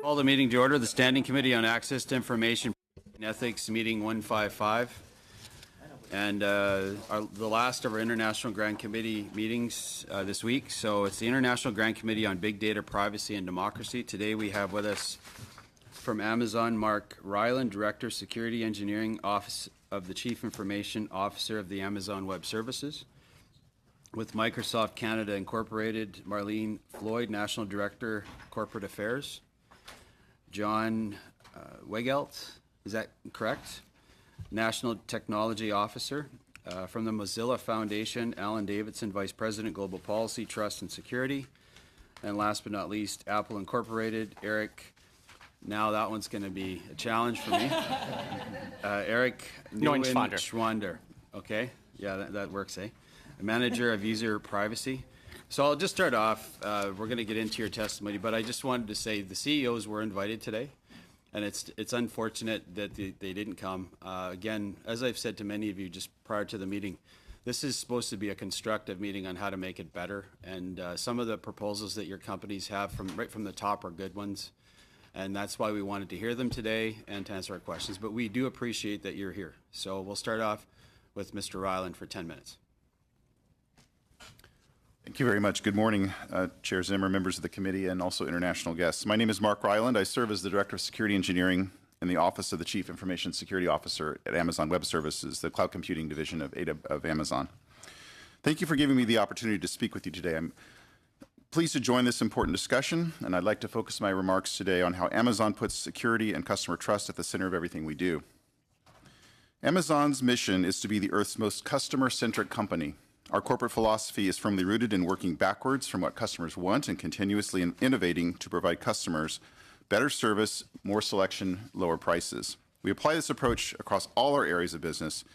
Call the meeting to order. The Standing Committee on Access to Information and Ethics, meeting 155. And the last of our International Grand Committee meetings this week. So it's the International Grand Committee on Big Data, Privacy and Democracy. Today we have with us from Amazon, Mark Ryland, Director, Security Engineering, Office of the Chief Information Officer of the Amazon Web Services. With Microsoft Canada Incorporated, Marlene Floyd, National Director, Corporate Affairs. John Wegelt, is that correct? National Technology Officer. From the Mozilla Foundation, Alan Davidson, Vice President, Global Policy, Trust and Security. And last but not least, Apple Incorporated, Eric. Now that one's going to be a challenge for me. Eric Neuenschwander. Okay, yeah, that works, eh? Manager of User Privacy. So I'll just start off. We're going to get into your testimony, but I just wanted to say the CEOs were invited today, and it's unfortunate that they didn't come. Again, as I've said to many of you just prior to the meeting, this is supposed to be a constructive meeting on how to make it better, and some of the proposals that your companies have right from the top are good ones, and that's why we wanted to hear them today and to answer our questions. But we do appreciate that you're here. So we'll start off with Mr. Ryland for 10 minutes. Thank you very much. Good morning, Chair Zimmer, members of the committee, and also international guests. My name is Mark Ryland. I serve as the Director of Security Engineering in the Office of the Chief Information Security Officer at Amazon Web Services, the cloud computing division of Amazon. Thank you for giving me the opportunity to speak with you today. I'm pleased to join this important discussion, and I'd like to focus my remarks today on how Amazon puts security and customer trust at the center of everything we do. Amazon's mission is to be the Earth's most customer-centric company. Our corporate philosophy is firmly rooted in working backwards from what customers want and continuously innovating to provide customers better service, more selection, lower prices. We apply this approach across all our areas of business,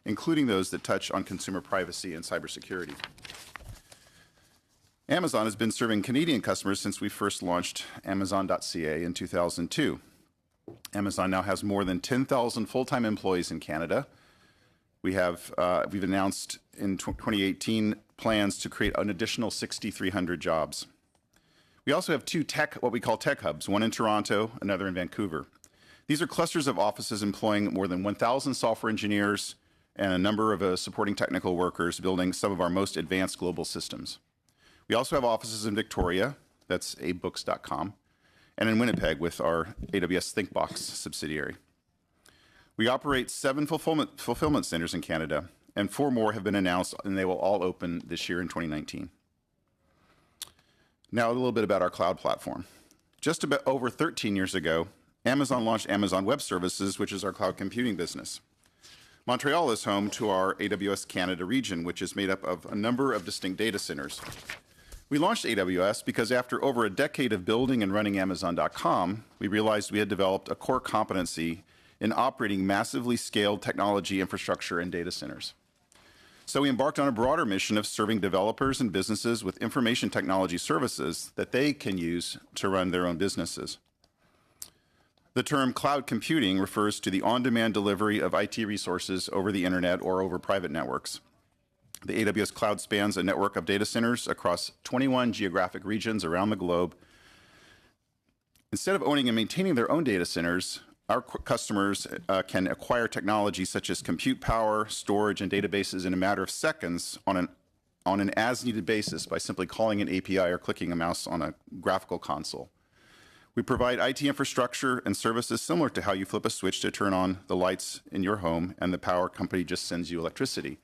including those that touch on consumer privacy and cybersecurity. Amazon has been serving Canadian customers since we first launched Amazon.ca in 2002. Amazon now has more than 10,000 full-time employees in Canada. We've announced in 2018 plans to create an additional 6,300 jobs. We also have two what we call tech hubs, one in Toronto, another in Vancouver. These are clusters of offices employing more than 1,000 software engineers and a number of supporting technical workers building some of our most advanced global systems. We also have offices in Victoria, that's abebooks.com, and in Winnipeg with our AWS ThinkBox subsidiary. We operate 7 fulfillment centers in Canada, and 4 more have been announced, and they will all open this year in 2019. Now a little bit about our cloud platform. Just about over 13 years ago, Amazon launched Amazon Web Services, which is our cloud computing business. Montreal is home to our AWS Canada region, which is made up of a number of distinct data centers. We launched AWS because after over a decade of building and running Amazon.com, we realized we had developed a core competency in operating massively scaled technology infrastructure and data centers. So we embarked on a broader mission of serving developers and businesses with information technology services that they can use to run their own businesses. The term cloud computing refers to the on-demand delivery of IT resources over the internet or over private networks. The AWS cloud spans a network of data centers across 21 geographic regions around the globe. Instead of owning and maintaining their own data centers, our customers can acquire technology such as compute power, storage, and databases in a matter of seconds on an as-needed basis by simply calling an API or clicking a mouse on a graphical console. We provide IT infrastructure and services similar to how you flip a switch to turn on the lights in your home and the power company just sends you electricity.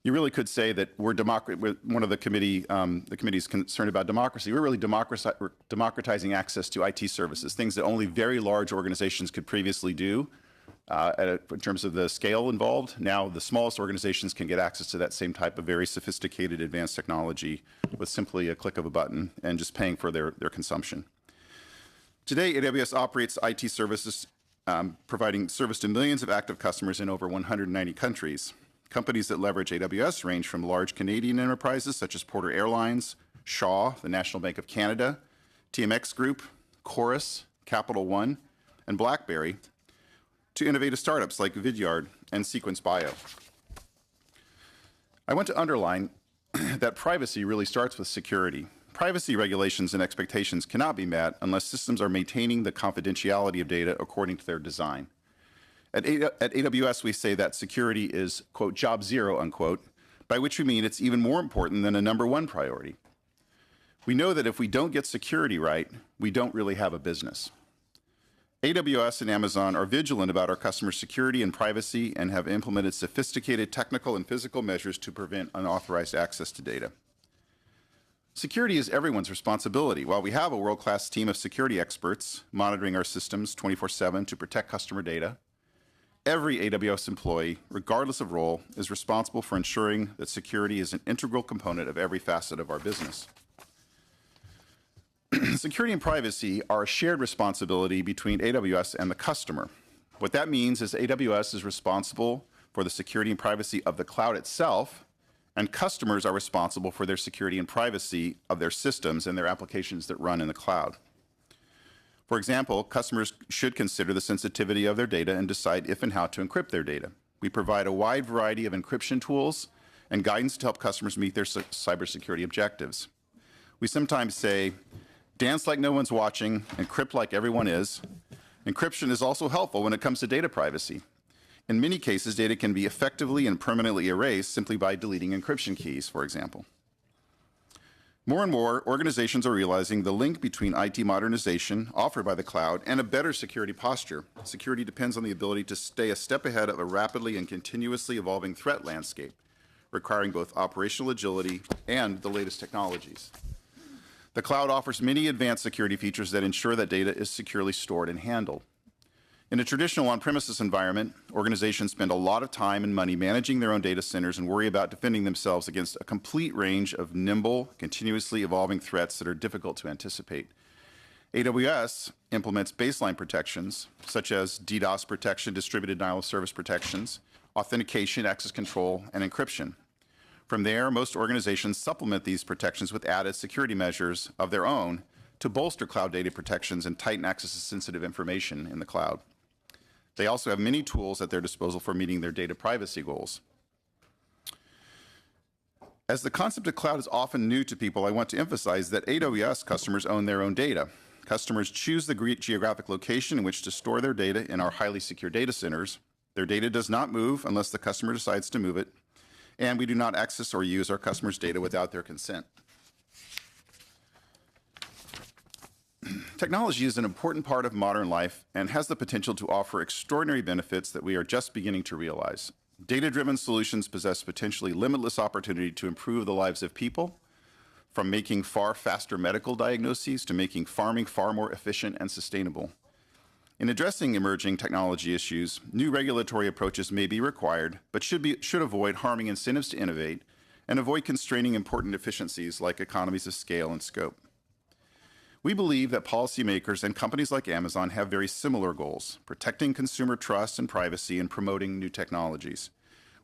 You really could say that we're one of the committee's concerned about democracy. We're really democratizing access to IT services, things that only very large organizations could previously do in terms of the scale involved. Now the smallest organizations can get access to that same type of very sophisticated advanced technology with simply a click of a button and just paying for their consumption. Today, AWS operates IT services, providing service to millions of active customers in over 190 countries. Companies that leverage AWS range from large Canadian enterprises such as Porter Airlines, Shaw, the National Bank of Canada, TMX Group, Chorus, Capital One, and BlackBerry, to innovative startups like Vidyard and Sequence Bio. I want to underline that privacy really starts with security. Privacy regulations and expectations cannot be met unless systems are maintaining the confidentiality of data according to their design. At AWS, we say that security is, quote, job zero, unquote, by which we mean it's even more important than a number one priority. We know that if we don't get security right, we don't really have a business. AWS and Amazon are vigilant about our customers' security and privacy and have implemented sophisticated technical and physical measures to prevent unauthorized access to data. Security is everyone's responsibility. While we have a world-class team of security experts monitoring our systems 24/7 to protect customer data, every AWS employee, regardless of role, is responsible for ensuring that security is an integral component of every facet of our business. Security and privacy are a shared responsibility between AWS and the customer. What that means is AWS is responsible for the security and privacy of the cloud itself, and customers are responsible for their security and privacy of their systems and their applications that run in the cloud. For example, customers should consider the sensitivity of their data and decide if and how to encrypt their data. We provide a wide variety of encryption tools and guidance to help customers meet their cybersecurity objectives. We sometimes say, dance like no one's watching, encrypt like everyone is. Encryption is also helpful when it comes to data privacy. In many cases, data can be effectively and permanently erased simply by deleting encryption keys, for example. More and more, organizations are realizing the link between IT modernization offered by the cloud and a better security posture. Security depends on the ability to stay a step ahead of a rapidly and continuously evolving threat landscape, requiring both operational agility and the latest technologies. The cloud offers many advanced security features that ensure that data is securely stored and handled. In a traditional on-premises environment, organizations spend a lot of time and money managing their own data centers and worry about defending themselves against a complete range of nimble, continuously evolving threats that are difficult to anticipate. AWS implements baseline protections, such as DDoS protection, distributed denial of service protections, authentication, access control, and encryption. From there, most organizations supplement these protections with added security measures of their own to bolster cloud data protections and tighten access to sensitive information in the cloud. They also have many tools at their disposal for meeting their data privacy goals. As the concept of cloud is often new to people, I want to emphasize that AWS customers own their own data. Customers choose the geographic location in which to store their data in our highly secure data centers. Their data does not move unless the customer decides to move it, and we do not access or use our customers' data without their consent. Technology is an important part of modern life and has the potential to offer extraordinary benefits that we are just beginning to realize. Data-driven solutions possess potentially limitless opportunity to improve the lives of people, from making far faster medical diagnoses to making farming far more efficient and sustainable. In addressing emerging technology issues, new regulatory approaches may be required, but should avoid harming incentives to innovate and avoid constraining important efficiencies like economies of scale and scope. We believe that policymakers and companies like Amazon have very similar goals, protecting consumer trust and privacy and promoting new technologies.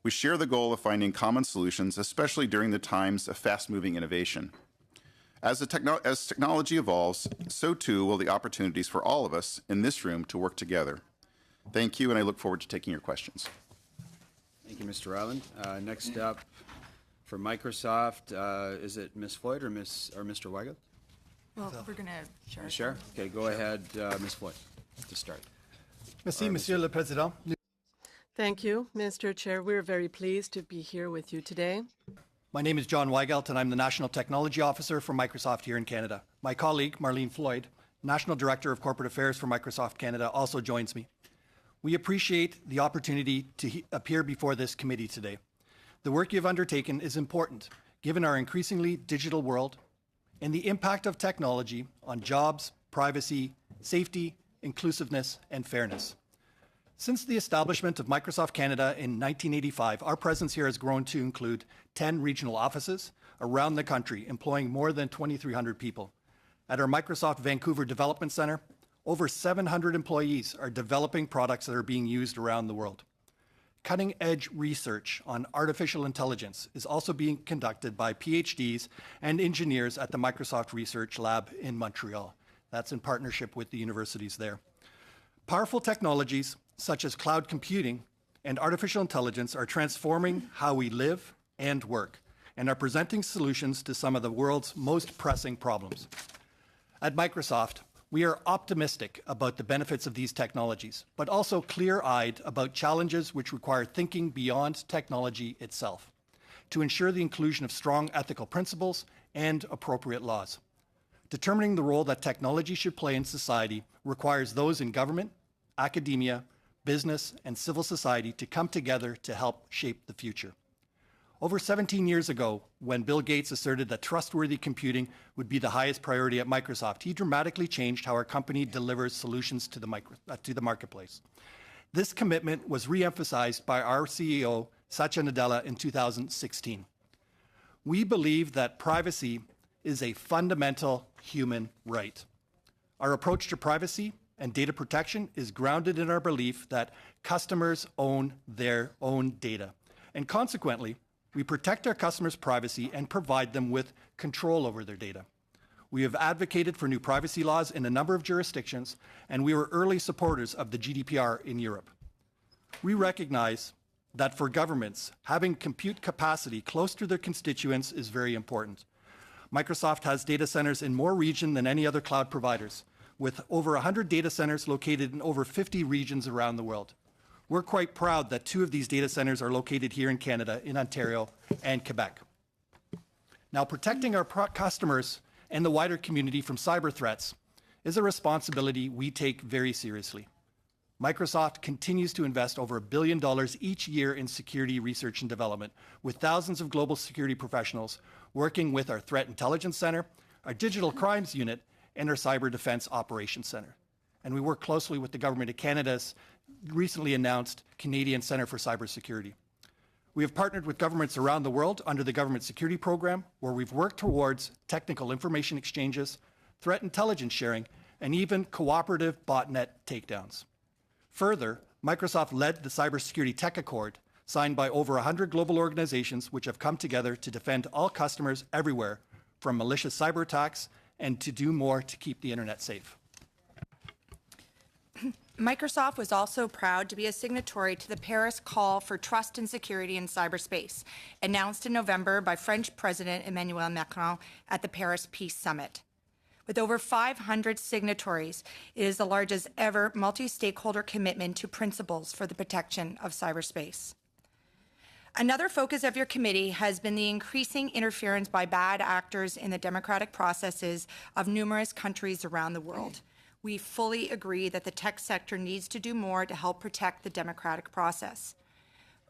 We share the goal of finding common solutions, especially during the times of fast-moving innovation. As technology evolves, so too will the opportunities for all of us in this room to work together. Thank you, and I look forward to taking your questions. Thank you, Mr. Ryland. Next up for Microsoft, is it Ms. Floyd or Mr. Weigelt? Well, we're going to share. Share? Okay, go ahead, Ms. Floyd, to start. Merci, Monsieur le Président. Thank you, Mr. Chair. We're very pleased to be here with you today. My name is John Weigelt, and I'm the National Technology Officer for Microsoft here in Canada. My colleague, Marlene Floyd, National Director of Corporate Affairs for Microsoft Canada, also joins me. We appreciate the opportunity to appear before this committee today. The work you've undertaken is important, given our increasingly digital world and the impact of technology on jobs, privacy, safety, inclusiveness, and fairness. Since the establishment of Microsoft Canada in 1985, our presence here has grown to include 10 regional offices around the country, employing more than 2,300 people. At our Microsoft Vancouver Development Center, over 700 employees are developing products that are being used around the world. Cutting-edge research on artificial intelligence is also being conducted by PhDs and engineers at the Microsoft Research Lab in Montreal. That's in partnership with the universities there. Powerful technologies such as cloud computing and artificial intelligence are transforming how we live and work, and are presenting solutions to some of the world's most pressing problems. At Microsoft, we are optimistic about the benefits of these technologies, but also clear-eyed about challenges which require thinking beyond technology itself to ensure the inclusion of strong ethical principles and appropriate laws. Determining the role that technology should play in society requires those in government, academia, business, and civil society to come together to help shape the future. Over 17 years ago, when Bill Gates asserted that trustworthy computing would be the highest priority at Microsoft, he dramatically changed how our company delivers solutions to the marketplace. This commitment was re-emphasized by our CEO, Satya Nadella, in 2016. We believe that privacy is a fundamental human right. Our approach to privacy and data protection is grounded in our belief that customers own their own data, and consequently, we protect our customers' privacy and provide them with control over their data. We have advocated for new privacy laws in a number of jurisdictions, and we were early supporters of the GDPR in Europe. We recognize that for governments, having compute capacity close to their constituents is very important. Microsoft has data centers in more regions than any other cloud providers, with over 100 data centers located in over 50 regions around the world. We're quite proud that 2 of these data centers are located here in Canada, in Ontario and Quebec. Now, protecting our customers and the wider community from cyber threats is a responsibility we take very seriously. Microsoft continues to invest over $1 billion each year in security research and development, with thousands of global security professionals working with our Threat Intelligence Center, our Digital Crimes Unit, and our Cyber Defense Operations Center. And we work closely with the Government of Canada's recently announced Canadian Centre for Cybersecurity. We have partnered with governments around the world under the Government Security Program, where we've worked towards technical information exchanges, threat intelligence sharing, and even cooperative botnet takedowns. Further, Microsoft led the Cybersecurity Tech Accord, signed by over 100 global organizations which have come together to defend all customers everywhere from malicious cyber attacks and to do more to keep the internet safe. Microsoft was also proud to be a signatory to the Paris Call for Trust and Security in Cyberspace, announced in November by French President Emmanuel Macron at the Paris Peace Summit. With over 500 signatories, it is the largest ever multi-stakeholder commitment to principles for the protection of cyberspace. Another focus of your committee has been the increasing interference by bad actors in the democratic processes of numerous countries around the world. We fully agree that the tech sector needs to do more to help protect the democratic process.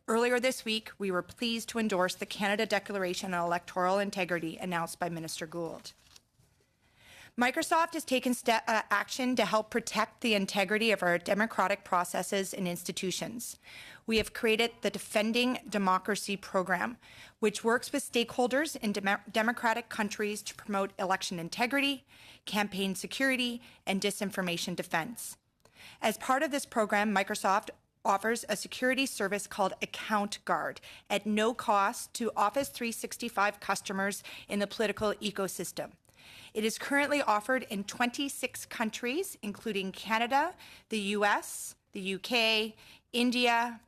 Earlier this week, we were pleased to endorse the Canada Declaration on Electoral Integrity announced by Minister Gould. Microsoft has taken action to help protect the integrity of our democratic processes and institutions. We have created the Defending Democracy program, which works with stakeholders in democratic countries to promote election integrity, campaign security, and disinformation defense. As part of this program, Microsoft offers a security service called Account Guard at no cost to Office 365 customers in the political ecosystem. It is currently offered in 26 countries, including Canada, the US, the UK, India,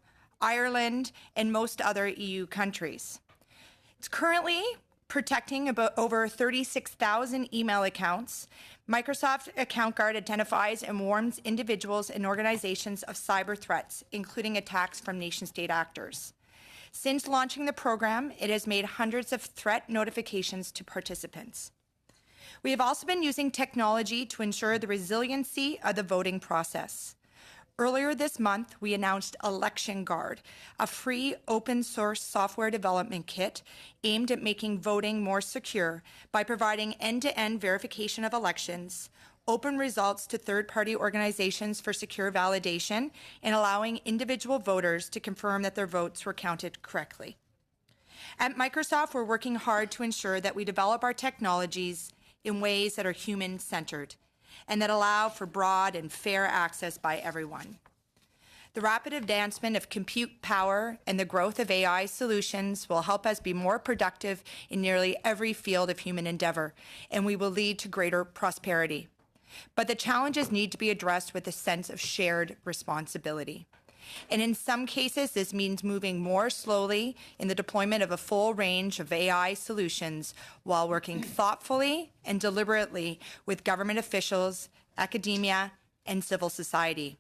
Ireland, and most other EU countries. It's currently protecting about over 36,000 email accounts. Microsoft Account Guard identifies and warns individuals and organizations of cyber threats, including attacks from nation-state actors. Since launching the program, it has made hundreds of threat notifications to participants. We have also been using technology to ensure the resiliency of the voting process. Earlier this month, we announced Election Guard, a free open-source software development kit aimed at making voting more secure by providing end-to-end verification of elections, open results to third-party organizations for secure validation, and allowing individual voters to confirm that their votes were counted correctly. At Microsoft, we're working hard to ensure that we develop our technologies in ways that are human-centered and that allow for broad and fair access by everyone. The rapid advancement of compute power and the growth of AI solutions will help us be more productive in nearly every field of human endeavor, and we will lead to greater prosperity. But the challenges need to be addressed with a sense of shared responsibility. And in some cases, this means moving more slowly in the deployment of a full range of AI solutions while working thoughtfully and deliberately with government officials, academia, and civil society.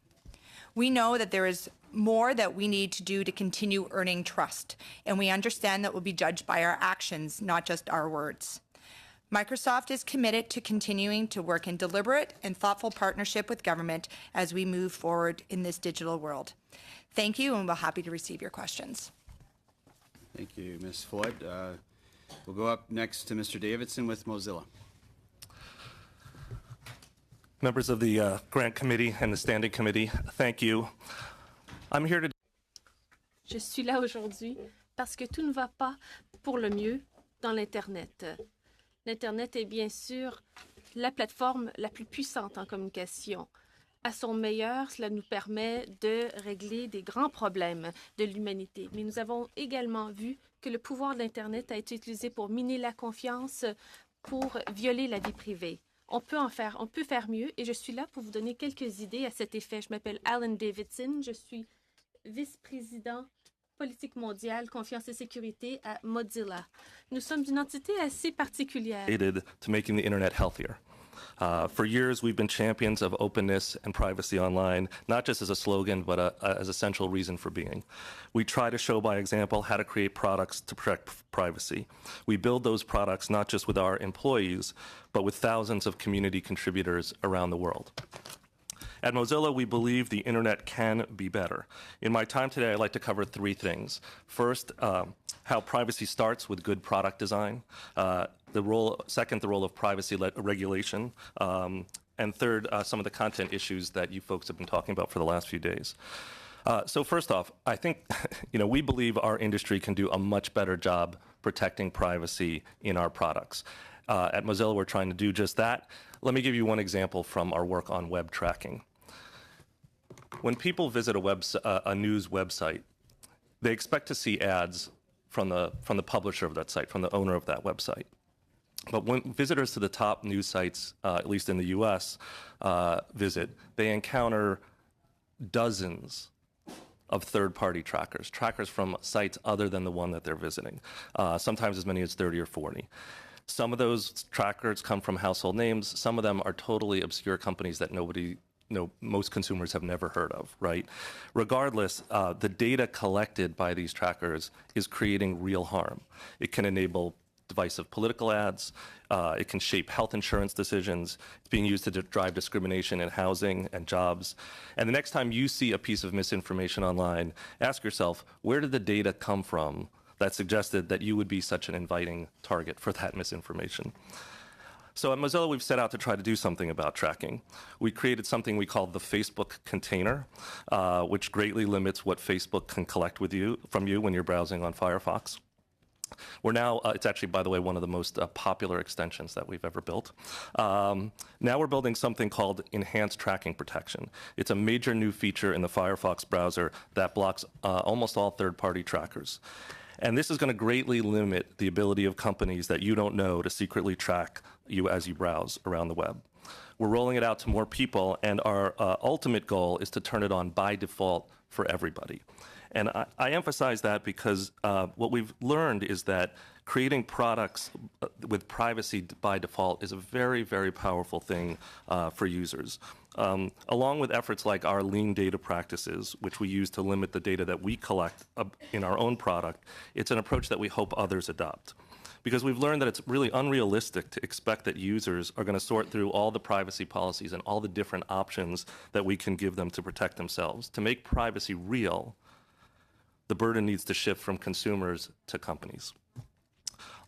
We know that there is more that we need to do to continue earning trust, and we understand that we'll be judged by our actions, not just our words. Microsoft is committed to continuing to work in deliberate and thoughtful partnership with government as we move forward in this digital world. Thank you, and we're happy to receive your questions. Thank you, Ms. Floyd. We'll go up next to Mr. Davidson with Mozilla. Members of the Grant Committee and the Standing Committee, thank you. I'm here to... Je suis là aujourd'hui parce que tout ne va pas pour le mieux dans l'Internet. L'Internet est bien sûr la plateforme la plus puissante en communication. À son meilleur, cela nous permet de régler des grands problèmes de l'humanité. Mais nous avons également vu que le pouvoir de l'Internet a été utilisé pour miner la confiance, pour violer la vie privée. On peut faire mieux et je suis là pour vous donner quelques idées à cet effet. Je m'appelle Alan Davidson, je suis vice-président politique mondiale, confiance et sécurité à Mozilla. Nous sommes une entité assez particulière. To making the internet healthier. For years, we've been champions of openness and privacy online, not just as a slogan, but as a central reason for being. We try to show by example how to create products to protect privacy. We build those products not just with our employees, but with thousands of community contributors around the world. At Mozilla, we believe the internet can be better. In my time today, I'd like to cover three things. First, how privacy starts with good product design. Second, the role of privacy regulation. And third, some of the content issues that you folks have been talking about for the last few days. So first off, I think we believe our industry can do a much better job protecting privacy in our products. At Mozilla, we're trying to do just that. Let me give you one example from our work on web tracking. When people visit a news website, they expect to see ads from the publisher of that site, from the owner of that website. But when visitors to the top news sites, at least in the US, visit, they encounter dozens of third-party trackers from sites other than the one that they're visiting, sometimes as many as 30 or 40. Some of those trackers come from household names. Some of them are totally obscure companies that most consumers have never heard of, right? Regardless, the data collected by these trackers is creating real harm. It can enable divisive political ads. It can shape health insurance decisions. It's being used to drive discrimination in housing and jobs. And the next time you see a piece of misinformation online, ask yourself, where did the data come from that suggested that you would be such an inviting target for that misinformation? So at Mozilla, we've set out to try to do something about tracking. We created something we call the Facebook container, which greatly limits what Facebook can collect from you when you're browsing on Firefox. We're now, it's actually, by the way, one of the most popular extensions that we've ever built. Now we're building something called Enhanced Tracking Protection. It's a major new feature in the Firefox browser that blocks almost all third-party trackers. And this is going to greatly limit the ability of companies that you don't know to secretly track you as you browse around the web. We're rolling it out to more people, and our ultimate goal is to turn it on by default for everybody. And I emphasize that because what we've learned is that creating products with privacy by default is a very, very powerful thing for users. Along with efforts like our lean data practices, which we use to limit the data that we collect in our own product, it's an approach that we hope others adopt. Because we've learned that it's really unrealistic to expect that users are going to sort through all the privacy policies and all the different options that we can give them to protect themselves. To make privacy real, the burden needs to shift from consumers to companies.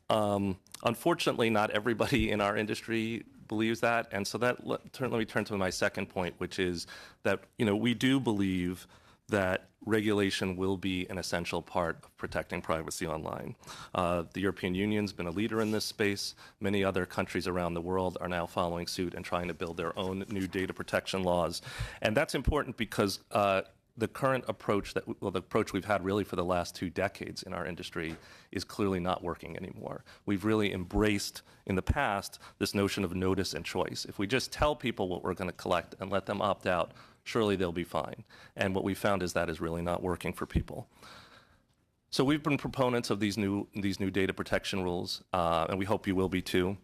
Unfortunately, not everybody in our industry believes that, and so let me turn to my second point, which is that we do believe that regulation will be an essential part of protecting privacy online. The European Union's been a leader in this space. Many other countries around the world are now following suit and trying to build their own new data protection laws, and that's important because the current approach the approach we've had really for the last 2 decades in our industry is clearly not working anymore. We've really embraced in the past this notion of notice and choice. If we just tell people what we're going to collect and let them opt out, surely they'll be fine. And what we found is that is really not working for people. So we've been proponents of these new data protection rules, and we hope you will be too.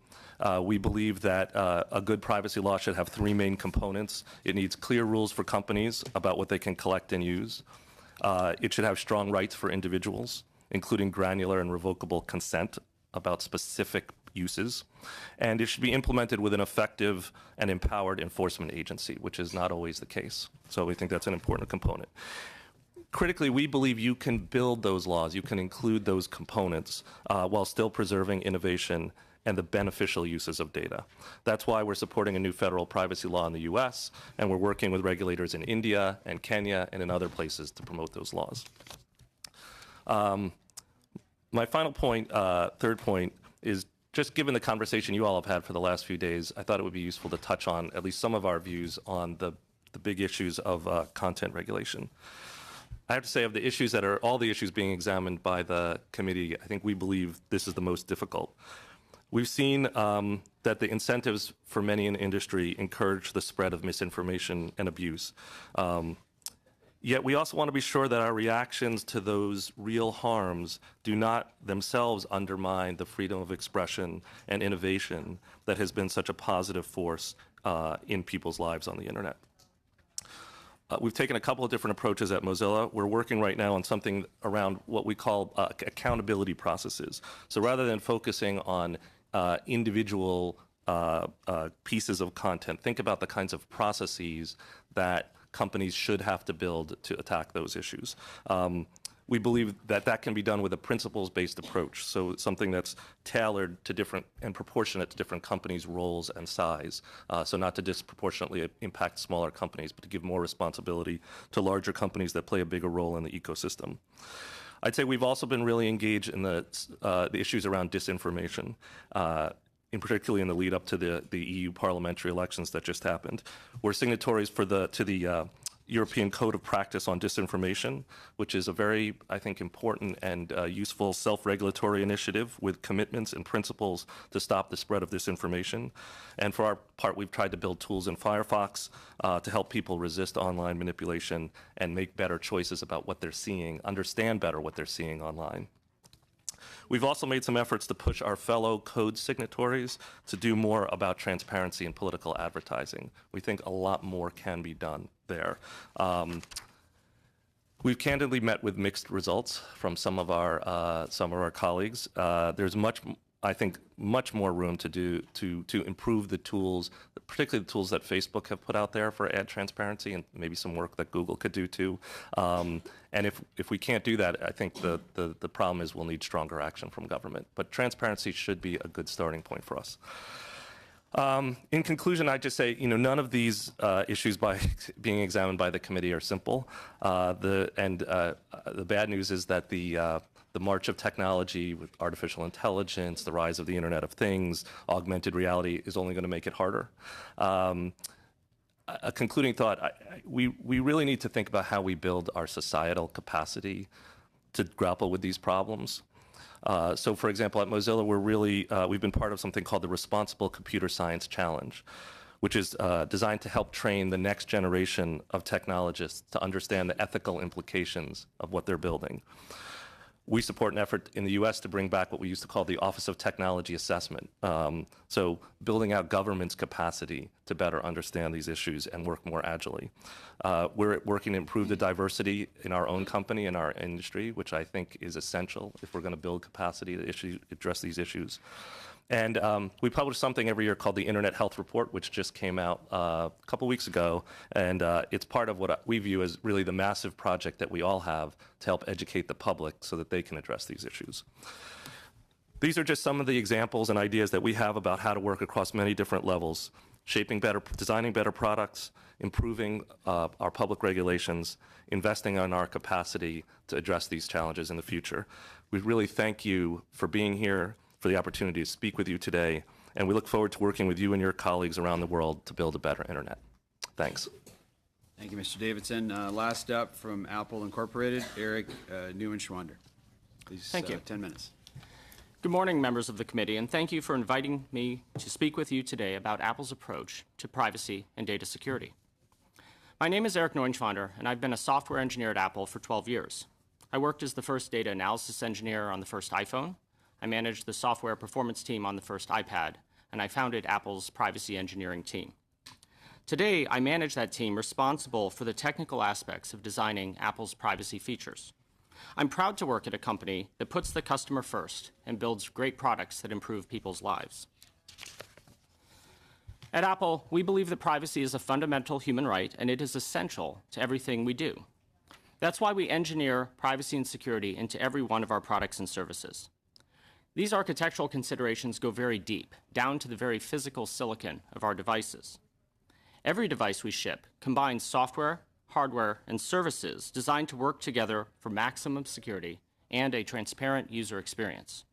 We believe that a good privacy law should have three main components. It needs clear rules for companies about what they can collect and use. It should have strong rights for individuals, including granular and revocable consent about specific uses. And it should be implemented with an effective and empowered enforcement agency, which is not always the case. So we think that's an important component. Critically, we believe you can build those laws, you can include those components while still preserving innovation and the beneficial uses of data. That's why we're supporting a new federal privacy law in the US, and we're working with regulators in India and Kenya and in other places to promote those laws. My final point, third point, is just given the conversation you all have had for the last few days, I thought it would be useful to touch on at least some of our views on the big issues of content regulation. I have to say, of the issues that are all the issues being examined by the committee, I think we believe this is the most difficult. We've seen that the incentives for many in the industry encourage the spread of misinformation and abuse. Yet we also want to be sure that our reactions to those real harms do not themselves undermine the freedom of expression and innovation that has been such a positive force in people's lives on the internet. We've taken a couple of different approaches at Mozilla. We're working right now on something around what we call accountability processes. So rather than focusing on individual pieces of content, think about the kinds of processes that companies should have to build to attack those issues. We believe that that can be done with a principles-based approach, so something that's tailored to different and proportionate to different companies' roles and size, so not to disproportionately impact smaller companies, but to give more responsibility to larger companies that play a bigger role in the ecosystem. I'd say we've also been really engaged in the issues around disinformation, in particularly in the lead up to the EU parliamentary elections that just happened. We're signatories to the European Code of Practice on Disinformation, which is a very, I think, important and useful self-regulatory initiative with commitments and principles to stop the spread of disinformation. And for our part, we've tried to build tools in Firefox to help people resist online manipulation and make better choices about what they're seeing, understand better what they're seeing online. We've also made some efforts to push our fellow code signatories to do more about transparency in political advertising. We think a lot more can be done there. We've candidly met with mixed results from some of our colleagues. There's I think much more room to do to improve the tools, particularly the tools that Facebook have put out there for ad transparency, and maybe some work that Google could do too. And if we can't do that, I think the problem is we'll need stronger action from government. But transparency should be a good starting point for us. In conclusion, I'd just say, none of these issues being examined by the committee are simple. The bad news is that the march of technology with artificial intelligence, the rise of the Internet of Things, augmented reality is only going to make it harder. A concluding thought, we really need to think about how we build our societal capacity to grapple with these problems. So, for example, at Mozilla, we've been part of something called the Responsible Computer Science Challenge, which is designed to help train the next generation of technologists to understand the ethical implications of what they're building. We support an effort in the U.S. to bring back what we used to call the Office of Technology Assessment. So building out government's capacity to better understand these issues and work more agilely. We're working to improve the diversity in our own company and our industry, which I think is essential if we're going to build capacity to address these issues. And we publish something every year called the Internet Health Report, which just came out a couple weeks ago. And it's part of what we view as really the massive project that we all have to help educate the public so that they can address these issues. These are just some of the examples and ideas that we have about how to work across many different levels, designing better products, improving our public regulations, investing in our capacity to address these challenges in the future. We really thank you for being here, for the opportunity to speak with you today, and we look forward to working with you and your colleagues around the world to build a better internet. Thanks. Thank you, Mr. Davidson. Last up from Apple Incorporated, Eric Neuenschwander. Please, Thank you. 10 minutes. Good morning, members of the committee, and thank you for inviting me to speak with you today about Apple's approach to privacy and data security. My name is Eric Neunschwander, and I've been a software engineer at Apple for 12 years. I worked as the first data analysis engineer on the first iPhone. I managed the software performance team on the first iPad, and I founded Apple's privacy engineering team. Today, I manage that team responsible for the technical aspects of designing Apple's privacy features. I'm proud to work at a company that puts the customer first and builds great products that improve people's lives. At Apple, we believe that privacy is a fundamental human right, and it is essential to everything we do. That's why we engineer privacy and security into every one of our products and services. These architectural considerations go very deep, down to the very physical silicon of our devices. Every device we ship combines software, hardware, and services designed to work together for maximum security and a transparent user experience.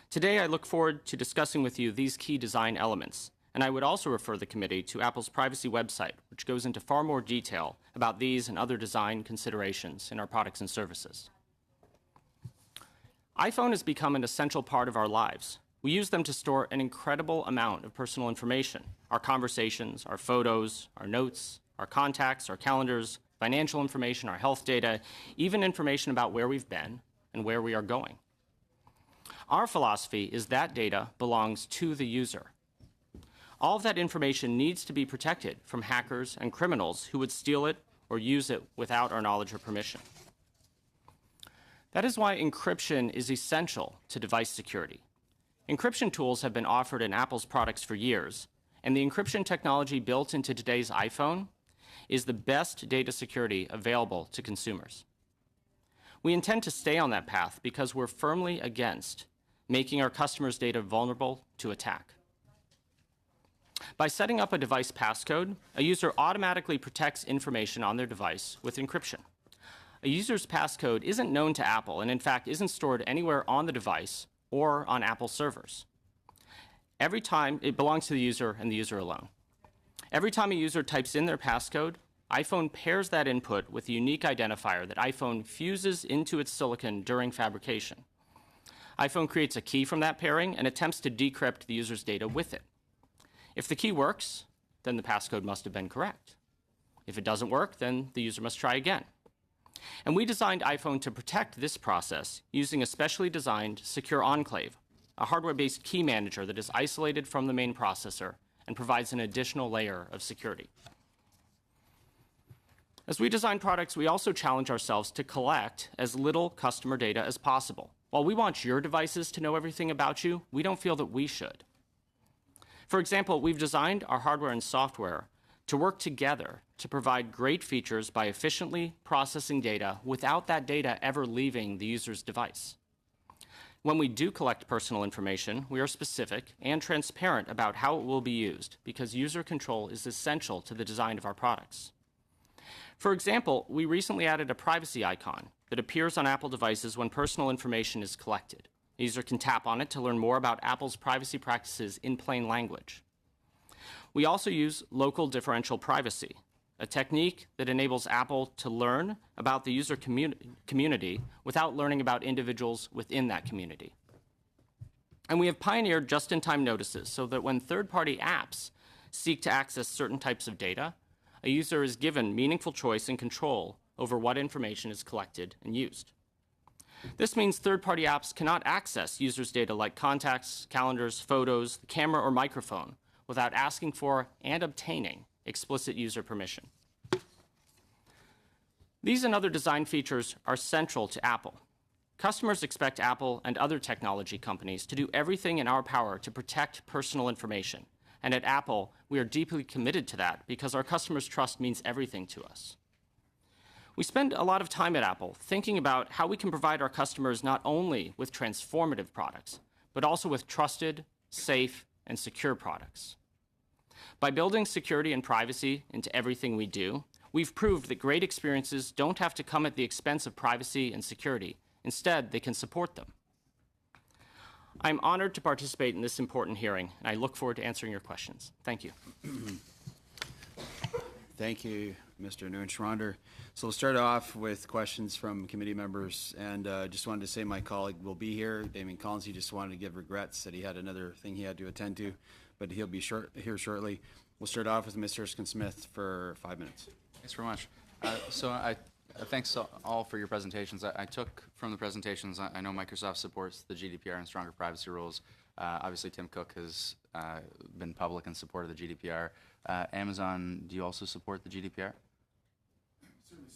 Today, I look forward to discussing with you these key design elements, and I would also refer the committee to Apple's privacy website, which goes into far more detail about these and other design considerations in our products and services. iPhone has become an essential part of our lives. We use them to store an incredible amount of personal information: our conversations, our photos, our notes, our contacts, our calendars, financial information, our health data, even information about where we've been and where we are going. Our philosophy is that data belongs to the user. All of that information needs to be protected from hackers and criminals who would steal it or use it without our knowledge or permission. That is why encryption is essential to device security. Encryption tools have been offered in Apple's products for years, and the encryption technology built into today's iPhone is the best data security available to consumers. We intend to stay on that path because we're firmly against making our customers' data vulnerable to attack. By setting up a device passcode, a user automatically protects information on their device with encryption. A user's passcode isn't known to Apple and, in fact, isn't stored anywhere on the device or on Apple servers. Every time, it belongs to the user and the user alone. Every time a user types in their passcode, iPhone pairs that input with a unique identifier that iPhone fuses into its silicon during fabrication. iPhone creates a key from that pairing and attempts to decrypt the user's data with it. If the key works, then the passcode must have been correct. If it doesn't work, then the user must try again. And we designed iPhone to protect this process using a specially designed secure enclave, a hardware-based key manager that is isolated from the main processor and provides an additional layer of security. As we design products, we also challenge ourselves to collect as little customer data as possible. While we want your devices to know everything about you, we don't feel that we should. For example, we've designed our hardware and software to work together to provide great features by efficiently processing data without that data ever leaving the user's device. When we do collect personal information, we are specific and transparent about how it will be used because user control is essential to the design of our products. For example, we recently added a privacy icon that appears on Apple devices when personal information is collected. A user can tap on it to learn more about Apple's privacy practices in plain language. We also use local differential privacy, a technique that enables Apple to learn about the user community without learning about individuals within that community. And we have pioneered just-in-time notices so that when third-party apps seek to access certain types of data, a user is given meaningful choice and control over what information is collected and used. This means third-party apps cannot access users' data like contacts, calendars, photos, the camera, or microphone without asking for and obtaining explicit user permission. These and other design features are central to Apple. Customers expect Apple and other technology companies to do everything in our power to protect personal information. And at Apple, we are deeply committed to that because our customers' trust means everything to us. We spend a lot of time at Apple thinking about how we can provide our customers not only with transformative products, but also with trusted, safe, and secure products. By building security and privacy into everything we do, we've proved that great experiences don't have to come at the expense of privacy and security. Instead, they can support them. I'm honored to participate in this important hearing, and I look forward to answering your questions. Thank you. Thank you, Mr. Neunschwander. So we'll start off with questions from committee members, and just wanted to say my colleague will be here, Damien Collins. He just wanted to give regrets that he had another thing he had to attend to, but he'll be here shortly. We'll start off with Mr. Erskine-Smith for 5 minutes. Thanks very much. Thanks all for your presentations. I took from the presentations, I know Microsoft supports the GDPR and stronger privacy rules. Obviously, Tim Cook has been public in support of the GDPR. Amazon, do you also support the GDPR? Certainly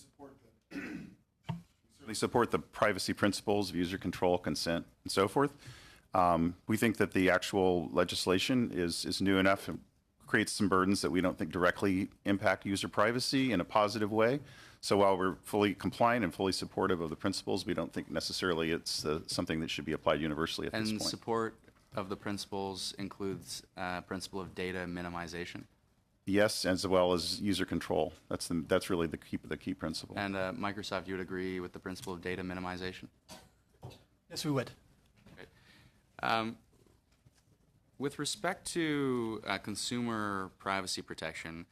support the privacy principles of user control, consent, and so forth. We think that the actual legislation is new enough and creates some burdens that we don't think directly impact user privacy in a positive way. So while we're fully compliant and fully supportive of the principles, we don't think necessarily it's something that should be applied universally at this And point. support of the principles includes principle of data minimization. Yes, as well as user control. That's really the key principle. And Microsoft, you would agree with the principle of data minimization? Yes, we would. Great. With respect to consumer privacy protection,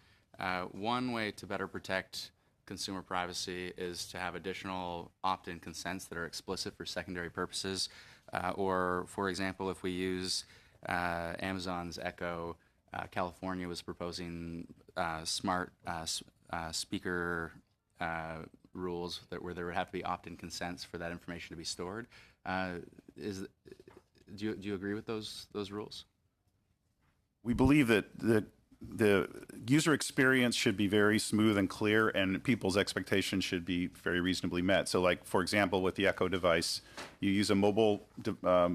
one way to better protect consumer privacy is to have additional opt-in consents that are explicit for secondary purposes. Or, for example, if we use Amazon's Echo, California was proposing smart speaker rules where there would have to be opt-in consents for that information to be stored. Do you agree with those rules? We believe that the user experience should be very smooth and clear, and people's expectations should be very reasonably met. So, like, for example, with the Echo device, you use a mobile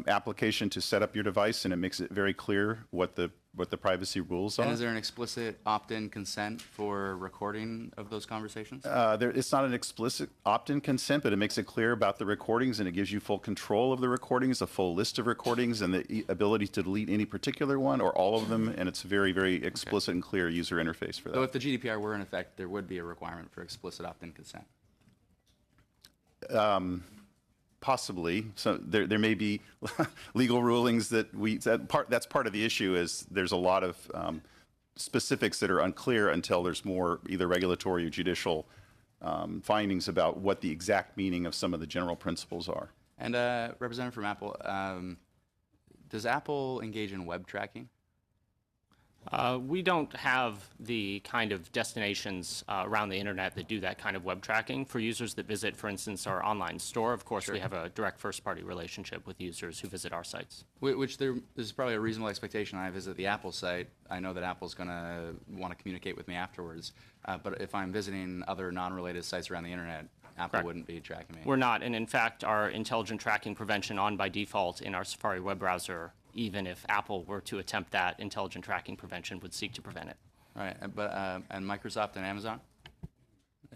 application to set up your device, and it makes it very clear what the privacy rules are. And is there an explicit opt-in consent for recording of those conversations? It's not an explicit opt-in consent, but it makes it clear about the recordings, and it gives you full control of the recordings, a full list of recordings, and the ability to delete any particular one or all of them, and it's a very, very explicit and clear user interface for that. So if the GDPR were in effect, there would be a requirement for explicit opt-in consent? Possibly. So there may be legal rulings that's part of the issue is there's a lot of specifics that are unclear until there's more either regulatory or judicial findings about what the exact meaning of some of the general principles are. And Representative from Apple, does Apple engage in web tracking? We don't have the kind of destinations around the internet that do that kind of web tracking. For users that visit, for instance, our online store, of course, we have a direct first-party relationship with users who visit our sites. Which there is probably a reasonable expectation. I visit the Apple site. I know that Apple's going to want to communicate with me afterwards. But if I'm visiting other non-related sites around the internet, Apple wouldn't be tracking me. We're not. And in fact, our intelligent tracking prevention on by default in our Safari web browser, even if Apple were to attempt that, intelligent tracking prevention would seek to prevent it. All right. But and Microsoft and Amazon,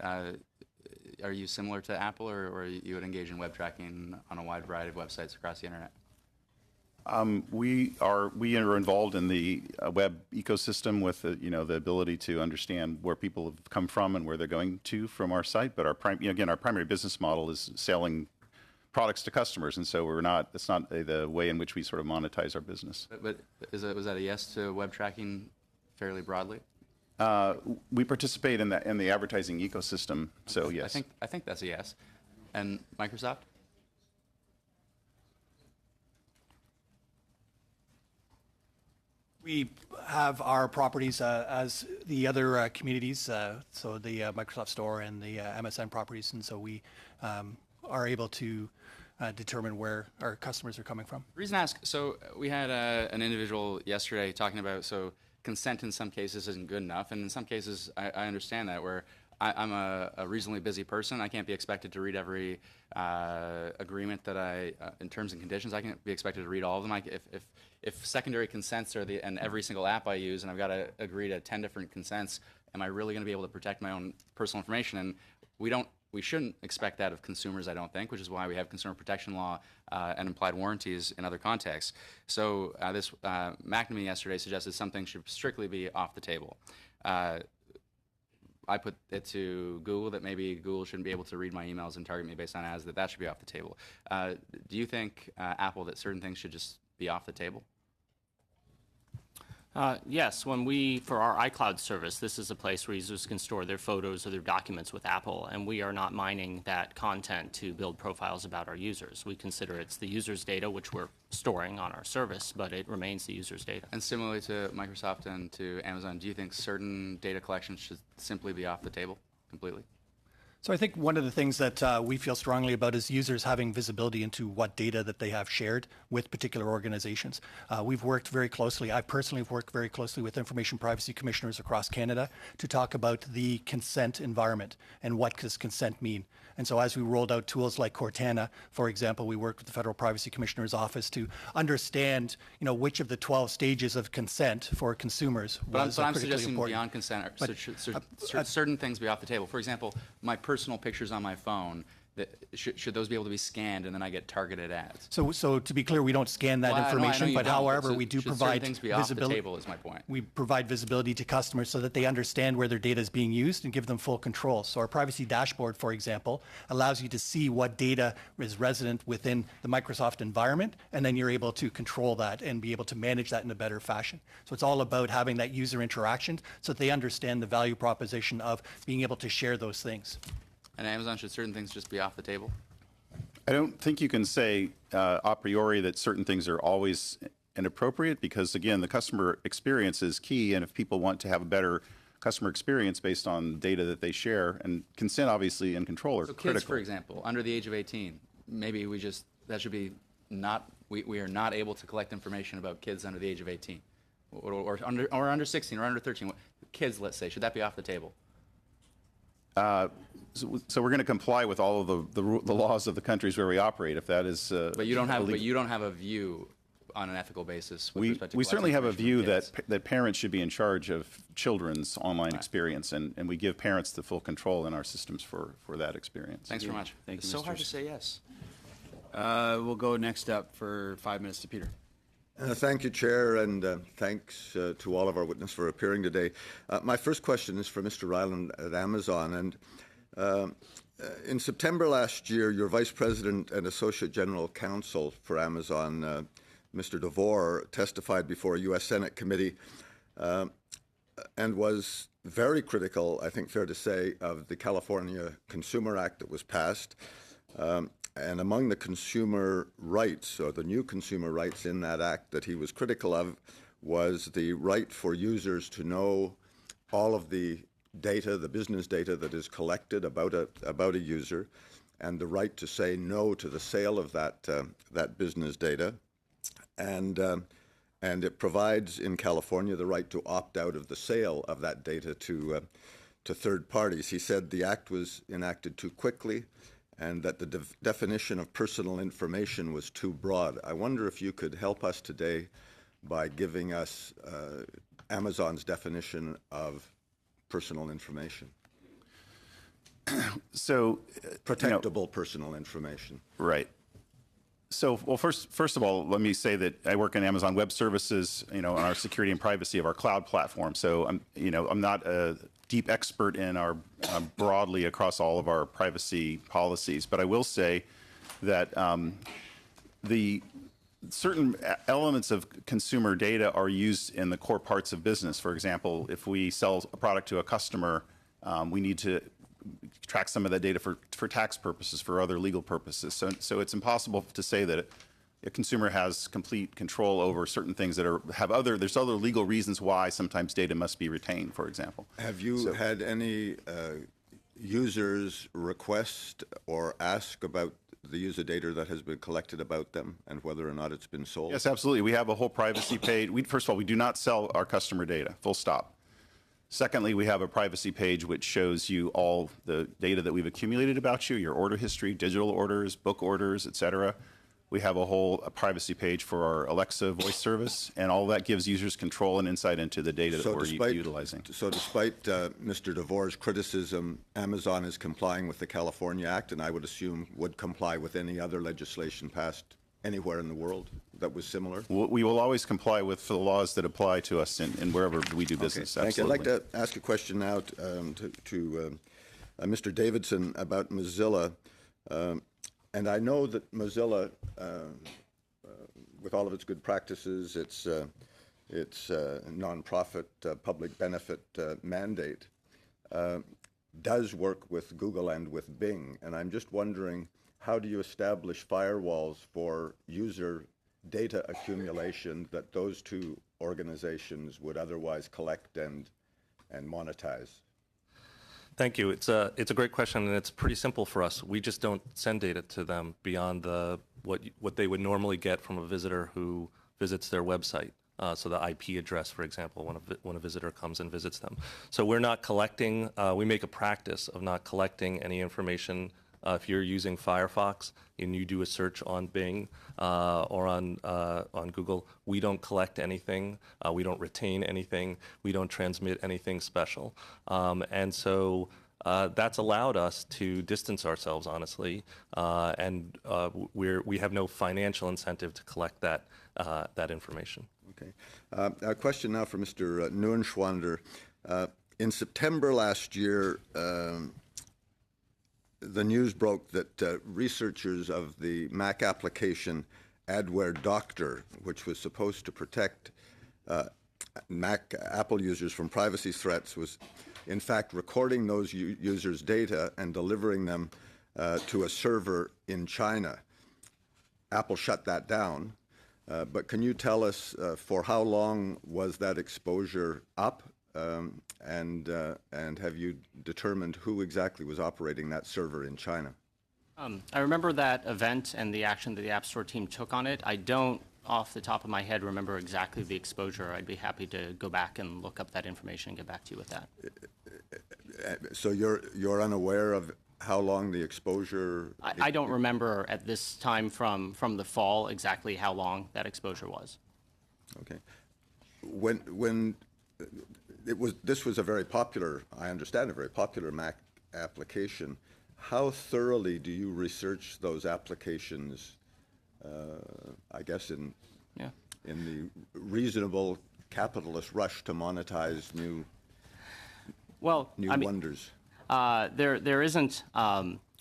are you similar to Apple, or you would engage in web tracking on a wide variety of websites across the internet? We are involved in the web ecosystem with the ability to understand where people have come from and where they're going to from our site. But our primary business model is selling products to customers, and so it's not the way in which we sort of monetize our business. But was that a yes to web tracking fairly broadly? We participate in the advertising ecosystem, so yes. I think that's a yes. And Microsoft? We have our properties as the other communities, so the Microsoft Store and the MSN properties, and so we are able to determine where our customers are coming from. The reason I ask, so we had an individual yesterday talking about, so consent in some cases isn't good enough, and in some cases I understand that, where I'm a reasonably busy person. I can't be expected to read every agreement that in terms and conditions. I can't be expected to read all of them. If secondary consents are and every single app I use, and I've got to agree to 10 different consents, am I really going to be able to protect my own personal information? And we shouldn't expect that of consumers, I don't think, which is why we have consumer protection law and implied warranties in other contexts. So this McNamee yesterday suggested something should strictly be off the table. I put it to Google that maybe Google shouldn't be able to read my emails and target me based on ads, that should be off the table. Do you think, Apple, that certain things should just be off the table? Yes, for our iCloud service, this is a place where users can store their photos or their documents with Apple, and we are not mining that content to build profiles about our users. We consider it's the user's data, which we're storing on our service, but it remains the user's data. And similarly to Microsoft and to Amazon, do you think certain data collections should simply be off the table completely? So I think one of the things that we feel strongly about is users having visibility into what data that they have shared with particular organizations. We've worked very closely, I personally have worked very closely with information privacy commissioners across Canada to talk about the consent environment and what does consent mean. And so as we rolled out tools like Cortana, for example, we worked with the Federal Privacy Commissioner's Office to understand, which of the 12 stages of consent for consumers was But I'm critically suggesting important. beyond consent, should certain things be off the table. For example, my personal pictures on my phone, should those be able to be scanned and then I get targeted ads? So to be clear, we don't scan that Well, I know information, you but don't, however, but we do should certain provide things be off the visibility. table is my point. We provide visibility to customers so that they understand where their data is being used and give them full control. So our privacy dashboard, for example, allows you to see what data is resident within the Microsoft environment, and then you're able to control that and be able to manage that in a better fashion. So it's all about having that user interaction so that they understand the value proposition of being able to share those things. And Amazon, should certain things just be off the table? I don't think you can say a priori that certain things are always inappropriate because, again, the customer experience is key. And if people want to have a better customer experience based on data that they share, and consent, obviously, and control are So kids, critical. for example, under the age of 18, maybe that should be not, we are not able to collect information about kids under the age of 18 or under 16 or under 13. Kids, let's say, should that be off the table? So we're going to comply with all of the laws of the countries where we operate. If that is, But you don't have a view on an ethical basis. With respect to we certainly have a collecting view information from that parents should be in charge of children's online experience, and we give parents the full control in our systems for that experience. Thanks very much. Thank you, It's so Mr. hard to say yes. We'll go next up for 5 minutes to Peter. Thank you, Chair, and thanks to all of our witnesses for appearing today. My first question is for Mr. Ryland at Amazon. And in September last year, your Vice President and Associate General Counsel for Amazon, Mr. DeVore, testified before a U.S. Senate committee and was very critical, I think fair to say, of the California Consumer Act that was passed. And among the consumer rights, or the new consumer rights in that act that he was critical of, was the right for users to know all of the data, the business data that is collected about a user, and the right to say no to the sale of that business data. And it provides in California the right to opt out of the sale of that data to third parties. He said the act was enacted too quickly, and that the definition of personal information was too broad. I wonder if you could help us today by giving us Amazon's definition of personal information. So, protectable personal information. Right. So, well, first of all, let me say that I work in Amazon Web Services, on our security and privacy of our cloud platform. So, I'm not a deep expert in our broadly across all of our privacy policies, but I will say that the certain elements of consumer data are used in the core parts of business. For example, if we sell a product to a customer, we need to track some of that data for tax purposes, for other legal purposes. So it's impossible to say that a consumer has complete control over certain things that there's other legal reasons why sometimes data must be retained, for example. Have you had any users request or ask about the user data that has been collected about them and whether or not it's been sold? Yes, absolutely. We have a whole privacy page. First of all, we do not sell our customer data, full stop. Secondly, we have a privacy page which shows you all the data that we've accumulated about you, your order history, digital orders, book orders, et cetera. We have a whole privacy page for our Alexa voice service, and all that gives users control and insight into the data that we're utilizing. So despite Mr. DeVore's criticism, Amazon is complying with the California Act, and I would assume would comply with any other legislation passed anywhere in the world that was similar? We will always comply with the laws that apply to us in wherever we do business. Okay, thank you. I'd like Absolutely. to ask a question now to Mr. Davidson about Mozilla. And I know that Mozilla, with all of its good practices, its its nonprofit public benefit mandate, does work with Google and with Bing. And I'm just wondering, how do you establish firewalls for user data accumulation that those two organizations would otherwise collect and monetize? Thank you. It's a great question, and it's pretty simple for us. We just don't send data to them beyond what they would normally get from a visitor who visits their website. So the IP address, for example, when a visitor comes and visits them. So we're not collecting. We make a practice of not collecting any information. If you're using Firefox and you do a search on Bing or on Google, we don't collect anything. We don't retain anything. We don't transmit anything special. And so that's allowed us to distance ourselves, honestly, and we have no financial incentive to collect that information. Okay. A question now for Mr. Neuenschwander. In September last year, the news broke that researchers of the Mac application Adware Doctor, which was supposed to protect Apple users from privacy threats, was in fact recording those users' data and delivering them to a server in China. Apple shut that down, but can you tell us for how long was that exposure up? And have you determined who exactly was operating that server in China? I remember that event and the action that the App Store team took on it. I don't, off the top of my head, remember exactly the exposure. I'd be happy to go back and look up that information and get back to you with that. So you're unaware of how long the exposure? I don't remember at this time from the fall exactly how long that exposure was. Okay. When this was a very popular, I understand, a very popular Mac application. How thoroughly do you research those applications, I guess, in the reasonable capitalist rush to monetize new wonders? There isn't,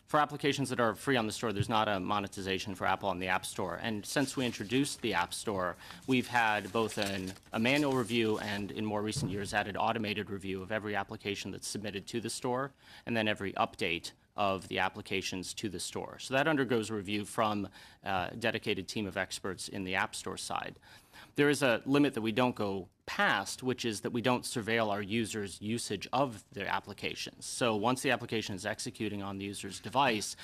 for applications that are free on the store, there's not a monetization for Apple on the App Store. And since we introduced the App Store, we've had both a manual review and, in more recent years, added automated review of every application that's submitted to the store, and then every update of the applications to the store. So that undergoes review from a dedicated team of experts in the App Store side. There is a limit that we don't go past, which is that we don't surveil our users' usage of their applications. So once the application is executing on the user's device,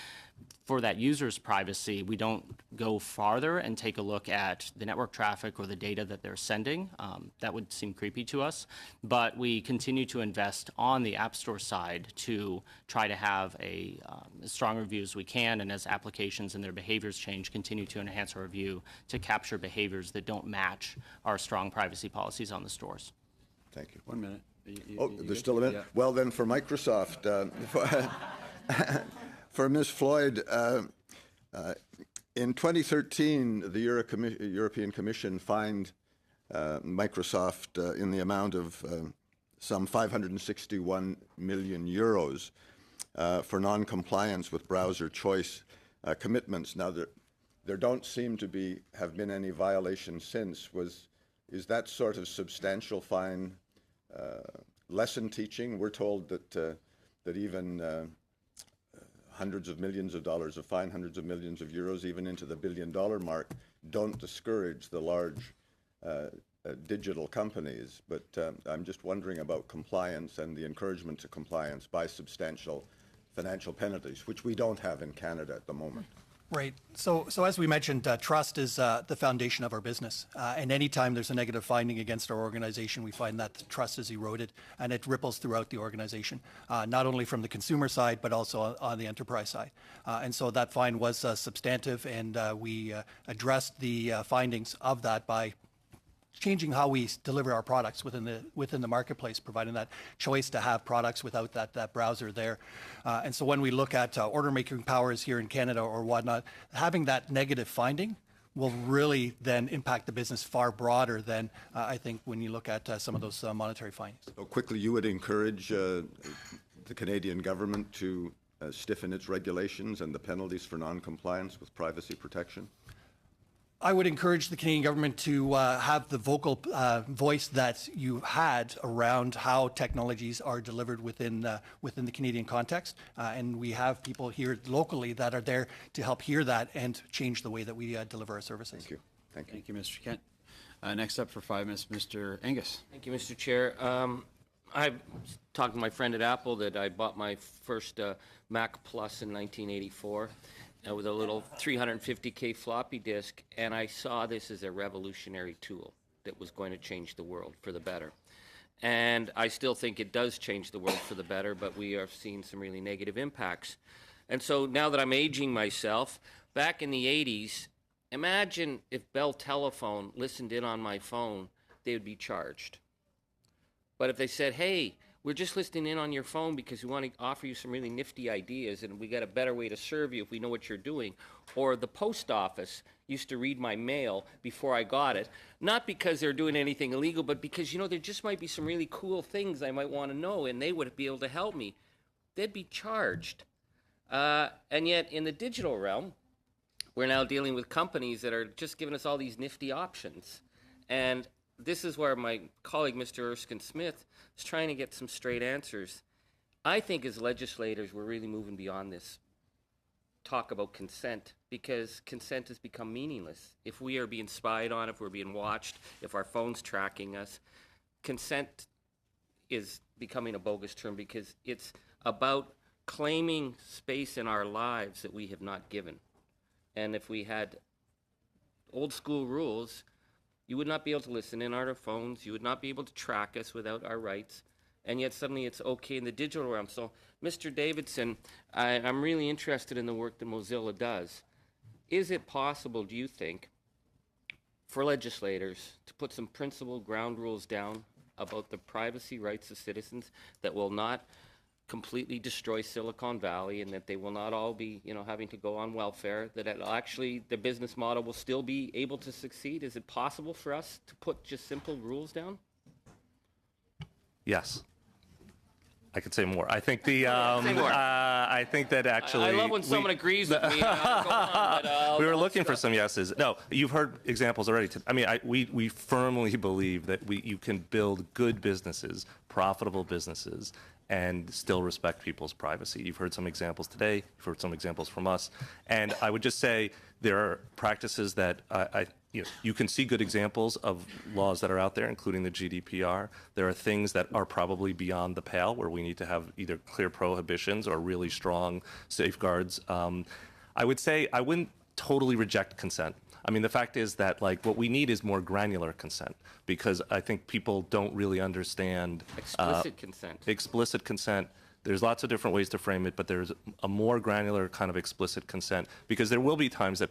for that user's privacy, we don't go farther and take a look at the network traffic or the data that they're sending. That would seem creepy to us. But we continue to invest on the App Store side to try to have as strong review as we can, and as applications and their behaviors change, continue to enhance our review to capture behaviors that don't match our strong privacy policies on the stores. Thank you. 1 minute. There's still a minute? Yeah. Well, then for Microsoft, for Ms. Floyd, in 2013, the European Commission fined Microsoft in the amount of some 561 million euros for non-compliance with browser choice commitments. Now, there don't seem to have been any violations since. Is that sort of substantial fine lesson teaching? We're told that even hundreds of millions of dollars of fine, hundreds of millions of euros, even into the billion-dollar mark, don't discourage the large digital companies. But I'm just wondering about compliance and the encouragement to compliance by substantial financial penalties, which we don't have in Canada at the moment. Right. So as we mentioned, trust is the foundation of our business. And anytime there's a negative finding against our organization, we find that the trust is eroded, and it ripples throughout the organization, not only from the consumer side, but also on the enterprise side. And so that fine was substantive, and we addressed the findings of that by changing how we deliver our products within the marketplace, providing that choice to have products without that browser there. And so when we look at order making powers here in Canada or whatnot, having that negative finding will really then impact the business far broader than I think when you look at some of those monetary findings. So quickly, you would encourage the Canadian government to stiffen its regulations and the penalties for non-compliance with privacy protection? I would encourage the Canadian government to have the vocal voice that you had around how technologies are delivered within the Canadian context. And we have people here locally that are there to help hear that and change the way that we deliver our services. Thank you. Thank you. Thank you, Mr. Kent. Next up for 5 minutes, Mr. Angus. Thank you, Mr. Chair. I talked to my friend at Apple that I bought my first Mac Plus in 1984 with a little 350K floppy disk, and I saw this as a revolutionary tool that was going to change the world for the better. And I still think it does change the world for the better, but we are seeing some really negative impacts. And so now that I'm aging myself, back in the 80s, imagine if Bell Telephone listened in on my phone, they would be charged. But if they said, hey, we're just listening in on your phone because we want to offer you some really nifty ideas and we got a better way to serve you if we know what you're doing. Or the post office used to read my mail before I got it, not because they're doing anything illegal, but because, you know, there just might be some really cool things I might want to know and they would be able to help me. They'd be charged. And yet in the digital realm, we're now dealing with companies that are just giving us all these nifty options. And this is where my colleague, Mr. Erskine Smith, is trying to get some straight answers. I think as legislators, we're really moving beyond this talk about consent, because consent has become meaningless. If we are being spied on, if we're being watched, if our phone's tracking us, consent is becoming a bogus term because it's about claiming space in our lives that we have not given. And if we had old school rules, you would not be able to listen in on our phones. You would not be able to track us without our rights. And yet suddenly it's okay in the digital realm. So, Mr. Davidson, I'm really interested in the work that Mozilla does. Is it possible, do you think, for legislators to put some principled ground rules down about the privacy rights of citizens that will not completely destroy Silicon Valley and that they will not all be, you know, having to go on welfare, that actually the business model will still be able to succeed? Is it possible for us to put just simple rules down? Yes. I could say more. I think the I think that actually I love when someone agrees with me. Go on, but, we were looking for some yeses. No, you've heard examples already. I mean, we firmly believe that you can build good businesses, profitable businesses, and still respect people's privacy. You've heard some examples today. You've heard some examples from us. And I would just say there are practices that you can see good examples of laws that are out there, including the GDPR. There are things that are probably beyond the pale where we need to have either clear prohibitions or really strong safeguards. I would say I wouldn't totally reject consent. I mean, the fact is that, like, what we need is more granular consent, because I think people don't really understand explicit consent. Explicit consent. There's lots of different ways to frame it, but there's a more granular kind of explicit consent, because there will be times that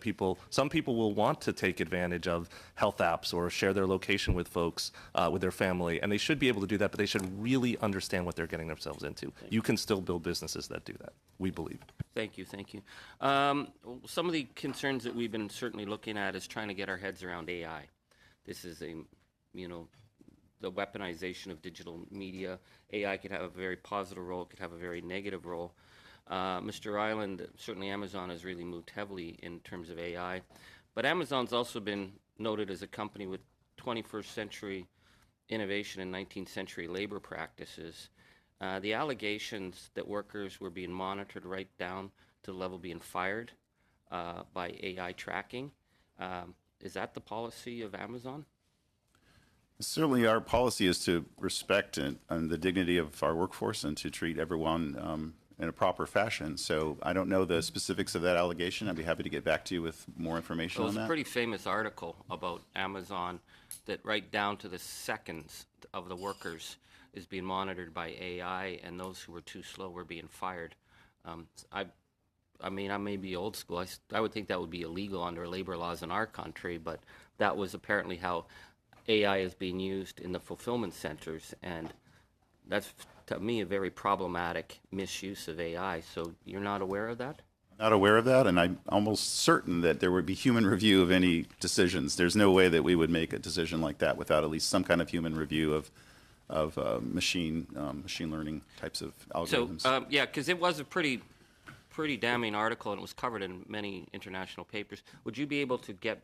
some people will want to take advantage of health apps or share their location with folks, with their family, and they should be able to do that, but they should really understand what they're getting themselves into. You can still build businesses that do that, we believe. Thank you, thank you. Some of the concerns that we've been certainly looking at is trying to get our heads around AI. This is the weaponization of digital media. AI could have a very positive role, it could have a very negative role. Mr. Ryland, certainly Amazon has really moved heavily in terms of AI, but Amazon's also been noted as a company with 21st century innovation and 19th century labor practices. The allegations that workers were being monitored right down to the level of being fired by AI tracking, is that the policy of Amazon? Certainly, our policy is to respect and the dignity of our workforce and to treat everyone in a proper fashion. So I don't know the specifics of that allegation. I'd be happy to get back to you with more information on that. It was a pretty famous article about Amazon that right down to the seconds of the workers is being monitored by AI, and those who were too slow were being fired. I mean, I may be old school. I would think that would be illegal under labor laws in our country, but that was apparently how AI is being used in the fulfillment centers, and that's, to me, a very problematic misuse of AI. So you're not aware of that? Not aware of that, and I'm almost certain that there would be human review of any decisions. There's no way that we would make a decision like that without at least some kind of human review of machine learning types of algorithms. So, yeah, because it was a pretty damning article, and it was covered in many international papers. Would you be able to get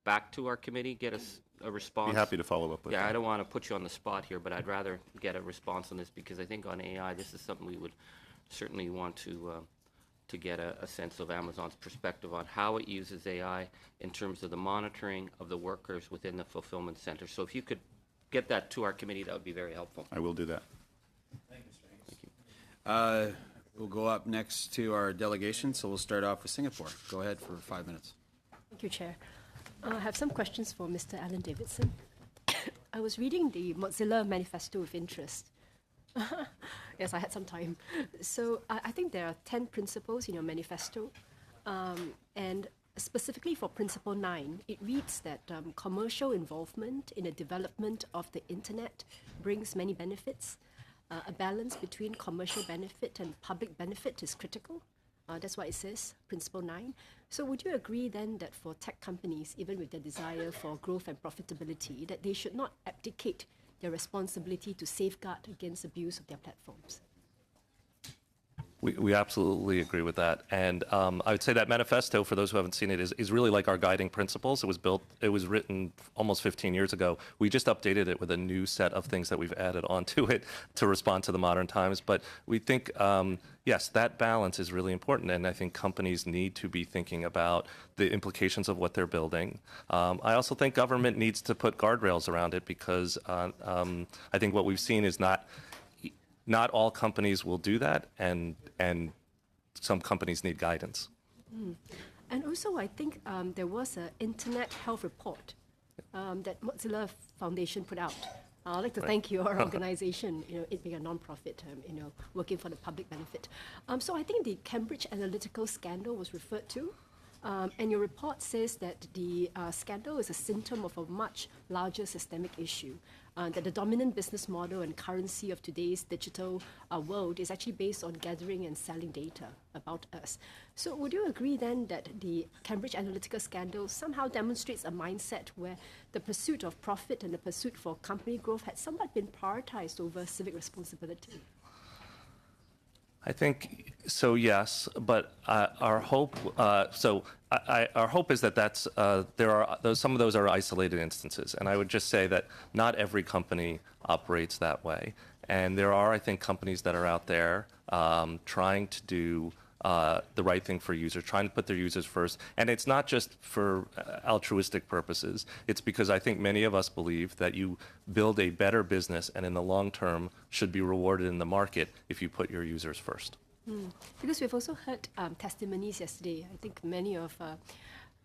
back to our committee, get us a response? Be happy to follow up with Yeah, that. I don't want to put you on the spot here, but I'd rather get a response on this because I think on AI, this is something we would certainly want to get a sense of Amazon's perspective on how it uses AI in terms of the monitoring of the workers within the fulfillment center. So if you could get that to our committee, that would be very helpful. I will do that. We'll go up next to our delegation, so we'll start off with Singapore. Go ahead for 5 minutes. Thank you, Chair. I have some questions for Mr. Alan Davidson. I was reading the Mozilla manifesto with interest. Yes, I had some time. So I think there are 10 principles in your manifesto. And specifically for Principle 9, it reads that commercial involvement in the development of the internet brings many benefits. A balance between commercial benefit and public benefit is critical. That's what it says, Principle 9. So would you agree then that for tech companies, even with their desire for growth and profitability, that they should not abdicate their responsibility to safeguard against abuse of their platforms? We absolutely agree with that. And I would say that manifesto, for those who haven't seen it, is really like our guiding principles. It was written almost 15 years ago. We just updated it with a new set of things that we've added onto it to respond to the modern times. But we think, yes, that balance is really important. And I think companies need to be thinking about the implications of what they're building. I also think government needs to put guardrails around it because I think what we've seen is not all companies will do that, and some companies need guidance. And also, I think there was an internet health report that Mozilla Foundation put out. I'd like to thank your organization, it being a non-profit, working for the public benefit. So I think the Cambridge Analytica scandal was referred to. And your report says that the scandal is a symptom of a much larger systemic issue, that the dominant business model and currency of today's digital world is actually based on gathering and selling data about us. So would you agree then that the Cambridge Analytica scandal somehow demonstrates a mindset where the pursuit of profit and the pursuit for company growth had somewhat been prioritized over civic responsibility? I think so, yes, but our hope. Our hope is that some of those are isolated instances, and I would just say that not every company operates that way, and there are, I think, companies that are out there trying to do the right thing for users, trying to put their users first. And it's not just for altruistic purposes. It's because I think many of us believe that you build a better business and in the long term should be rewarded in the market if you put your users first. Because we've also heard testimonies yesterday. I think many of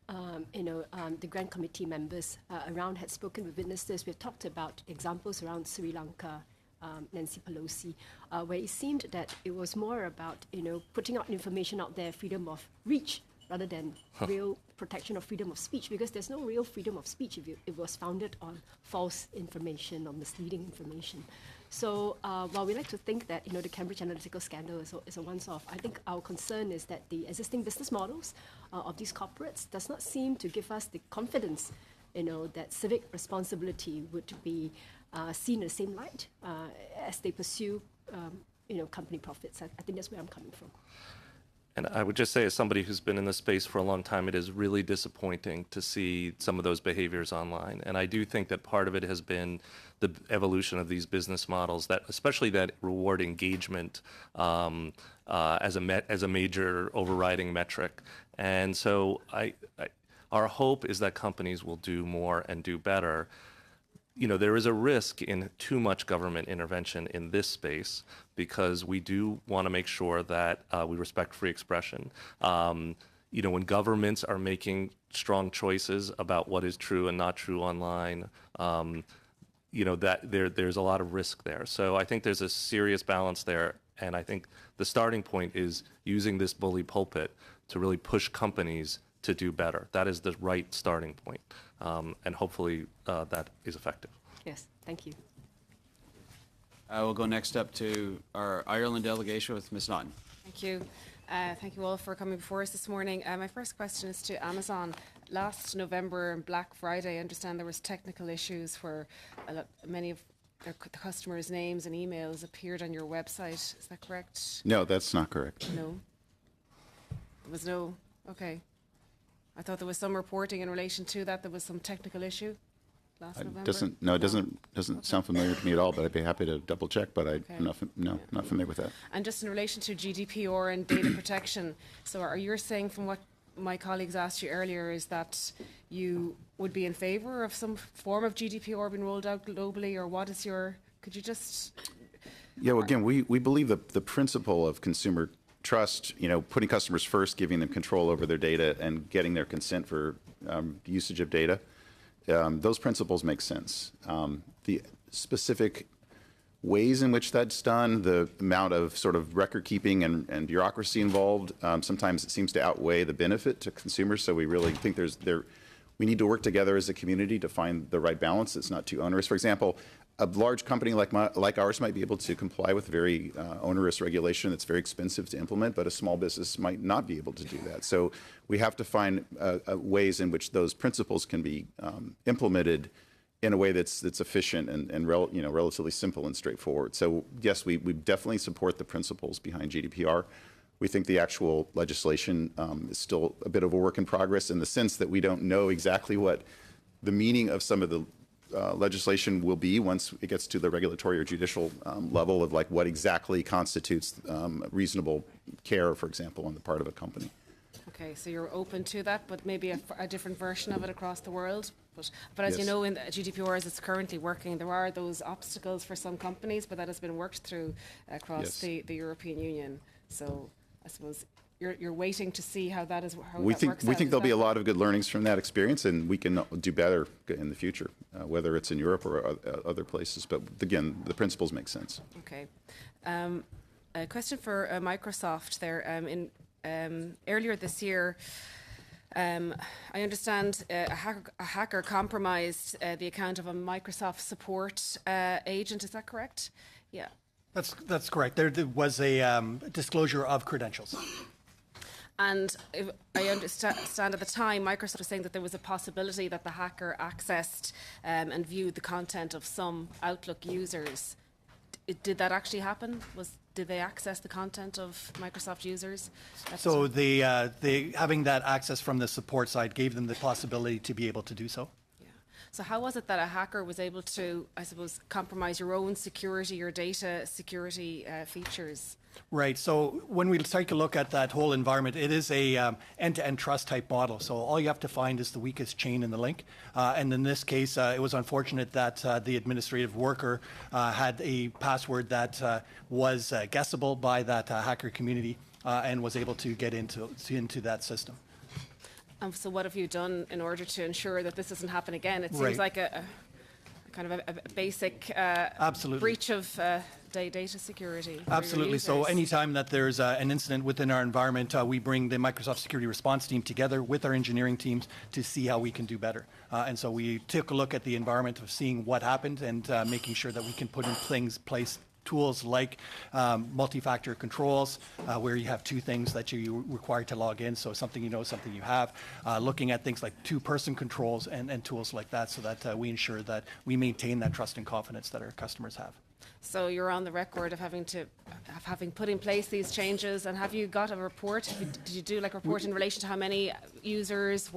the Grand Committee members around had spoken with witnesses. We've talked about examples around Sri Lanka, Nancy Pelosi, where it seemed that it was more about putting out information out there, freedom of reach, rather than real protection of freedom of speech, because there's no real freedom of speech if it was founded on false information or misleading information. So while we like to think that the Cambridge Analytica scandal is a once-off, I think our concern is that the existing business models of these corporates does not seem to give us the confidence that civic responsibility would be seen in the same light as they pursue company profits. I think that's where I'm coming from. And I would just say, as somebody who's been in this space for a long time, it is really disappointing to see some of those behaviors online. And I do think that part of it has been the evolution of these business models, that especially that reward engagement as a major overriding metric. And so our hope is that companies will do more and do better. There is a risk in too much government intervention in this space because we do want to make sure that we respect free expression. When governments are making strong choices about what is true and not true online, that there's a lot of risk there. So I think there's a serious balance there, and I think the starting point is using this bully pulpit to really push companies to do better. That is the right starting point, and hopefully that is effective. Yes, thank you. We'll go next up to our Ireland delegation with Ms. Naughton. Thank you. Thank you all for coming before us this morning. My first question is to Amazon. Last November, Black Friday, I understand there was technical issues where many of the customers' names and emails appeared on your website. Is that correct? No, that's not correct. No. There was no. Okay. I thought there was some reporting in relation to that. There was some technical issue last November. It doesn't sound familiar to me at all, but I'd be happy to double check, but I'm not familiar with that. And just in relation to GDPR and data protection, so are you saying from what my colleagues asked you earlier is that you would be in favour of some form of GDPR being rolled out globally, or what is your, could you just... Yeah, well, again, we believe the principle of consumer trust, putting customers first, giving them control over their data and getting their consent for usage of data, those principles make sense. The specific ways in which that's done, the amount of sort of record keeping and bureaucracy involved, sometimes it seems to outweigh the benefit to consumers. So we really think we need to work together as a community to find the right balance that's not too onerous. For example, a large company like ours might be able to comply with very onerous regulation that's very expensive to implement, but a small business might not be able to do that. So we have to find ways in which those principles can be implemented in a way that's efficient and relatively simple and straightforward. So yes, we definitely support the principles behind GDPR. We think the actual legislation is still a bit of a work in progress in the sense that we don't know exactly what the meaning of some of the legislation will be once it gets to the regulatory or judicial level of like what exactly constitutes reasonable care, for example, on the part of a company. Okay, so you're open to that, but maybe a different version of it across the world. But as Yes. you know, in the GDPR as it's currently working, there are those obstacles for some companies, but that has been worked through across Yes. the European Union. So I suppose you're waiting to see how that is. How We that think works we out. think Is there'll be a that- lot of good learnings from that experience, and we can do better in the future, whether it's in Europe or other places. But again, the principles make sense. Okay. A question for Microsoft there. Earlier this year, I understand a hacker compromised the account of a Microsoft support agent. Is that correct? Yeah. That's correct. There was a disclosure of credentials. And if I understand at the time, Microsoft was saying that there was a possibility that the hacker accessed and viewed the content of some Outlook users. Did that actually happen? Did they access the content of Microsoft users? So the having that access from the support side gave them the possibility to be able to do so. So how was it that a hacker was able to, I suppose, compromise your own security, your data security features? Right. So when we take a look at that whole environment, it is a end-to-end trust type model. So all you have to find is the weakest chain in the link. And in this case, it was unfortunate that the administrative worker had a password that was guessable by that hacker community and was able to get into that system. So what have you done in order to ensure that this doesn't happen again? It seems Right. like a kind of a basic Absolutely. breach of data security. for your Absolutely. So users. anytime that there's an incident within our environment, we bring the Microsoft Security Response Team together with our engineering teams to see how we can do better. And so we took a look at the environment of seeing what happened and making sure that we can put in place tools like multi-factor controls, where you have two things that you require to log in, so something you know, something you have. Looking at things like two-person controls and tools like that so that we ensure that we maintain that trust and confidence that our customers have. So you're on the record of having put in place these changes, and have you got a report? Did you do like a report in relation to how many users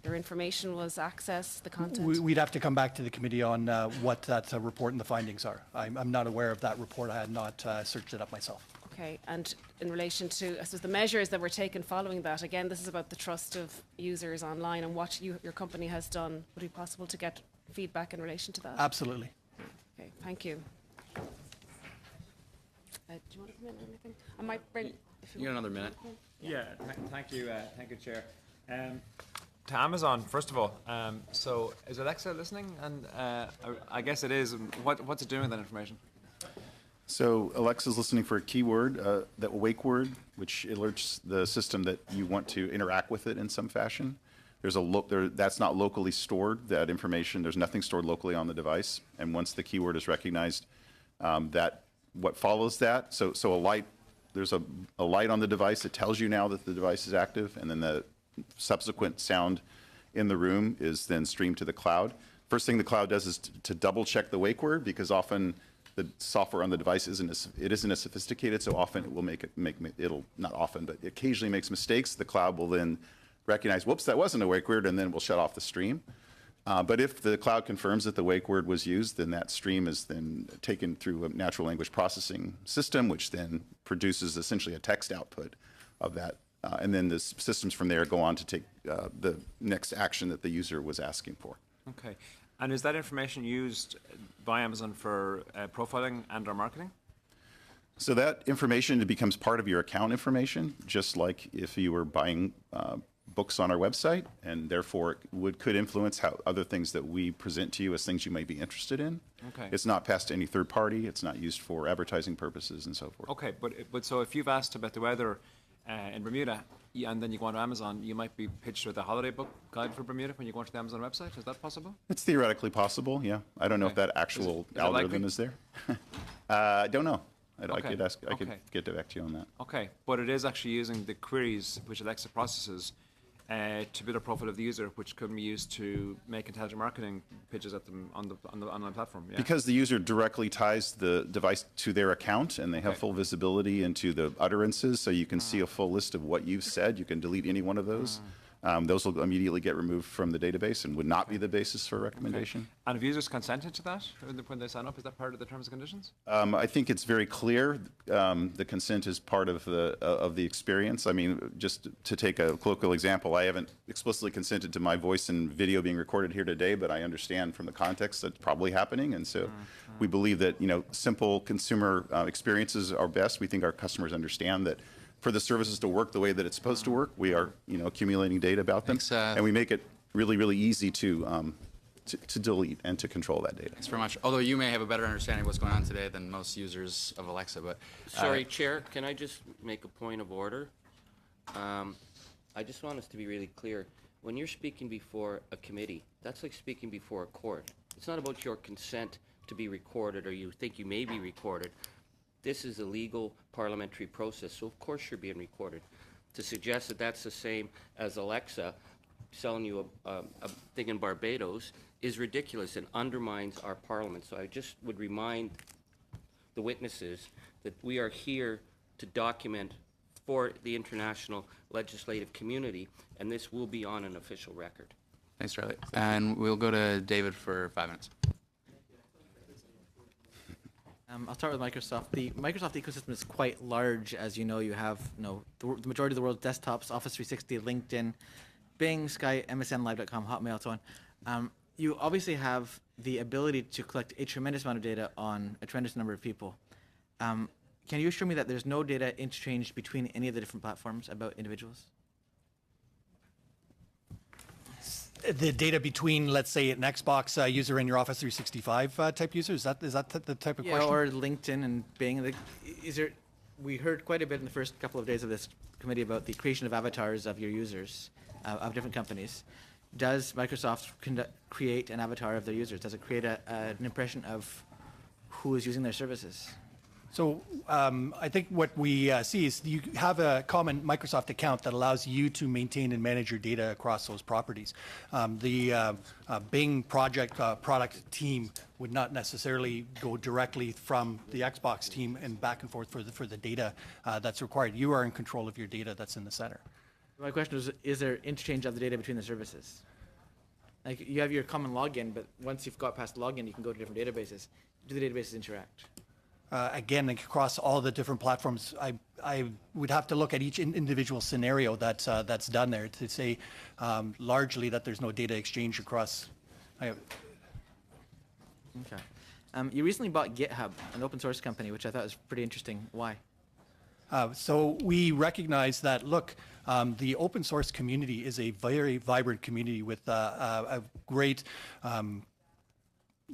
their information was accessed, the content? We'd have to come back to the committee on what that report and the findings are. I'm not aware of that report. I had not searched it up myself. Okay, and in relation to, I suppose, the measures that were taken following that, again, this is about the trust of users online and what your company has done. Would it be possible to get feedback in relation to that? Absolutely. Okay, thank you. Do you want to come in or anything? I might bring... If You got another minute. Yeah, thank you, Chair. To Amazon, first of all, so is Alexa listening? And I guess it is. What's it doing with that information? So Alexa's listening for a keyword, that wake word, which alerts the system that you want to interact with it in some fashion. That's not locally stored, that information. There's nothing stored locally on the device. And once the keyword is recognized, what follows that, so there's a light on the device that tells you now that the device is active, and then the subsequent sound in the room is then streamed to the cloud. First thing the cloud does is to double check the wake word, because often the software on the device isn't as sophisticated, so often it will not often, but it occasionally makes mistakes. The cloud will then recognize, whoops, that wasn't a wake word, and then we'll shut off the stream. But if the cloud confirms that the wake word was used, then that stream is then taken through a natural language processing system, which then produces essentially a text output of that. And then the systems from there go on to take the next action that the user was asking for. Okay. And is that information used by Amazon for profiling and or marketing? So that information becomes part of your account information, just like if you were buying books on our website, and therefore it could influence how other things that we present to you as things you might be interested in. Okay. It's not passed to any third party. It's not used for advertising purposes and so forth. Okay, but so if you've asked about the weather in Bermuda, and then you go onto Amazon, you might be pitched with a holiday book guide for Bermuda when you go onto the Amazon website. Is that possible? It's theoretically possible, yeah. I don't know if that actual algorithm is there. I don't know. I could get back to you on that. Okay, but it is actually using the queries which Alexa processes to build a profile of the user, which could be used to make intelligent marketing pitches at them on the online platform. Yeah? Because the user directly ties the device to their account, and they have full visibility into the utterances, so you can see a full list of what you've said. You can delete any one of those. Those will immediately get removed from the database and would not be the basis for a recommendation. Okay. And have users consented to that when they sign up? Is that part of the terms and conditions? I think it's very clear. The consent is part of the experience. I mean, just to take a colloquial example, I haven't explicitly consented to my voice and video being recorded here today, but I understand from the context that's probably happening, and so we believe that simple consumer experiences are best. We think our customers understand that. For the services to work the way that it's supposed to work, we are, accumulating data about them, and we make it really, really easy to delete and to control that data. Thanks very much. Although you may have a better understanding of what's going on today than most users of Alexa, but Sorry, Chair, can I just make a point of order? I just want us to be really clear. When you're speaking before a committee, that's like speaking before a court. It's not about your consent to be recorded or you think you may be recorded. This is a legal parliamentary process, so of course you're being recorded. To suggest that that's the same as Alexa selling you a thing in Barbados is ridiculous and undermines our parliament. So I just would remind the witnesses that we are here to document for the international legislative community, and this will be on an official record. Thanks, Charlie. And we'll go to David for 5 minutes. I'll start with Microsoft. The Microsoft ecosystem is quite large. As you know, you have the majority of the world's desktops, Office 360, LinkedIn, Bing, Skype, MSN, Live.com, Hotmail, so on. You obviously have the ability to collect a tremendous amount of data on a tremendous number of people. Can you assure me that there's no data interchanged between any of the different platforms about individuals? The data between, let's say, an Xbox user and your Office 365 type user? Is that the type of question? Or LinkedIn and Bing. We heard quite a bit in the first couple of days of this committee about the creation of avatars of your users of different companies. Does Microsoft create an avatar of their users? Does it create an impression of who is using their services? So I think what we see is you have a common Microsoft account that allows you to maintain and manage your data across those properties. The Bing product team would not necessarily go directly from the Xbox team and back and forth for the data that's required. You are in control of your data that's in the center. My question is there interchange of the data between the services? Like you have your common login, but once you've got past login, you can go to different databases. Do the databases interact? Again, across all the different platforms, I would have to look at each individual scenario that's done there to say largely that there's no data exchange across. Okay. You recently bought GitHub, an open source company, which I thought was pretty interesting. Why? So we recognize that, look, the open source community is a very vibrant community with a great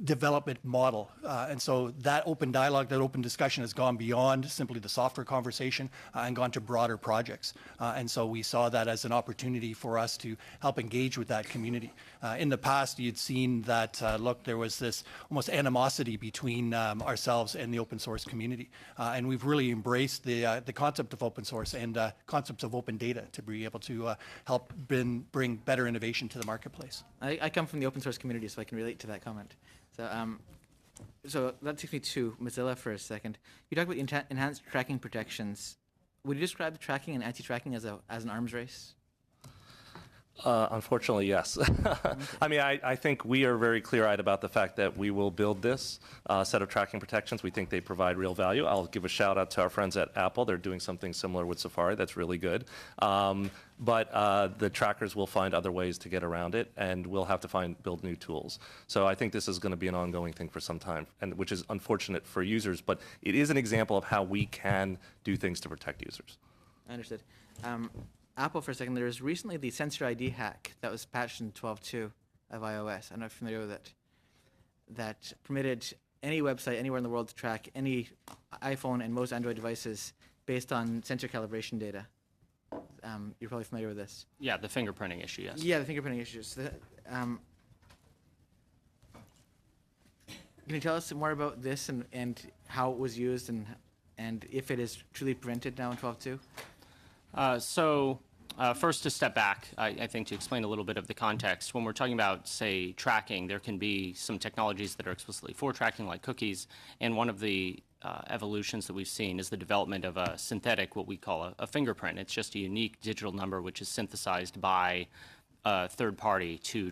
development model. And so that open dialogue, that open discussion has gone beyond simply the software conversation and gone to broader projects. And so we saw that as an opportunity for us to help engage with that community. In the past, you'd seen that, look, there was this almost animosity between ourselves and the open source community. And we've really embraced the concept of open source and concepts of open data to be able to help bring better innovation to the marketplace. I come from the open source community, so I can relate to that comment. So that takes me to Mozilla for a second. You talked about enhanced tracking protections. Would you describe tracking and anti-tracking as an arms race? Unfortunately, yes. I mean, I think we are very clear-eyed about the fact that we will build this set of tracking protections. We think they provide real value. I'll give a shout-out to our friends at Apple. They're doing something similar with Safari that's really good. But the trackers will find other ways to get around it, and we'll have to build new tools. So I think this is going to be an ongoing thing for some time, and which is unfortunate for users, but it is an example of how we can do things to protect users. I understood. Apple for a second, there was recently the Sensor ID hack that was patched in 12.2 of iOS. I'm not familiar with it. That permitted any website anywhere in the world to track any iPhone and most Android devices based on sensor calibration data. You're probably familiar with this. Yeah, the fingerprinting issue, yes. Yeah, the fingerprinting issues. Can you tell us more about this and how it was used and if it is truly prevented now in 12.2? First, to step back, I think to explain a little bit of the context, when we're talking about, say, tracking, there can be some technologies that are explicitly for tracking, like cookies, and one of the evolutions that we've seen is the development of a synthetic, what we call a fingerprint. It's just a unique digital number which is synthesized by a third party to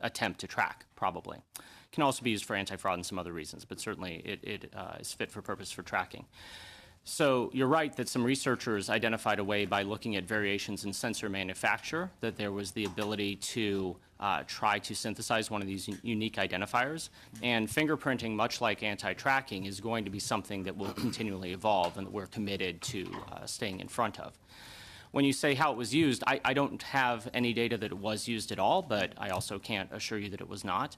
attempt to track, probably. It can also be used for anti-fraud and some other reasons, but certainly it is fit for purpose for tracking. So you're right that some researchers identified a way by looking at variations in sensor manufacture that there was the ability to try to synthesize one of these unique identifiers. And fingerprinting, much like anti-tracking, is going to be something that will continually evolve and that we're committed to staying in front of. When you say how it was used, I don't have any data that it was used at all, but I also can't assure you that it was not.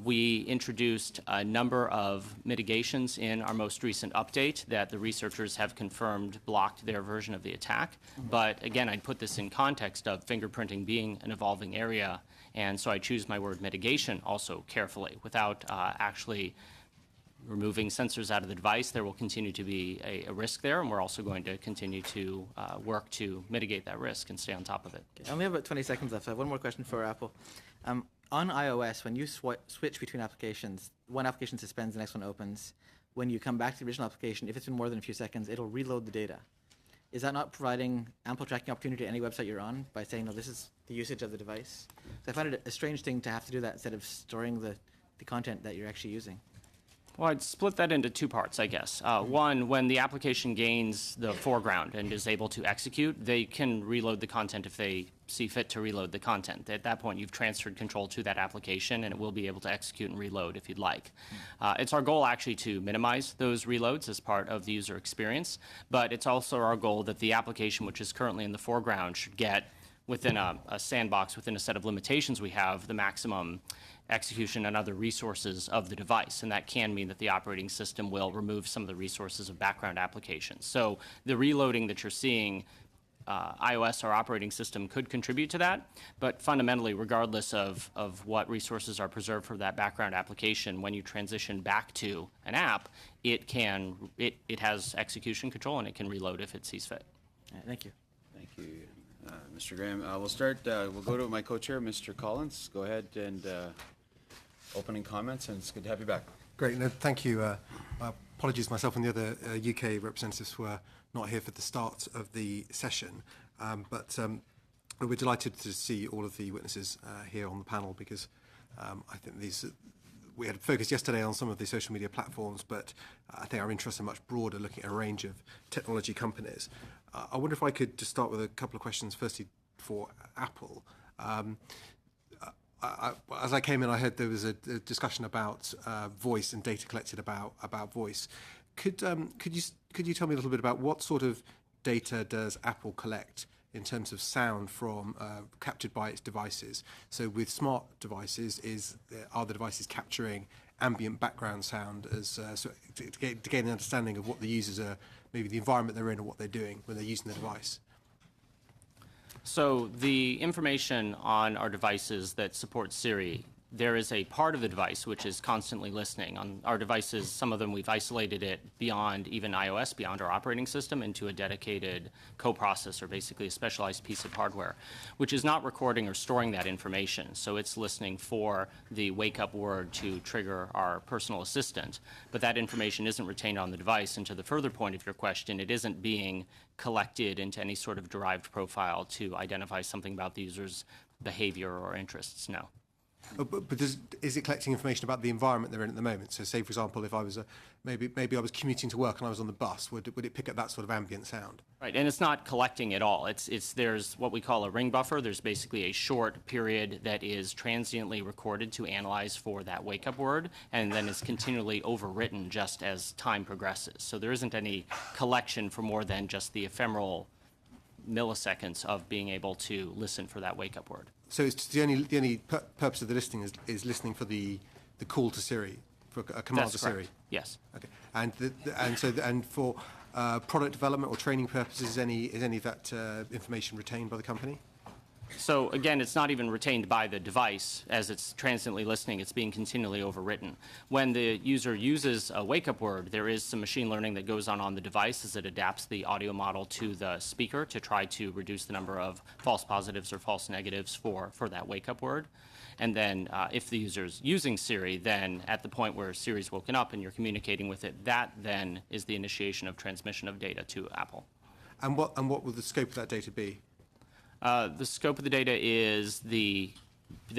We introduced a number of mitigations in our most recent update that the researchers have confirmed blocked their version of the attack. But again, I'd put this in context of fingerprinting being an evolving area, and so I choose my word mitigation also carefully without actually removing sensors out of the device. There will continue to be a risk there, and we're also going to continue to work to mitigate that risk and stay on top of it. Okay. I only have about 20 seconds left. I have one more question for Apple. On iOS, when you switch between applications, one application suspends, the next one opens. When you come back to the original application, if it's been more than a few seconds, it'll reload the data. Is that not providing ample tracking opportunity to any website you're on by saying, no, this is the usage of the device? So I find it a strange thing to have to do that instead of storing the content that you're actually using. Well, I'd split that into two parts, I guess. One, when the application gains the foreground and is able to execute, they can reload the content if they see fit to reload the content. At that point, you've transferred control to that application, and it will be able to execute and reload if you'd like. It's our goal, actually, to minimize those reloads as part of the user experience, but it's also our goal that the application, which is currently in the foreground, should get, within a sandbox, within a set of limitations we have, the maximum execution and other resources of the device, and that can mean that the operating system will remove some of the resources of background applications. So the reloading that you're seeing, iOS, our operating system, could contribute to that, but fundamentally, regardless of what resources are preserved for that background application, when you transition back to an app, it has execution control and it can reload if it sees fit. Thank you. Thank you, Mr. Graham. We'll start, we'll go to my co-chair, Mr. Collins. Go ahead and opening comments, and it's good to have you back. Great. No, thank you. Apologies, myself and the other UK representatives were not here for the start of the session, but we're delighted to see all of the witnesses here on the panel because I think we had focused yesterday on some of the social media platforms, but I think our interests are much broader, looking at a range of technology companies. I wonder if I could just start with a couple of questions, firstly for Apple. As I came in, I heard there was a discussion about voice and data collected about voice. Could you tell me a little bit about what sort of data does Apple collect in terms of sound from captured by its devices? So with smart devices, are the devices capturing ambient background sound to gain an understanding of what the users are, maybe the environment they're in or what they're doing when they're using the device? So the information on our devices that support Siri there is a part of the device which is constantly listening. On our devices, some of them we've isolated it beyond even iOS, beyond our operating system, into a dedicated coprocessor, basically a specialized piece of hardware, which is not recording or storing that information. So it's listening for the wake-up word to trigger our personal assistant. But that information isn't retained on the device. And to the further point of your question, it isn't being collected into any sort of derived profile to identify something about the user's behavior or interests, no. But is it collecting information about the environment they're in at the moment? So, say for example, if I was maybe I was commuting to work and I was on the bus, would it pick up that sort of ambient sound? Right, and it's not collecting at all. There's what we call a ring buffer. There's basically a short period that is transiently recorded to analyze for that wake-up word, and then is continually overwritten just as time progresses. So there isn't any collection for more than just the ephemeral milliseconds of being able to listen for that wake-up word. So it's the only purpose of the listening is listening for the call to Siri, for a command That's to correct. Siri. Yes. Okay. And for product development or training purposes, is any of that information retained by the company? So again, it's not even retained by the device as it's transiently listening. It's being continually overwritten. When the user uses a wake-up word, there is some machine learning that goes on the device as it adapts the audio model to the speaker to try to reduce the number of false positives or false negatives for that wake-up word. And then if the user's using Siri, then at the point where Siri's woken up and you're communicating with it, that then is the initiation of transmission of data to Apple. And what will the scope of that data be? The scope of the data is the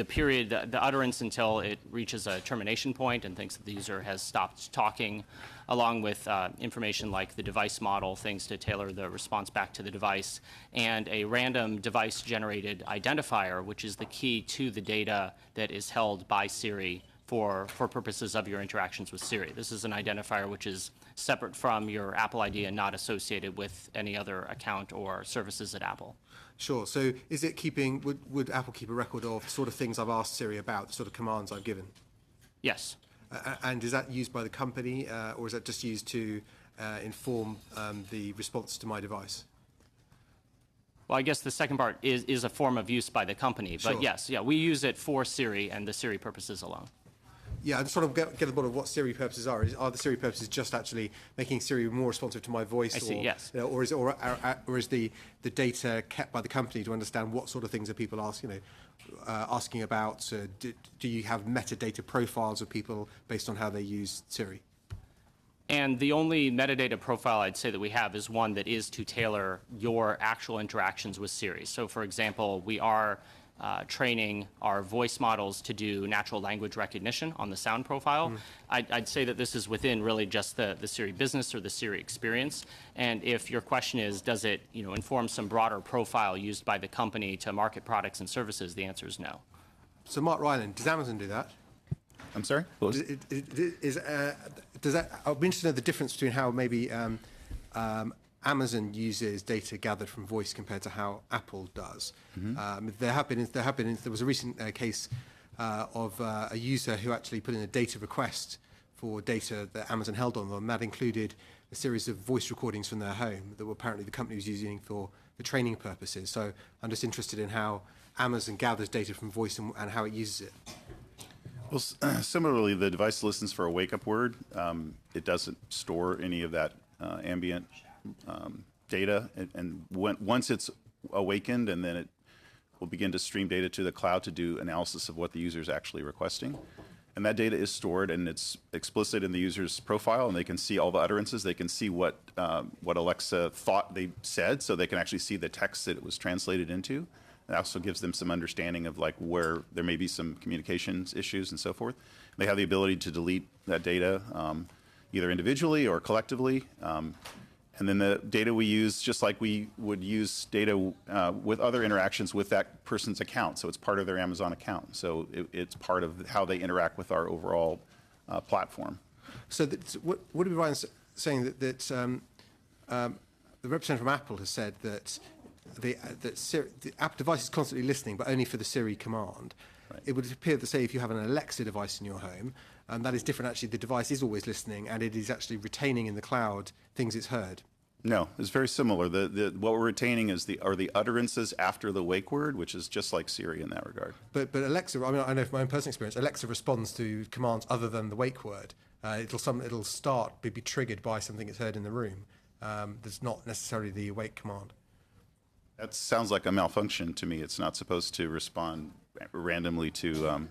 period, the utterance until it reaches a termination point and thinks that the user has stopped talking, along with information like the device model, things to tailor the response back to the device, and a random device-generated identifier, which is the key to the data that is held by Siri for purposes of your interactions with Siri. This is an identifier which is separate from your Apple ID and not associated with any other account or services at Apple. Sure. So is it would Apple keep a record of the sort of things I've asked Siri about, the sort of commands I've given? Yes. And is that used by the company, or is that just used to inform the response to my device? Well, I guess the second part is a form of use by the company. But Sure. yes, we use it for Siri and the Siri purposes alone. Yeah, I'm sort of get the bottom of what Siri purposes are. Are the Siri purposes just actually making Siri more responsive to my voice? I see, yes. Or is the data kept by the company to understand what sort of things are people asking about? Do you have metadata profiles of people based on how they use Siri? And the only metadata profile I'd say that we have is one that is to tailor your actual interactions with Siri. So, for example, we are training our voice models to do natural language recognition on the sound profile. I'd say that this is within really just the Siri business or the Siri experience. And if your question is, does it inform some broader profile used by the company to market products and services, the answer is no. So, Mark Ryland, does Amazon do that? I'm sorry? Does that? I'd be interested to know the difference between how maybe Amazon uses data gathered from voice compared to how Apple does. There was a recent case of a user who actually put in a data request for data that Amazon held on them. That included a series of voice recordings from their home that were apparently the company was using for training purposes. So I'm just interested in how Amazon gathers data from voice and how it uses it. Well, similarly, the device listens for a wake-up word. It doesn't store any of that ambient data, and once it's awakened, and then it will begin to stream data to the cloud to do analysis of what the user is actually requesting. And that data is stored, and it's explicit in the user's profile, and they can see all the utterances. They can see what Alexa thought they said, so they can actually see the text that it was translated into. It also gives them some understanding of where there may be some communications issues and so forth. They have the ability to delete that data either individually or collectively. And then the data we use, just like we would use data with other interactions with that person's account. So it's part of their Amazon account. So it's part of how they interact with our overall platform. So would it be right in saying that the representative from Apple has said that the Apple device is constantly listening, but only for the Siri command? Right. It would appear that, say, if you have an Alexa device in your home, that is different. Actually, the device is always listening, and it is actually retaining in the cloud things it's heard. No, it's very similar. What we're retaining are the utterances after the wake word, which is just like Siri in that regard. But Alexa, I mean, I know from my own personal experience, Alexa responds to commands other than the wake word. It'll start, be triggered by something it's heard in the room. That's not necessarily the awake command. That sounds like a malfunction to me. It's not supposed to respond randomly to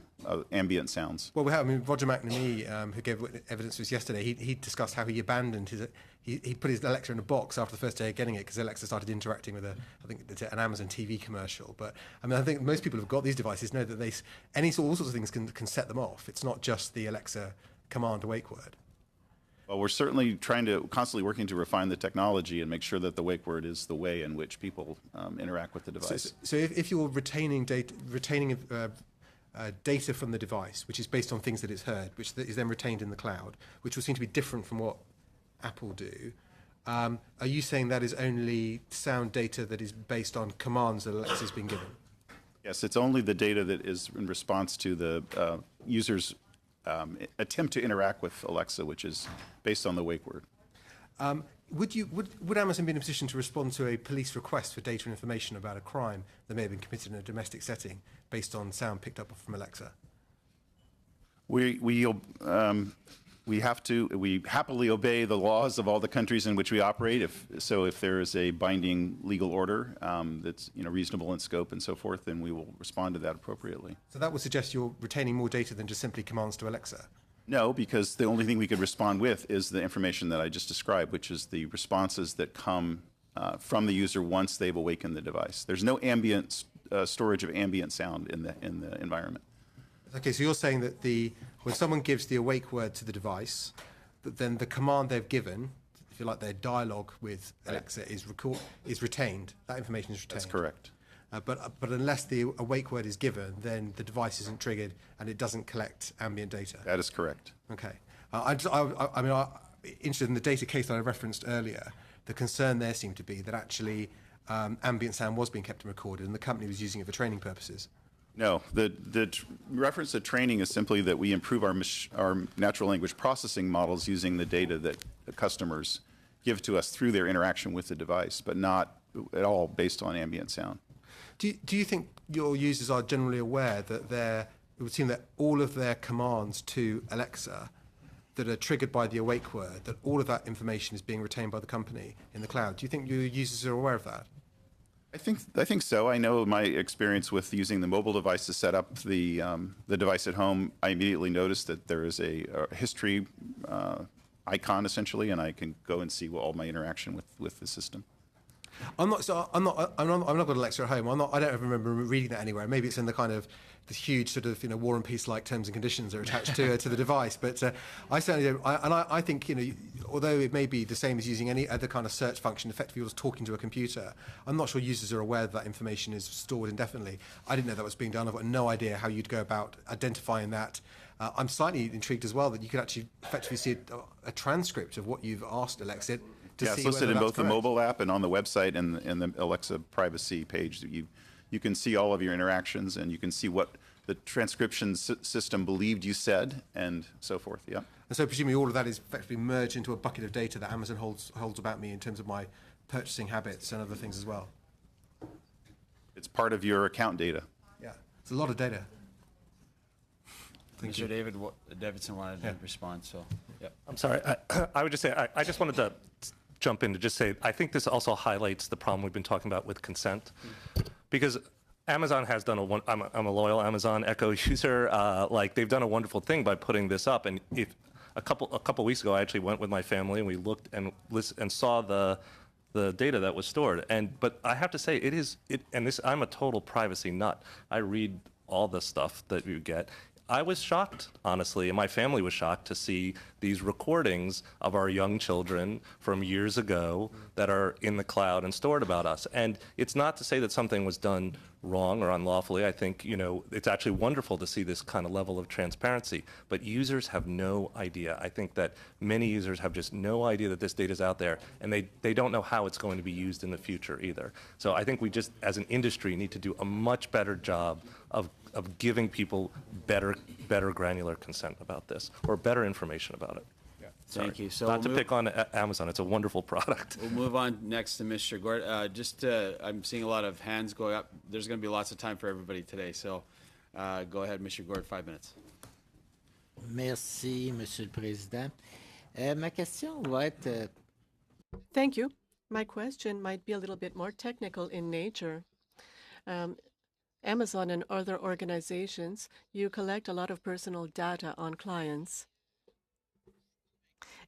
ambient sounds. Well, we have. I mean, Roger McNamee, who gave evidence to us yesterday, he discussed how he abandoned his. He put his Alexa in a box after the first day of getting it because Alexa started interacting with I think it's an Amazon TV commercial. But I mean, I think most people who've got these devices know that all sorts of things can set them off. It's not just the Alexa command awake word. Well, we're certainly constantly working to refine the technology and make sure that the wake word is the way in which people interact with the device. So if you're retaining data from the device, which is based on things that it's heard, which is then retained in the cloud, which will seem to be different from what Apple do, are you saying that is only sound data that is based on commands that Alexa's been given? Yes, it's only the data that is in response to the user's attempt to interact with Alexa, which is based on the wake word. Would Amazon be in a position to respond to a police request for data and information about a crime that may have been committed in a domestic setting based on sound picked up from Alexa? We happily obey the laws of all the countries in which we operate. If there is a binding legal order that's reasonable in scope and so forth, then we will respond to that appropriately. So that would suggest you're retaining more data than just simply commands to Alexa. No, because the only thing we could respond with is the information that I just described, which is the responses that come from the user once they've awakened the device. There's no ambient storage of ambient sound in the environment. Okay, so you're saying that when someone gives the awake word to the device, that then the command they've given, if you like, their dialogue with Alexa is retained. That information is retained. That's correct. But unless the awake word is given, then the device isn't triggered and it doesn't collect ambient data. That is correct. Okay. Interested in the data case that I referenced earlier, the concern there seemed to be that actually ambient sound was being kept and recorded and the company was using it for training purposes. No, the reference to training is simply that we improve our natural language processing models using the data that the customers give to us through their interaction with the device, but not at all based on ambient sound. Do you think your users are generally aware that it would seem that all of their commands to Alexa that are triggered by the awake word, that all of that information is being retained by the company in the cloud? Do you think your users are aware of that? I think so. I know my experience with using the mobile device to set up the device at home. I immediately noticed that there is a history icon essentially, and I can go and see all my interaction with the system. I'm not got Alexa at home. I don't ever remember reading that anywhere. Maybe it's in the kind of the huge sort of War and Peace like terms and conditions that are attached to the device. But I certainly don't. I think although it may be the same as using any other kind of search function, effectively you're just talking to a computer. I'm not sure users are aware that information is stored indefinitely. I didn't know that was being done. I've got no idea how you'd go about identifying that. I'm slightly intrigued as well that you could actually effectively see a transcript of what you've asked Alexa. Yeah, it's listed in both the mobile app and on the website and the Alexa privacy page. You can see all of your interactions and you can see what the transcription system believed you said and so forth. Yeah. And so presumably all of that is effectively merged into a bucket of data that Amazon holds about me in terms of my purchasing habits and other things as well. It's part of your account data. Yeah, it's a lot of data. Mr. Davidson wanted to respond, so. Yeah. I'm sorry. I would just say, I just wanted to jump in to just say, I think this also highlights the problem we've been talking about with consent. Because Amazon has done I'm a loyal Amazon Echo user. They've done a wonderful thing by putting this up. And if a couple weeks ago, I actually went with my family and we looked and saw the data that was stored. But I have to say, I'm a total privacy nut. I read all the stuff that you get. I was shocked, honestly, and my family was shocked to see these recordings of our young children from years ago that are in the cloud and stored about us. And it's not to say that something was done wrong or unlawfully. I think, it's actually wonderful to see this kind of level of transparency. But users have no idea. I think that many users have just no idea that this data is out there, and they don't know how it's going to be used in the future either. So I think we just, as an industry, need to do a much better job of giving people better granular consent about this, or better information about it. Yeah. Sorry. Thank you. So Not to we'll pick on Amazon. It's a wonderful product. We'll move on next to Mr. Gord. I'm seeing a lot of hands going up. There's going to be lots of time for everybody today. So go ahead, Mr. Gord, 5 minutes. Merci, Monsieur le Président. Ma question va être... Thank you. My question might be a little bit more technical in nature. Amazon and other organizations, you collect a lot of personal data on clients.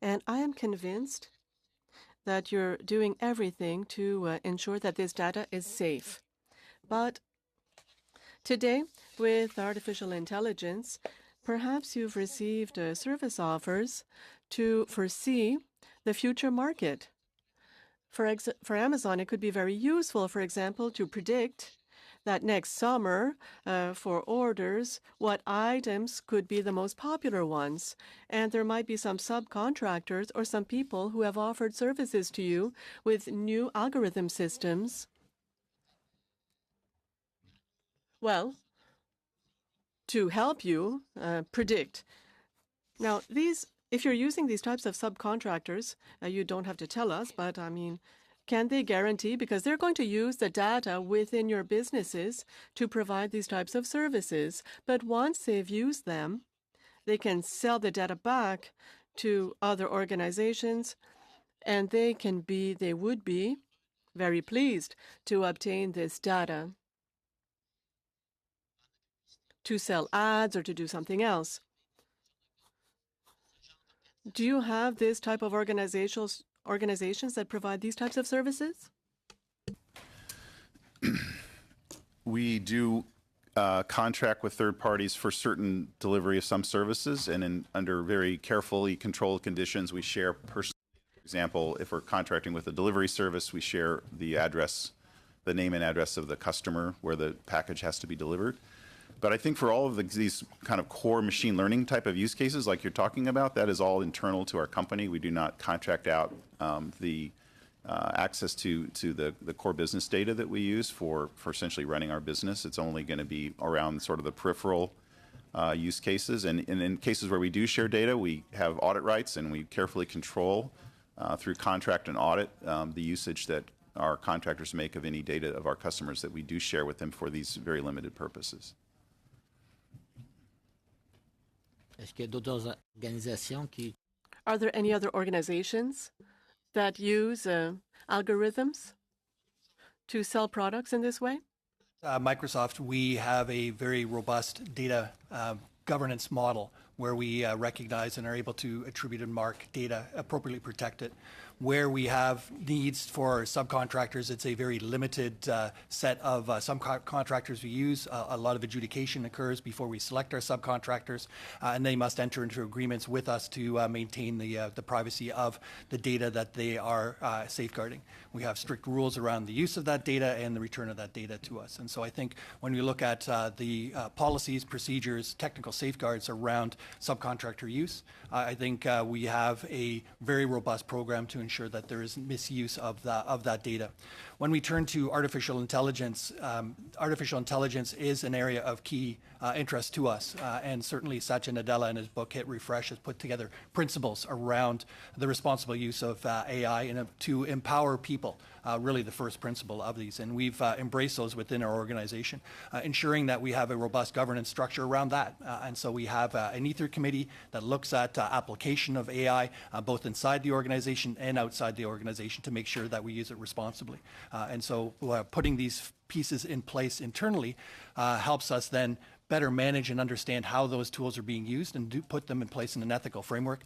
And I am convinced that you're doing everything to ensure that this data is safe. But today, with artificial intelligence, perhaps you've received service offers to foresee the future market. For Amazon, it could be very useful, for example, to predict that next summer, for orders, what items could be the most popular ones. And there might be some subcontractors or some people who have offered services to you with new algorithm systems. Well, to help you predict. Now, if you're using these types of subcontractors, you don't have to tell us, but I mean, can they guarantee, because they're going to use the data within your businesses to provide these types of services, but once they've used them, they can sell the data back to other organizations, and they would be very pleased to obtain this data to sell ads or to do something else. Do you have this type of organizations that provide these types of services? We do contract with third parties for certain delivery of some services, and under very carefully controlled conditions, we share personal. For example, if we're contracting with a delivery service, we share the address, the name and address of the customer where the package has to be delivered. But I think for all of these kind of core machine learning type of use cases like you're talking about, that is all internal to our company. We do not contract out the access to the core business data that we use for essentially running our business. It's only going to be around sort of the peripheral use cases. And in cases where we do share data, we have audit rights, and we carefully control through contract and audit the usage that our contractors make of any data of our customers that we do share with them for these very limited purposes. Are there any other organizations that use algorithms to sell products in this way? Microsoft, we have a very robust data governance model where we recognize and are able to attribute and mark data, appropriately protect it. Where we have needs for subcontractors, it's a very limited set of subcontractors we use. A lot of adjudication occurs before we select our subcontractors, and they must enter into agreements with us to maintain the privacy of the data that they are safeguarding. We have strict rules around the use of that data and the return of that data to us. And so I think when we look at the policies, procedures, technical safeguards around subcontractor use, I think we have a very robust program to ensure that there is misuse of that data. When we turn to artificial intelligence is an area of key interest to us, and certainly Satya Nadella in his book Hit Refresh has put together principles around the responsible use of AI and to empower people, really the first principle of these, and we've embraced those within our organization, ensuring that we have a robust governance structure around that. And so we have an Ether committee that looks at application of AI both inside the organization and outside the organization to make sure that we use it responsibly. And so putting these pieces in place internally helps us then better manage and understand how those tools are being used and put them in place in an ethical framework.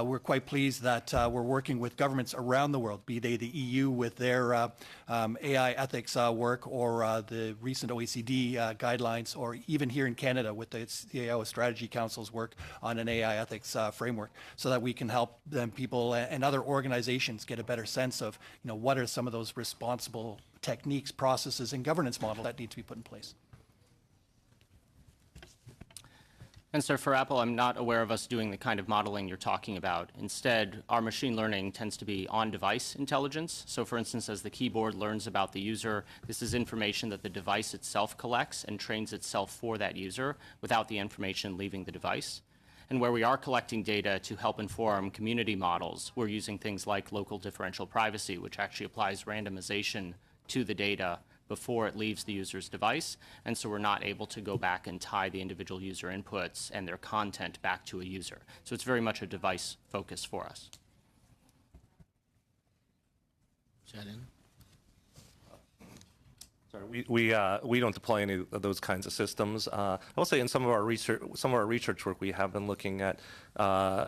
We're quite pleased that we're working with governments around the world, be they the EU with their AI ethics work, or the recent OECD guidelines, or even here in Canada with the CIO Strategy Council's work on an AI ethics framework, so that we can help them, people and other organizations get a better sense of what are some of those responsible techniques, processes, and governance model that need to be put in place. And so for Apple, I'm not aware of us doing the kind of modeling you're talking about. Instead, our machine learning tends to be on-device intelligence. So for instance, as the keyboard learns about the user, this is information that the device itself collects and trains itself for that user without the information leaving the device. And where we are collecting data to help inform community models, we're using things like local differential privacy, which actually applies randomization to the data before it leaves the user's device. And so we're not able to go back and tie the individual user inputs and their content back to a user. So it's very much a device focus for us. Shannon? Sorry, we don't deploy any of those kinds of systems. I will say in some of our research work, we have been looking at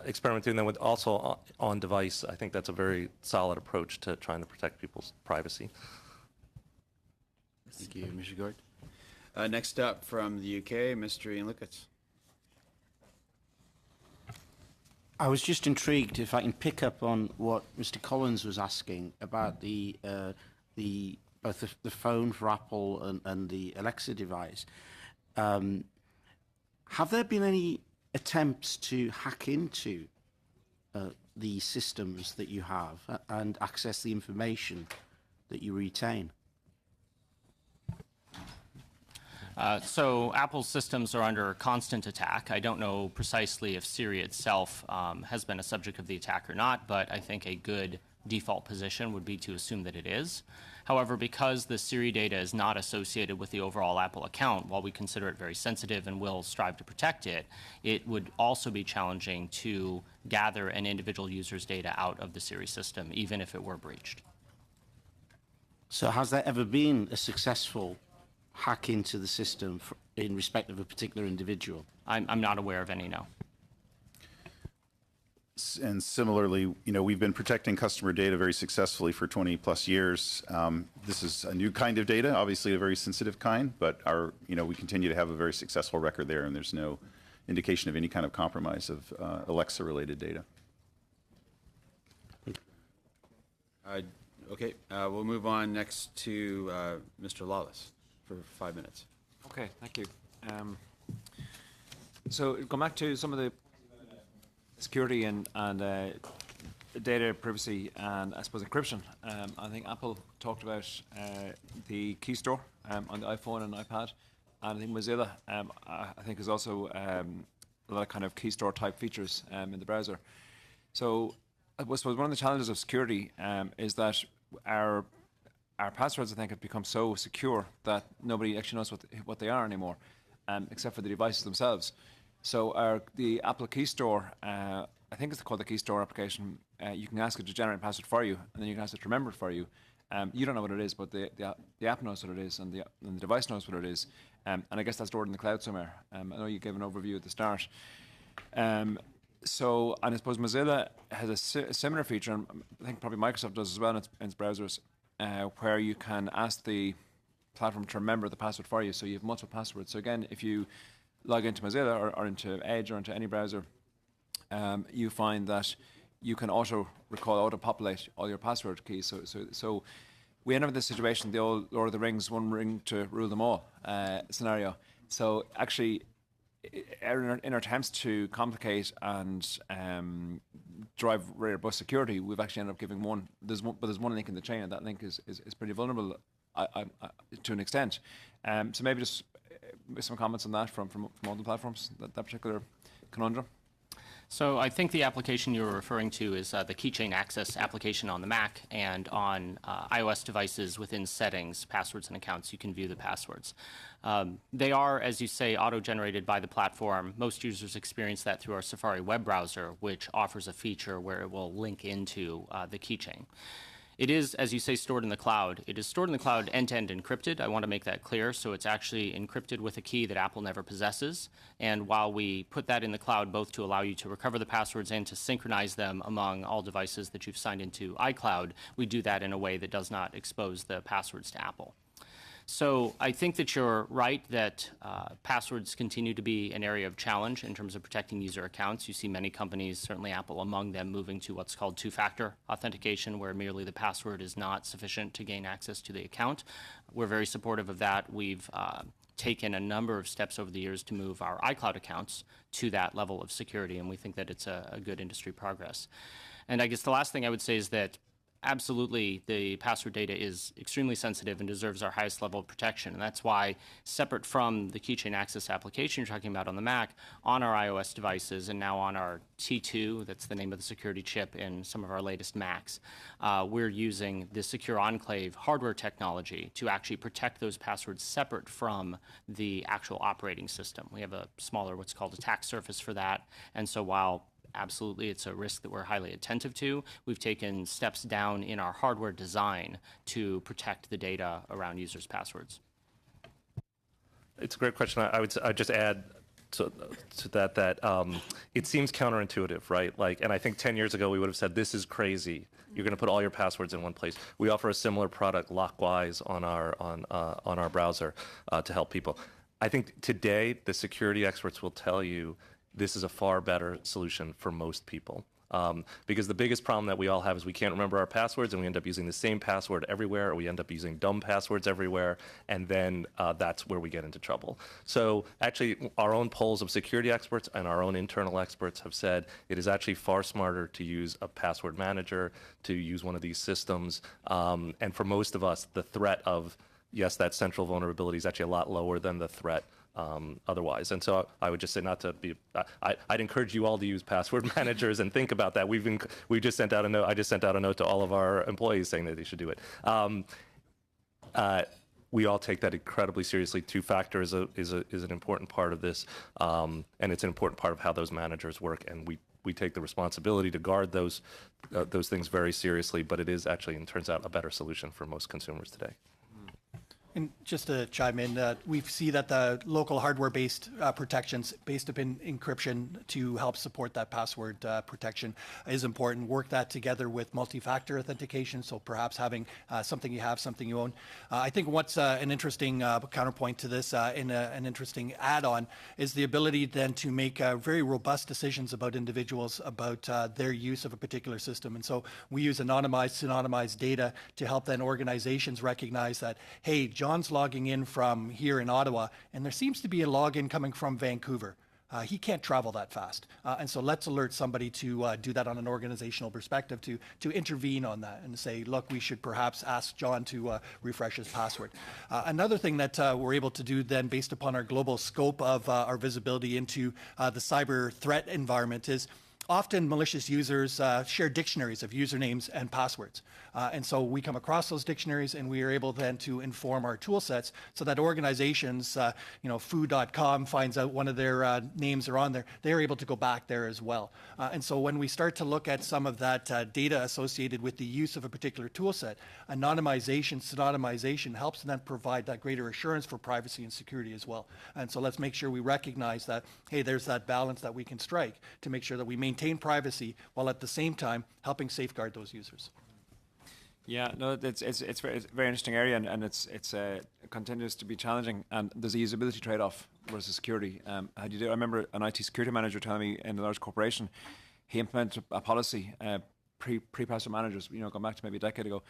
experimenting them with also on device. I think that's a very solid approach to trying to protect people's privacy. Thank you, Mr. Gord. Next up from the UK, Mr. Ian Lickitz. I was just intrigued if I can pick up on what Mr. Collins was asking about both the phone for Apple and the Alexa device. Have there been any attempts to hack into the systems that you have and access the information that you retain? So Apple's systems are under constant attack. I don't know precisely if Siri itself has been a subject of the attack or not, but I think a good default position would be to assume that it is. However, because the Siri data is not associated with the overall Apple account, while we consider it very sensitive and will strive to protect it, it would also be challenging to gather an individual user's data out of the Siri system, even if it were breached. So has there ever been a successful hack into the system in respect of a particular individual? I'm not aware of any, no. And similarly, we've been protecting customer data very successfully for 20 plus years. This is a new kind of data, obviously a very sensitive kind, but we continue to have a very successful record there, and there's no indication of any kind of compromise of Alexa-related data. Okay, we'll move on next to Mr. Lawless for 5 minutes. Okay, thank you. So going back to some of the security and data privacy and I suppose encryption. I think Apple talked about the Key Store on the iPhone and iPad, and I think Mozilla I think is also a lot of kind of Key Store type features in the browser. So I suppose one of the challenges of security is that our passwords, I think, have become so secure that nobody actually knows what they are anymore, except for the devices themselves. So the Apple Key Store, I think it's called the Key Store application. You can ask it to generate a password for you, and then you can ask it to remember it for you. You don't know what it is, but the app knows what it is, and the device knows what it is. And I guess that's stored in the cloud somewhere. I know you gave an overview at the start. And I suppose Mozilla has a similar feature, and I think probably Microsoft does as well in its browsers, where you can ask the platform to remember the password for you, so you have multiple passwords. So again, if you log into Mozilla or into Edge or into any browser, you find that you can auto-populate all your password keys. So we end up in this situation, the old Lord of the Rings, one ring to rule them all scenario. So actually, in our attempts to complicate and drive very robust security, we've actually ended up giving one. There's one link in the chain, and that link is pretty vulnerable to an extent. So maybe just some comments on that from all the platforms, that particular conundrum. So I think the application you're referring to is the Keychain Access application on the Mac, and on iOS devices within settings, passwords and accounts, you can view the passwords. They are, as you say, auto-generated by the platform. Most users experience that through our Safari web browser, which offers a feature where it will link into the keychain. It is, as you say, stored in the cloud. It is stored in the cloud end-to-end encrypted. I want to make that clear. So it's actually encrypted with a key that Apple never possesses. And while we put that in the cloud both to allow you to recover the passwords and to synchronize them among all devices that you've signed into iCloud, we do that in a way that does not expose the passwords to Apple. So I think that you're right that passwords continue to be an area of challenge in terms of protecting user accounts. You see many companies, certainly Apple among them, moving to what's called two-factor authentication, where merely the password is not sufficient to gain access to the account. We're very supportive of that. We've taken a number of steps over the years to move our iCloud accounts to that level of security, and we think that it's a good industry progress. And I guess the last thing I would say is that absolutely, the password data is extremely sensitive and deserves our highest level of protection. And that's why, separate from the keychain access application you're talking about on the Mac, on our iOS devices and now on our T2, that's the name of the security chip in some of our latest Macs, we're using the Secure Enclave hardware technology to actually protect those passwords separate from the actual operating system. We have a smaller, what's called attack surface for that. And so while absolutely, it's a risk that we're highly attentive to. We've taken steps down in our hardware design to protect the data around users' passwords. It's a great question. I'd just add to that it seems counterintuitive, right? And I think 10 years ago we would have said, this is crazy. You're going to put all your passwords in one place. We offer a similar product, Lockwise, on our browser to help people. I think today the security experts will tell you this is a far better solution for most people. Because the biggest problem that we all have is we can't remember our passwords, and we end up using the same password everywhere, or we end up using dumb passwords everywhere, and then that's where we get into trouble. So actually, our own polls of security experts and our own internal experts have said it is actually far smarter to use a password manager, to use one of these systems, and for most of us, the threat of, yes, that central vulnerability is actually a lot lower than the threat otherwise. And so I would just say not to be, I'd encourage you all to use password managers and think about that. We just sent out a note, I just sent out a note to all of our employees saying that they should do it. We all take that incredibly seriously. Two-factor is an important part of this, and it's an important part of how those managers work, and we take the responsibility to guard those things very seriously, but it is actually, and turns out, a better solution for most consumers today. And just to chime in, we see that the local hardware-based protections based upon encryption to help support that password protection is important. Work that together with multi-factor authentication, so perhaps having something you have, something you own. I think what's an interesting counterpoint to this and an interesting add-on is the ability then to make very robust decisions about individuals, about their use of a particular system. And so we use anonymized, pseudonymized data to help then organizations recognize that, hey, John's logging in from here in Ottawa, and there seems to be a login coming from Vancouver. He can't travel that fast. And so let's alert somebody to do that on an organizational perspective, to intervene on that and say, look, we should perhaps ask John to refresh his password. Another thing that we're able to do then, based upon our global scope of our visibility into the cyber threat environment, is often malicious users share dictionaries of usernames and passwords. And so we come across those dictionaries, and we are able then to inform our tool sets so that organizations, foo.com finds out one of their names are on there, they're able to go back there as well. And so when we start to look at some of that data associated with the use of a particular tool set, anonymization, pseudonymization helps then provide that greater assurance for privacy and security as well. And so let's make sure we recognize that, hey, there's that balance that we can strike to make sure that we maintain privacy while at the same time helping safeguard those users. Yeah, no, it's a very interesting area, and it continues to be challenging. And there's a usability trade-off versus security. How do you do? I remember an IT security manager telling me in a large corporation, he implemented a policy pre-password managers. Going back to maybe a decade ago,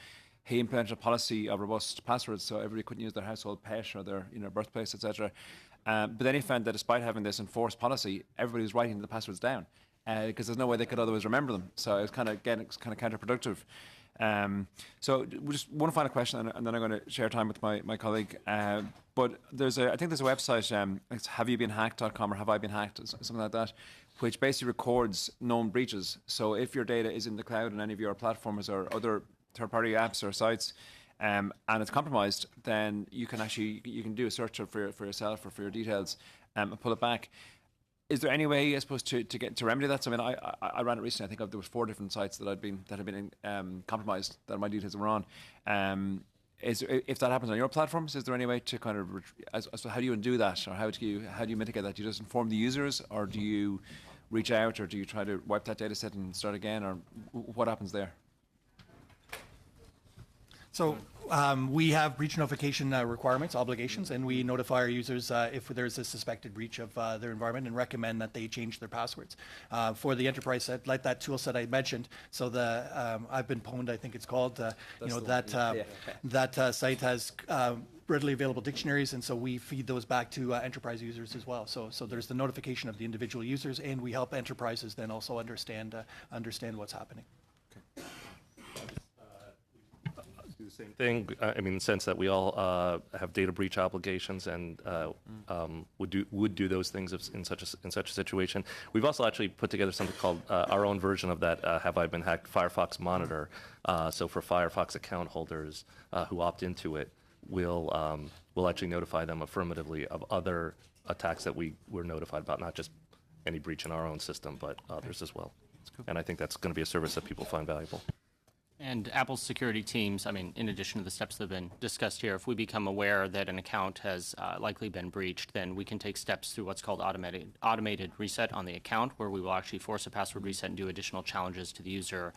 he implemented a policy of robust passwords, so everybody couldn't use their household pet or their birthplace, etc. But then he found that despite having this enforced policy, everybody was writing the passwords down because there's no way they could otherwise remember them. So it's kind of counterproductive. So just one final question, and then I'm going to share time with my colleague. But I think there's a website, it's haveyoubeenhacked.com or haveibeenhacked, something like that, which basically records known breaches. So if your data is in the cloud on any of your platforms or other third-party apps or sites, and it's compromised, then you can do a search for yourself or for your details and pull it back. Is there any way, I suppose, to remedy that? So, I mean, I ran it recently. I think there was 4 different sites that had been compromised that my details were on. If that happens on your platforms, is there any way to kind of so how do you undo that, or how do you mitigate that? Do you just inform the users, or do you reach out, or do you try to wipe that data set and start again, or what happens there? So we have breach notification requirements, obligations, and we notify our users if there's a suspected breach of their environment and recommend that they change their passwords. For the enterprise set, like that tool set I mentioned, so the I've been pwned, I think it's called, that site has readily available dictionaries, and so we feed those back to enterprise users as well. So there's the notification of the individual users, and we help enterprises then also understand what's happening. do the same thing. I mean, in the sense that we all have data breach obligations and would do those things in such a situation. We've also actually put together something called our own version of that. Have I been hacked? Firefox Monitor. So for Firefox account holders who opt into it, we'll actually notify them affirmatively of other attacks that we were notified about, not just any breach in our own system, but others as well. And I think that's going to be a service that people find valuable. And Apple's security teams, I mean, in addition to the steps that have been discussed here, if we become aware that an account has likely been breached, then we can take steps through what's called automated reset on the account, where we will actually force a password reset and do additional challenges to the user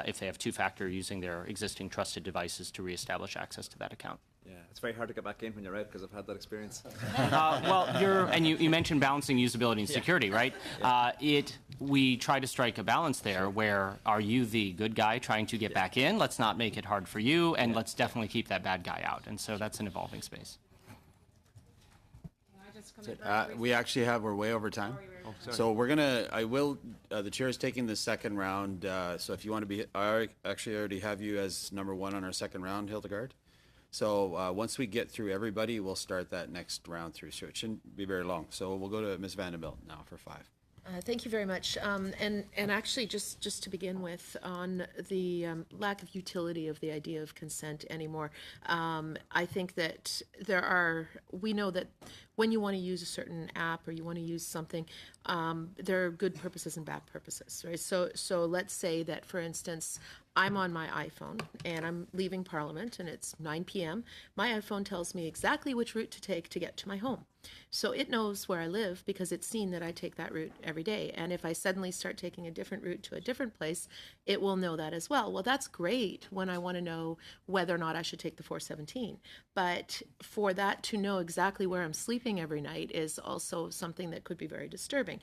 if they have two-factor using their existing trusted devices to reestablish access to that account. Yeah, it's very hard to get back in when you're out because I've had that experience. You mentioned balancing usability and security, right? We try to strike a balance there where are you the good guy trying to get back in? Let's not make it hard for you, and let's definitely keep that bad guy out. And so that's an evolving space. We're way over time. So we're gonna, the chair is taking the second round. So if you want to be, I actually already have you as number one on our second round, Hildegard. So once we get through everybody, we'll start that next round through. So it shouldn't be very long. So we'll go to Ms. Vanderbilt now for 5. Thank you very much. And actually, just to begin with, on the lack of utility of the idea of consent anymore, I think that we know that when you want to use a certain app or you want to use something, there are good purposes and bad purposes, right? So let's say that, for instance, I'm on my iPhone and I'm leaving Parliament and it's 9 p.m. My iPhone tells me exactly which route to take to get to my home. So it knows where I live because it's seen that I take that route every day. And if I suddenly start taking a different route to a different place, it will know that as well. Well, that's great when I want to know whether or not I should take the 417. But for that to know exactly where I'm sleeping every night is also something that could be very disturbing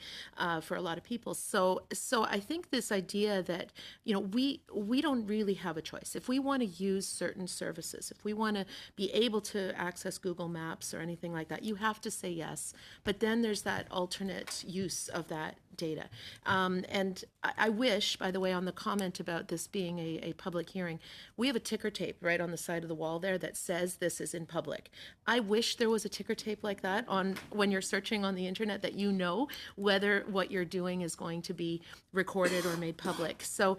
for a lot of people. So I think this idea that, we don't really have a choice. If we want to use certain services, if we want to be able to access Google Maps or anything like that, you have to say yes. But then there's that alternate use of that data. And I wish, by the way, on the comment about this being a public hearing, we have a ticker tape right on the side of the wall there that says this is in public. I wish there was a ticker tape like that on when you're searching on the internet, that you know whether what you're doing is going to be recorded or made public. So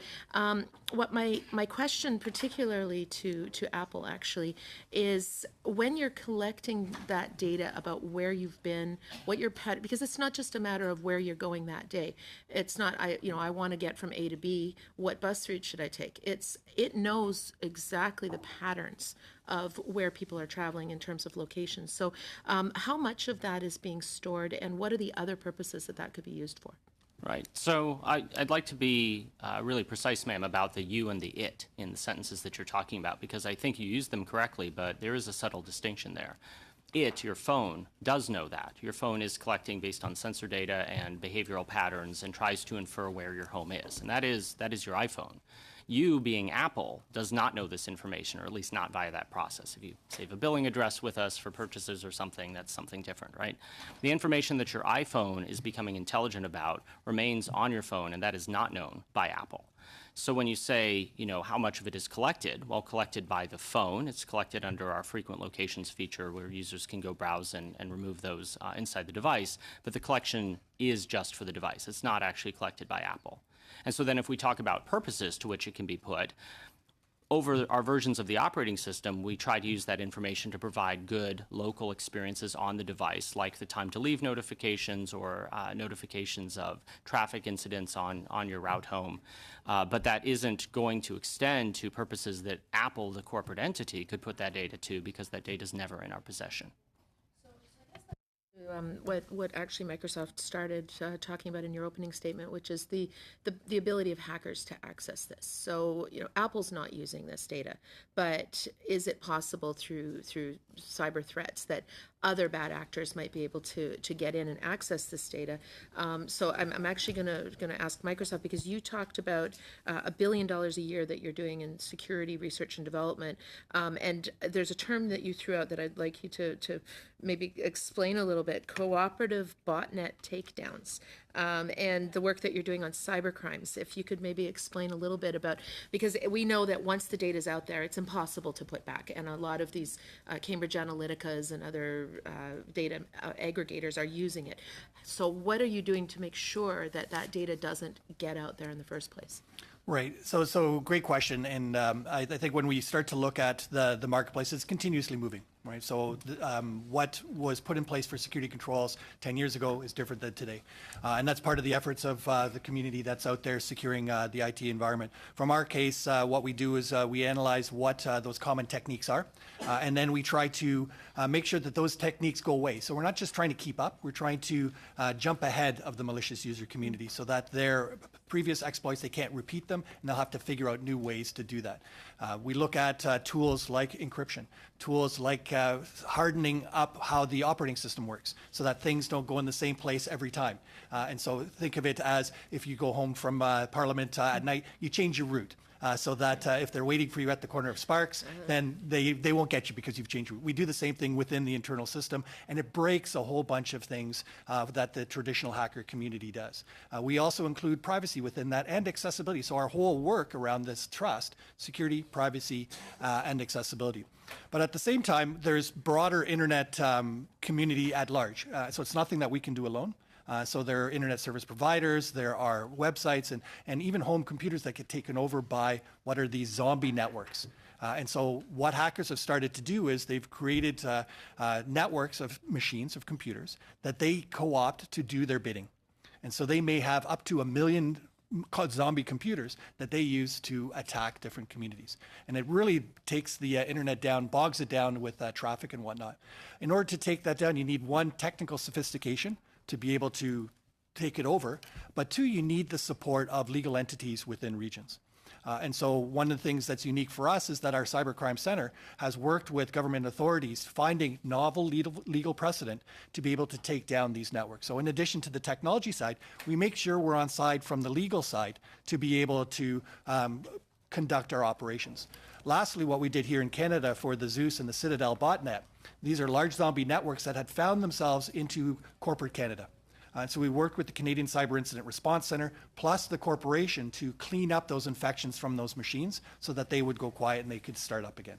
what my question particularly to Apple actually is, when you're collecting that data about where you've been, what your pet, because it's not just a matter of where you're going that day. It's not, I want to get from A to B, what bus route should I take? It knows exactly the patterns of where people are traveling in terms of locations. So how much of that is being stored, and what are the other purposes that could be used for? Right. So I'd like to be really precise, ma'am, about the you and the it in the sentences that you're talking about, because I think you used them correctly, but there is a subtle distinction there. It, your phone, does know that. Your phone is collecting based on sensor data and behavioral patterns and tries to infer where your home is, and that is your iPhone. You, being Apple, does not know this information, or at least not via that process. If you save a billing address with us for purchases or something, that's something different, right? The information that your iPhone is becoming intelligent about remains on your phone, and that is not known by Apple. So when you say, how much of it is collected, well, collected by the phone. It's collected under our frequent locations feature, where users can go browse and remove those inside the device, but the collection is just for the device. It's not actually collected by Apple. And so then if we talk about purposes to which it can be put, over our versions of the operating system, we try to use that information to provide good local experiences on the device, like the time to leave notifications or notifications of traffic incidents on your route home. But that isn't going to extend to purposes that Apple, the corporate entity, could put that data to, because that data is never in our possession. What actually Microsoft started talking about in your opening statement, which is the ability of hackers to access this. So Apple's not using this data, but is it possible through cyber threats that other bad actors might be able to get in and access this data? So I'm actually going to ask Microsoft, because you talked about $1 billion a year that you're doing in security research and development, and there's a term that you threw out that I'd like you to maybe explain a little bit: cooperative botnet takedowns. and the work that you're doing on cybercrimes. If you could maybe explain a little bit about, because we know that once the data is out there, it's impossible to put back, and a lot of these Cambridge Analyticas and other data aggregators are using it. So what are you doing to make sure that that data doesn't get out there in the first place? Right. So great question. And I think when we start to look at the marketplace, it's continuously moving, right? So what was put in place for security controls 10 years ago is different than today. And that's part of the efforts of the community that's out there securing the IT environment. From our case, what we do is we analyze what those common techniques are, and then we try to make sure that those techniques go away. So we're not just trying to keep up, we're trying to jump ahead of the malicious user community so that their previous exploits, they can't repeat them, and they'll have to figure out new ways to do that. We look at tools like encryption, tools like hardening up how the operating system works so that things don't go in the same place every time. And so think of it as if you go home from Parliament at night, you change your route. So that if they're waiting for you at the corner of Sparks, then they won't get you because you've changed route. We do the same thing within the internal system, and it breaks a whole bunch of things that the traditional hacker community does. We also include privacy within that and accessibility. So our whole work around this trust, security, privacy, and accessibility. But at the same time, there's broader internet community at large. So it's nothing that we can do alone. So there are internet service providers, there are websites, and even home computers that get taken over by what are these zombie networks. And so what hackers have started to do is they've created networks of machines, of computers, that they co-opt to do their bidding. And so they may have up to 1 million zombie computers that they use to attack different communities. And it really takes the internet down, bogs it down with traffic and whatnot. In order to take that down, you need one, technical sophistication to be able to take it over, but two, you need the support of legal entities within regions. And so one of the things that's unique for us is that our Cybercrime Center has worked with government authorities finding novel legal precedent to be able to take down these networks. So in addition to the technology side, we make sure we're on side from the legal side to be able to conduct our operations. Lastly, what we did here in Canada for the Zeus and the Citadel botnet, these are large zombie networks that had found themselves into corporate Canada. So we worked with the Canadian Cyber Incident Response Center plus the corporation to clean up those infections from those machines so that they would go quiet and they could start up again.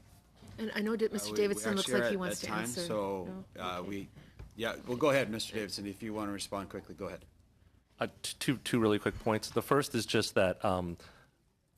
And I know that Mr. Davidson looks like he wants to answer. So we'll go ahead, Mr. Davidson, if you want to respond quickly, go ahead. Two really quick points. The first is just that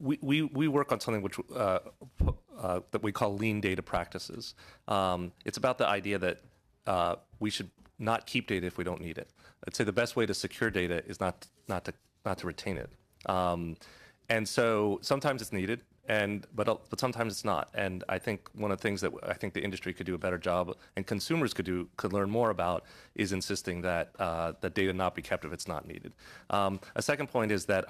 we work on something which that we call lean data practices. It's about the idea that we should not keep data if we don't need it. I'd say the best way to secure data is not to retain it. And so sometimes it's needed, but sometimes it's not. And I think one of the things that I think the industry could do a better job and consumers could learn more about is insisting that that data not be kept if it's not needed. A second point is that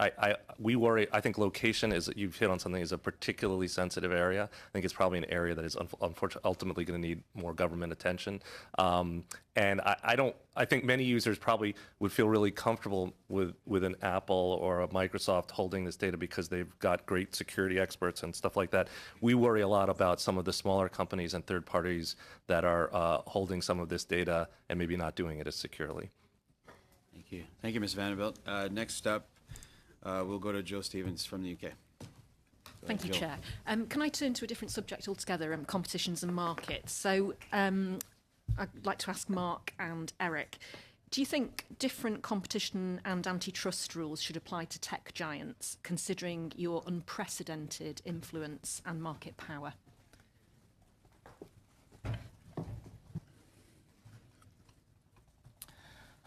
we worry. I think location is, you've hit on something, is a particularly sensitive area. I think it's probably an area that is unfortunately ultimately going to need more government attention. And I think many users probably would feel really comfortable with an Apple or a Microsoft holding this data because they've got great security experts and stuff like that. We worry a lot about some of the smaller companies and third parties that are holding some of this data and maybe not doing it as securely. Thank you. Thank you, Ms. Vanderbilt. Next up, we'll go to Joe Stevens from the UK. Thank you, Chair. Can I turn to a different subject altogether, competitions and markets? So I'd like to ask Mark and Eric, do you think different competition and antitrust rules should apply to tech giants, considering your unprecedented influence and market power?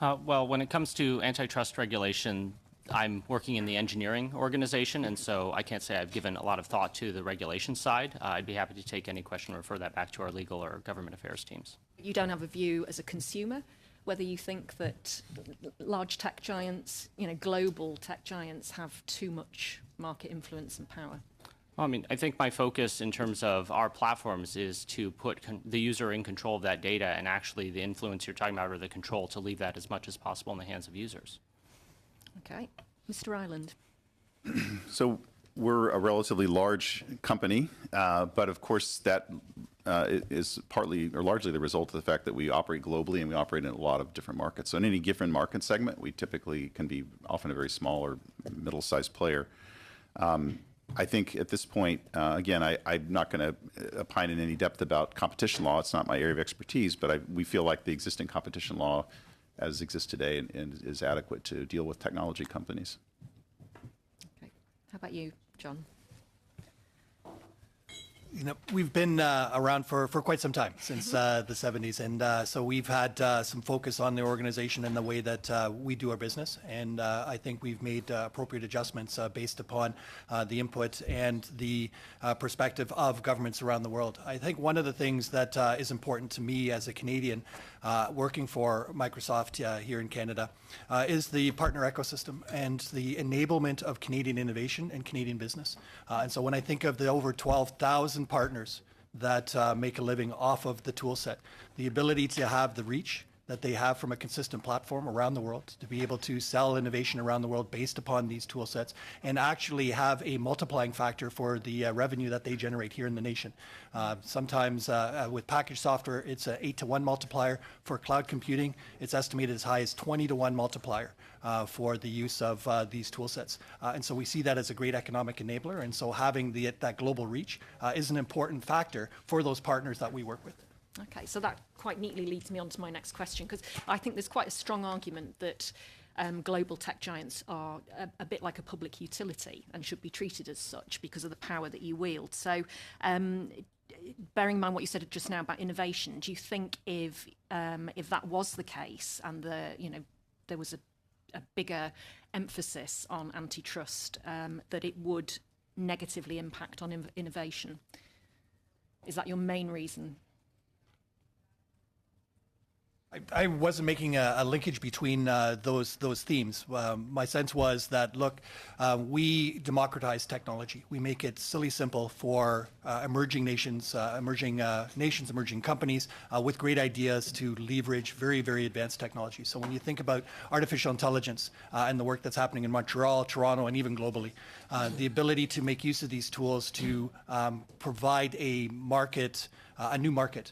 Well, when it comes to antitrust regulation, I'm working in the engineering organization, and so I can't say I've given a lot of thought to the regulation side. I'd be happy to take any question and refer that back to our legal or government affairs teams. You don't have a view as a consumer, whether you think that large tech giants, global tech giants have too much market influence and power? Well, I mean, I think my focus in terms of our platforms is to put the user in control of that data, and actually the influence you're talking about, or the control, to leave that as much as possible in the hands of users. Okay. Mr. Ireland. So we're a relatively large company, but of course that is partly or largely the result of the fact that we operate globally and we operate in a lot of different markets. So in any given market segment, we typically can be often a very small or middle-sized player. I think at this point, again, I'm not going to opine in any depth about competition law. It's not my area of expertise, but we feel like the existing competition law as exists today and is adequate to deal with technology companies. Okay. How about you, John? You know, we've been around for quite some time, since the 70s, and so we've had some focus on the organization and the way that we do our business, and I think we've made appropriate adjustments based upon the input and the perspective of governments around the world. I think one of the things that is important to me as a Canadian working for Microsoft here in Canada is the partner ecosystem and the enablement of Canadian innovation and Canadian business. And so when I think of the over 12,000 partners that make a living off of the tool set, the ability to have the reach that they have from a consistent platform around the world, to be able to sell innovation around the world based upon these tool sets and actually have a multiplying factor for the revenue that they generate here in the nation. Sometimes with packaged software, it's an 8-to-1 multiplier. For cloud computing, it's estimated as high as 20-to-1 multiplier for the use of these tool sets. And so we see that as a great economic enabler. And so having that global reach is an important factor for those partners that we work with. Okay, so that quite neatly leads me on to my next question, because I think there's quite a strong argument that global tech giants are a bit like a public utility and should be treated as such because of the power that you wield. So bearing in mind what you said just now about innovation, do you think if that was the case and there was a bigger emphasis on antitrust, that it would negatively impact on innovation? Is that your main reason? I wasn't making a linkage between those themes. My sense was that, look, we democratize technology. We make it silly simple for emerging nations, emerging companies with great ideas to leverage very, very advanced technology. So when you think about artificial intelligence and the work that's happening in Montreal, Toronto, and even globally, the ability to make use of these tools to provide a new market,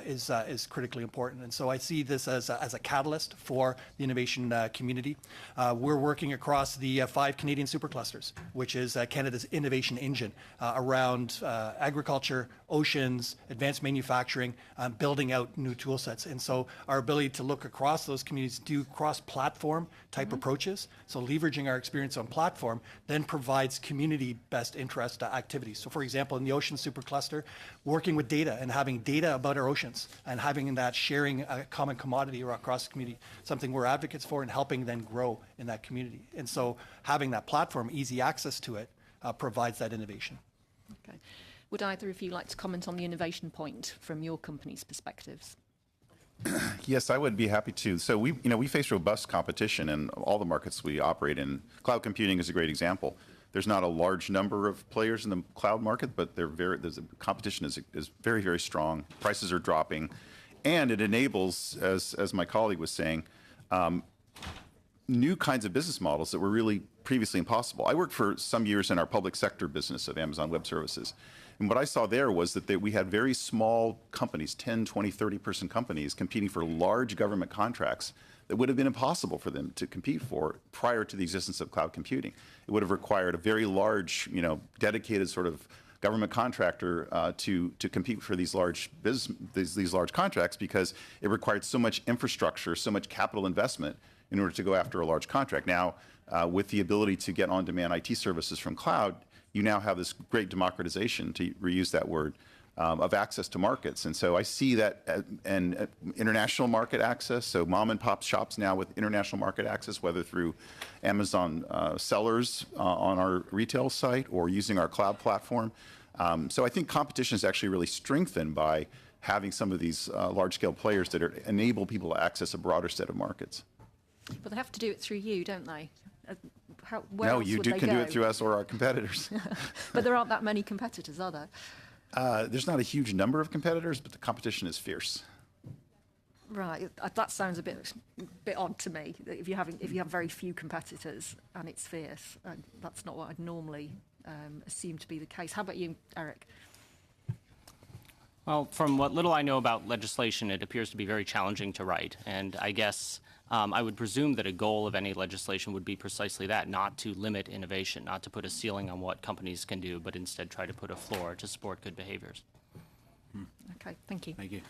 is critically important. And so I see this as a catalyst for the innovation community. We're working across the 5 Canadian superclusters, which is Canada's innovation engine around agriculture, oceans, advanced manufacturing, building out new tool sets. And so our ability to look across those communities, do cross-platform type approaches, so leveraging our experience on platform, then provides community best interest activities. So for example, in the ocean supercluster, working with data and having data about our oceans and having that sharing a common commodity across the community, something we're advocates for and helping then grow in that community. And so having that platform, easy access to it, provides that innovation. Okay. Would either of you like to comment on the innovation point from your company's perspectives? Yes, I would be happy to. So we face robust competition in all the markets we operate in. Cloud computing is a great example. There's not a large number of players in the cloud market, but the competition is very, very strong. Prices are dropping, and it enables, as my colleague was saying, new kinds of business models that were really previously impossible. I worked for some years in our public sector business of Amazon Web Services. And what I saw there was that we had very small companies, 10, 20, 30-person companies, competing for large government contracts that would have been impossible for them to compete for prior to the existence of cloud computing. It would have required a very large, dedicated sort of government contractor to compete for these large these large contracts, because it required so much infrastructure, so much capital investment in order to go after a large contract. Now, with the ability to get on-demand IT services from cloud, you now have this great democratization, to reuse that word, of access to markets. And so I see that and international market access, so mom and pop shops now with international market access, whether through Amazon sellers on our retail site or using our cloud platform. So I think competition is actually really strengthened by having some of these large-scale players that enable people to access a broader set of markets. But they have to do it through you, don't they? No, you can do it through us or our competitors. But there aren't that many competitors, are there? There's not a huge number of competitors, but the competition is fierce. Right, that sounds a bit odd to me. If you have very few competitors and it's fierce, that's not what I'd normally assumed to be the case. How about you, Eric? Well, from what little I know about legislation, it appears to be very challenging to write. And I guess I would presume that a goal of any legislation would be precisely that, not to limit innovation, not to put a ceiling on what companies can do, but instead try to put a floor to support good behaviors. Okay, thank you. Thank you.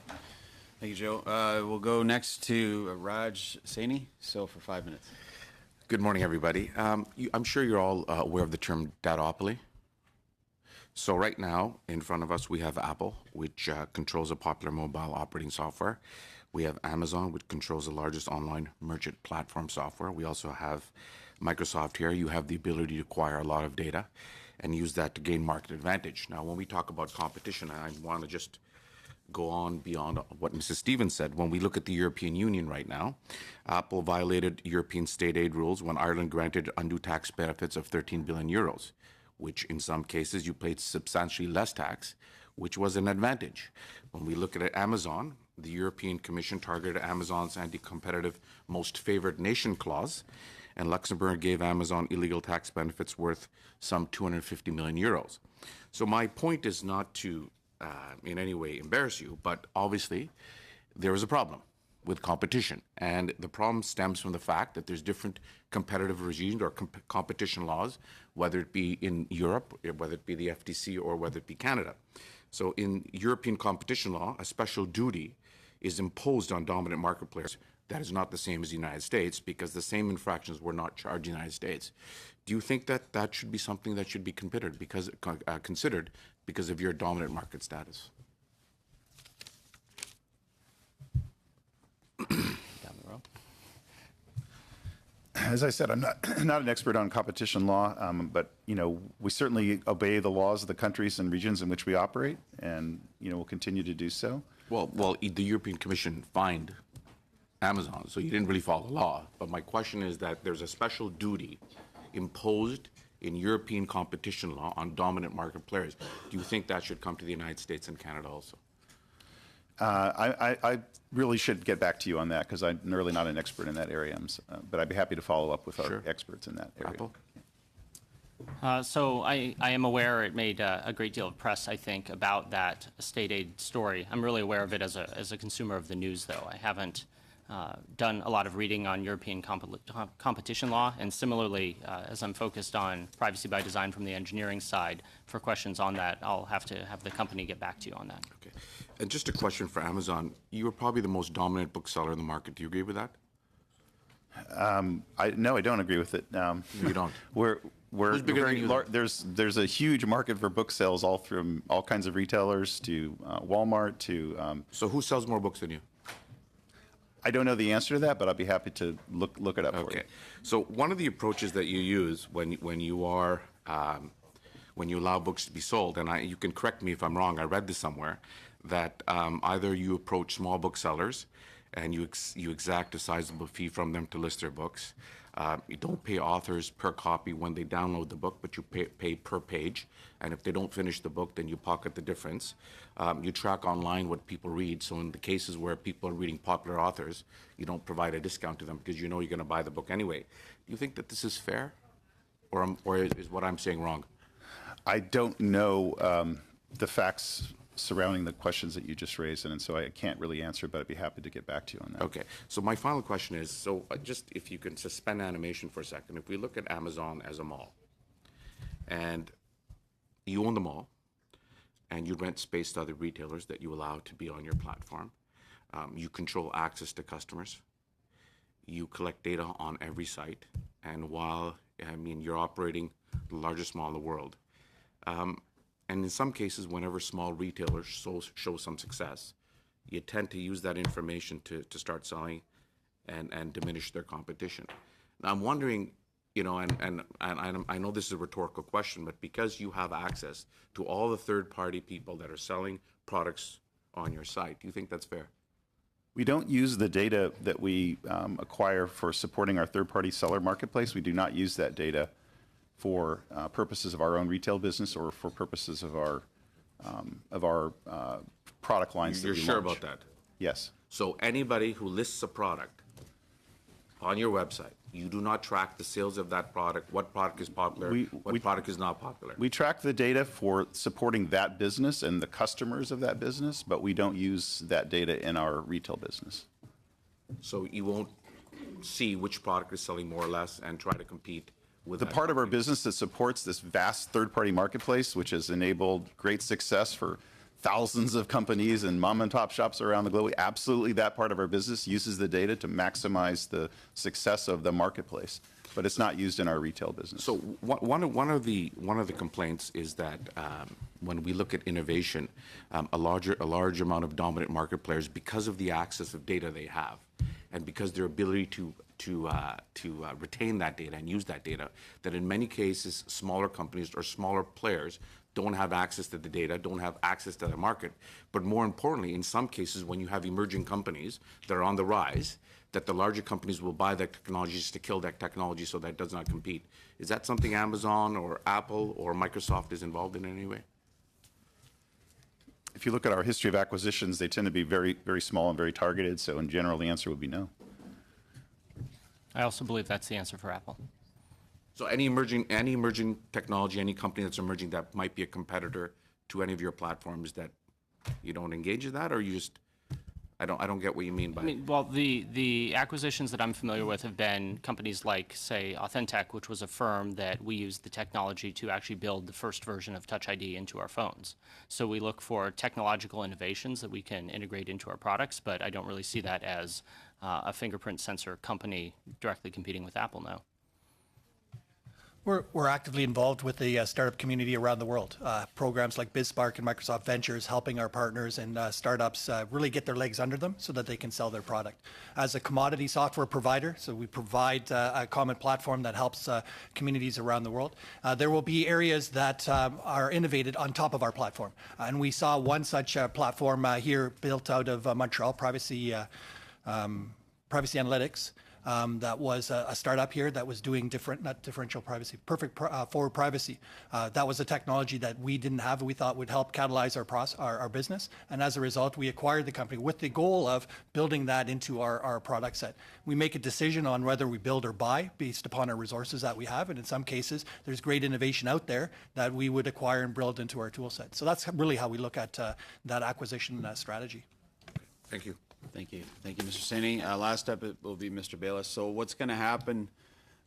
Thank you, Joe. We'll go next to Raj Saini, so for 5 minutes. Good morning, everybody. I'm sure you're all aware of the term dataopoly. So right now, in front of us, we have Apple, which controls a popular mobile operating software. We have Amazon, which controls the largest online merchant platform software. We also have Microsoft here. You have the ability to acquire a lot of data and use that to gain market advantage. Now, when we talk about competition, I want to just go on beyond what Mrs. Stevens said. When we look at the European Union right now, Apple violated European state aid rules when Ireland granted undue tax benefits of 13 billion euros, which in some cases you paid substantially less tax, which was an advantage. When we look at Amazon, the European Commission targeted Amazon's anti-competitive most favored nation clause, and Luxembourg gave Amazon illegal tax benefits worth some 250 million euros. So my point is not to in any way embarrass you, but obviously there is a problem with competition. And the problem stems from the fact that there's different competitive regimes or competition laws, whether it be in Europe, whether it be the FTC, or whether it be Canada. So in European competition law, a special duty is imposed on dominant market players. That is not the same as the United States, because the same infractions were not charged in the United States. Do you think that that should be something that should be considered because of your dominant market status? As I said, I'm not an expert on competition law, but we certainly obey the laws of the countries and regions in which we operate, and we'll continue to do so. Well, the European Commission fined Amazon, so you didn't really follow the law. But my question is that there's a special duty imposed in European competition law on dominant market players. Do you think that should come to the United States and Canada also? I really should get back to you on that, because I'm really not an expert in that area. But I'd be happy to follow up with our experts in that area. Apple? So I am aware it made a great deal of press, I think, about that state aid story. I'm really aware of it as a consumer of the news, though. I haven't done a lot of reading on European competition law, and similarly, as I'm focused on privacy by design from the engineering side, for questions on that, I'll have to have the company get back to you on that. Okay. And just a question for Amazon. You are probably the most dominant bookseller in the market. Do you agree with that? No, I don't agree with it. You don't? We're Who's bigger than you? There's a huge market for book sales, all from all kinds of retailers to Walmart to. So who sells more books than you? I don't know the answer to that, but I'd be happy to look it up for you. So one of the approaches that you use when you allow books to be sold, and you can correct me if I'm wrong, I read this somewhere, that either you approach small booksellers and you exact a sizable fee from them to list their books. You don't pay authors per copy when they download the book, but you pay per page. And if they don't finish the book, then you pocket the difference. You track online what people read. So in the cases where people are reading popular authors, you don't provide a discount to them because you know you're going to buy the book anyway. Do you think that this is fair? Or is what I'm saying wrong? I don't know the facts surrounding the questions that you just raised, and so I can't really answer, but I'd be happy to get back to you on that. Okay. So my final question is, so just if you can suspend animation for a second, if we look at Amazon as a mall, and you own the mall, and you rent space to other retailers that you allow to be on your platform, you control access to customers, you collect data on every site, and you're operating the largest mall in the world. And in some cases, whenever small retailers show some success, you tend to use that information to start selling and diminish their competition. Now, I'm wondering, and I know this is a rhetorical question, but because you have access to all the third-party people that are selling products on your site, do you think that's fair? We don't use the data that we acquire for supporting our third-party seller marketplace. We do not use that data for purposes of our own retail business or for purposes of our product lines. You're sure about that? Yes. So anybody who lists a product on your website, you do not track the sales of that product, what product is popular, what product is not popular. We track the data for supporting that business and the customers of that business, but we don't use that data in our retail business. So you won't see which product is selling more or less and try to compete with The that part of our company. business that supports this vast third-party marketplace, which has enabled great success for thousands of companies and mom-and-pop shops around the globe, absolutely that part of our business uses the data to maximize the success of the marketplace, but it's not used in our retail business. So one of the complaints is that when we look at innovation, a large amount of dominant market players, because of the access of data they have, and because their ability to retain that data and use that data, that in many cases smaller companies or smaller players don't have access to the data, don't have access to the market. But more importantly, in some cases, when you have emerging companies that are on the rise, that the larger companies will buy their technologies to kill that technology so that it does not compete. Is that something Amazon or Apple or Microsoft is involved in any way? If you look at our history of acquisitions, they tend to be very, very small and very targeted, so in general, the answer would be no. I also believe that's the answer for Apple. So any emerging technology, any company that's emerging that might be a competitor to any of your platforms, that you don't engage in that, or you just, I don't get what you mean by. I mean, well, the acquisitions that I'm familiar with have been companies like, say, Authentech, which was a firm that we used the technology to actually build the first version of Touch ID into our phones. So we look for technological innovations that we can integrate into our products, but I don't really see that as a fingerprint sensor company directly competing with Apple now. We're actively involved with the startup community around the world. Programs like BizSpark and Microsoft Ventures helping our partners and startups really get their legs under them so that they can sell their product. As a commodity software provider, so we provide a common platform that helps communities around the world. There will be areas that are innovated on top of our platform. And we saw one such platform here built out of Montreal, Privacy Analytics. That was a startup here that was doing differential privacy, perfect forward privacy. That was a technology that we didn't have, we thought would help catalyze our business. And as a result, we acquired the company with the goal of building that into our product set. We make a decision on whether we build or buy based upon our resources that we have. And in some cases, there's great innovation out there that we would acquire and build into our tool set. So that's really how we look at that acquisition strategy. Thank you. Thank you. Thank you, Mr. Saini. Last up, it will be Mr. Bayless. So what's going to happen,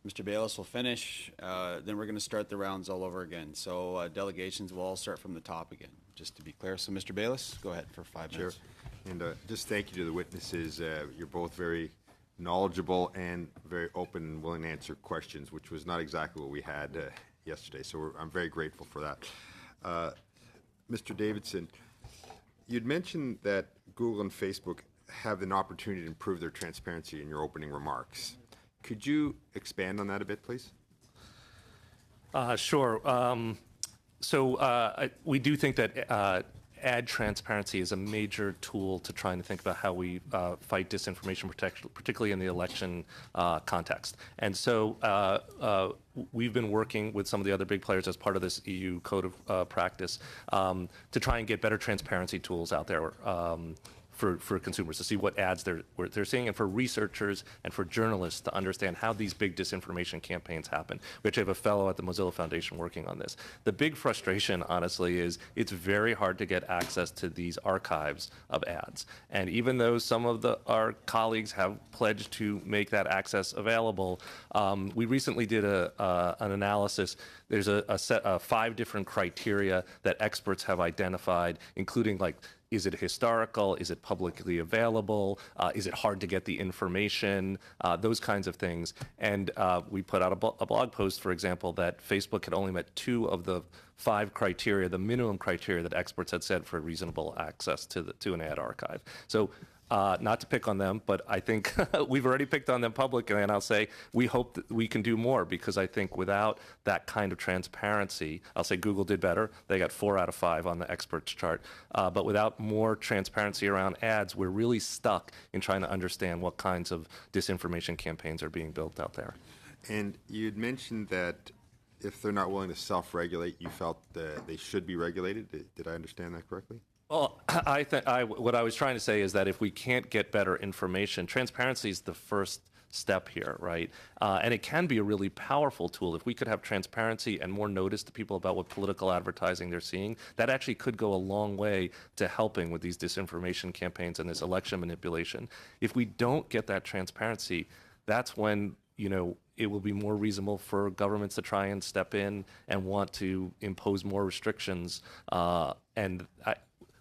Mr. Bayless will finish, then we're going to start the rounds all over again. So delegations will all start from the top again, just to be clear. So Mr. Bayless, go ahead for 5 minutes. Sure. And just thank you to the witnesses. You're both very knowledgeable and very open and willing to answer questions, which was not exactly what we had yesterday. So I'm very grateful for that. Mr. Davidson, you'd mentioned that Google and Facebook have an opportunity to improve their transparency in your opening remarks. Could you expand on that a bit, please? Sure. We do think that ad transparency is a major tool to trying to think about how we fight disinformation, particularly in the election context. And so we've been working with some of the other big players as part of this EU code of practice to try and get better transparency tools out there for consumers to see what ads they're seeing, and for researchers and for journalists to understand how these big disinformation campaigns happen. We actually have a fellow at the Mozilla Foundation working on this. The big frustration, honestly, is it's very hard to get access to these archives of ads. And even though some of our colleagues have pledged to make that access available, we recently did an analysis. There's a set of 5 different criteria that experts have identified, including like, is it historical? Is it publicly available? Is it hard to get the information? Those kinds of things. And we put out a blog post, for example, that Facebook had only met 2 of the 5 criteria, the minimum criteria that experts had said for reasonable access to an ad archive. So not to pick on them, but I think we've already picked on them publicly, and I'll say we hope that we can do more, because I think without that kind of transparency, I'll say Google did better. They got 4 out of 5 on the experts chart. But without more transparency around ads, we're really stuck in trying to understand what kinds of disinformation campaigns are being built out there. And you'd mentioned that if they're not willing to self-regulate, you felt that they should be regulated. Did I understand that correctly? Well, what I was trying to say is that if we can't get better information, transparency is the first step here, right? And it can be a really powerful tool. If we could have transparency and more notice to people about what political advertising they're seeing, that actually could go a long way to helping with these disinformation campaigns and this election manipulation. If we don't get that transparency, that's when, you know, it will be more reasonable for governments to try and step in and want to impose more restrictions.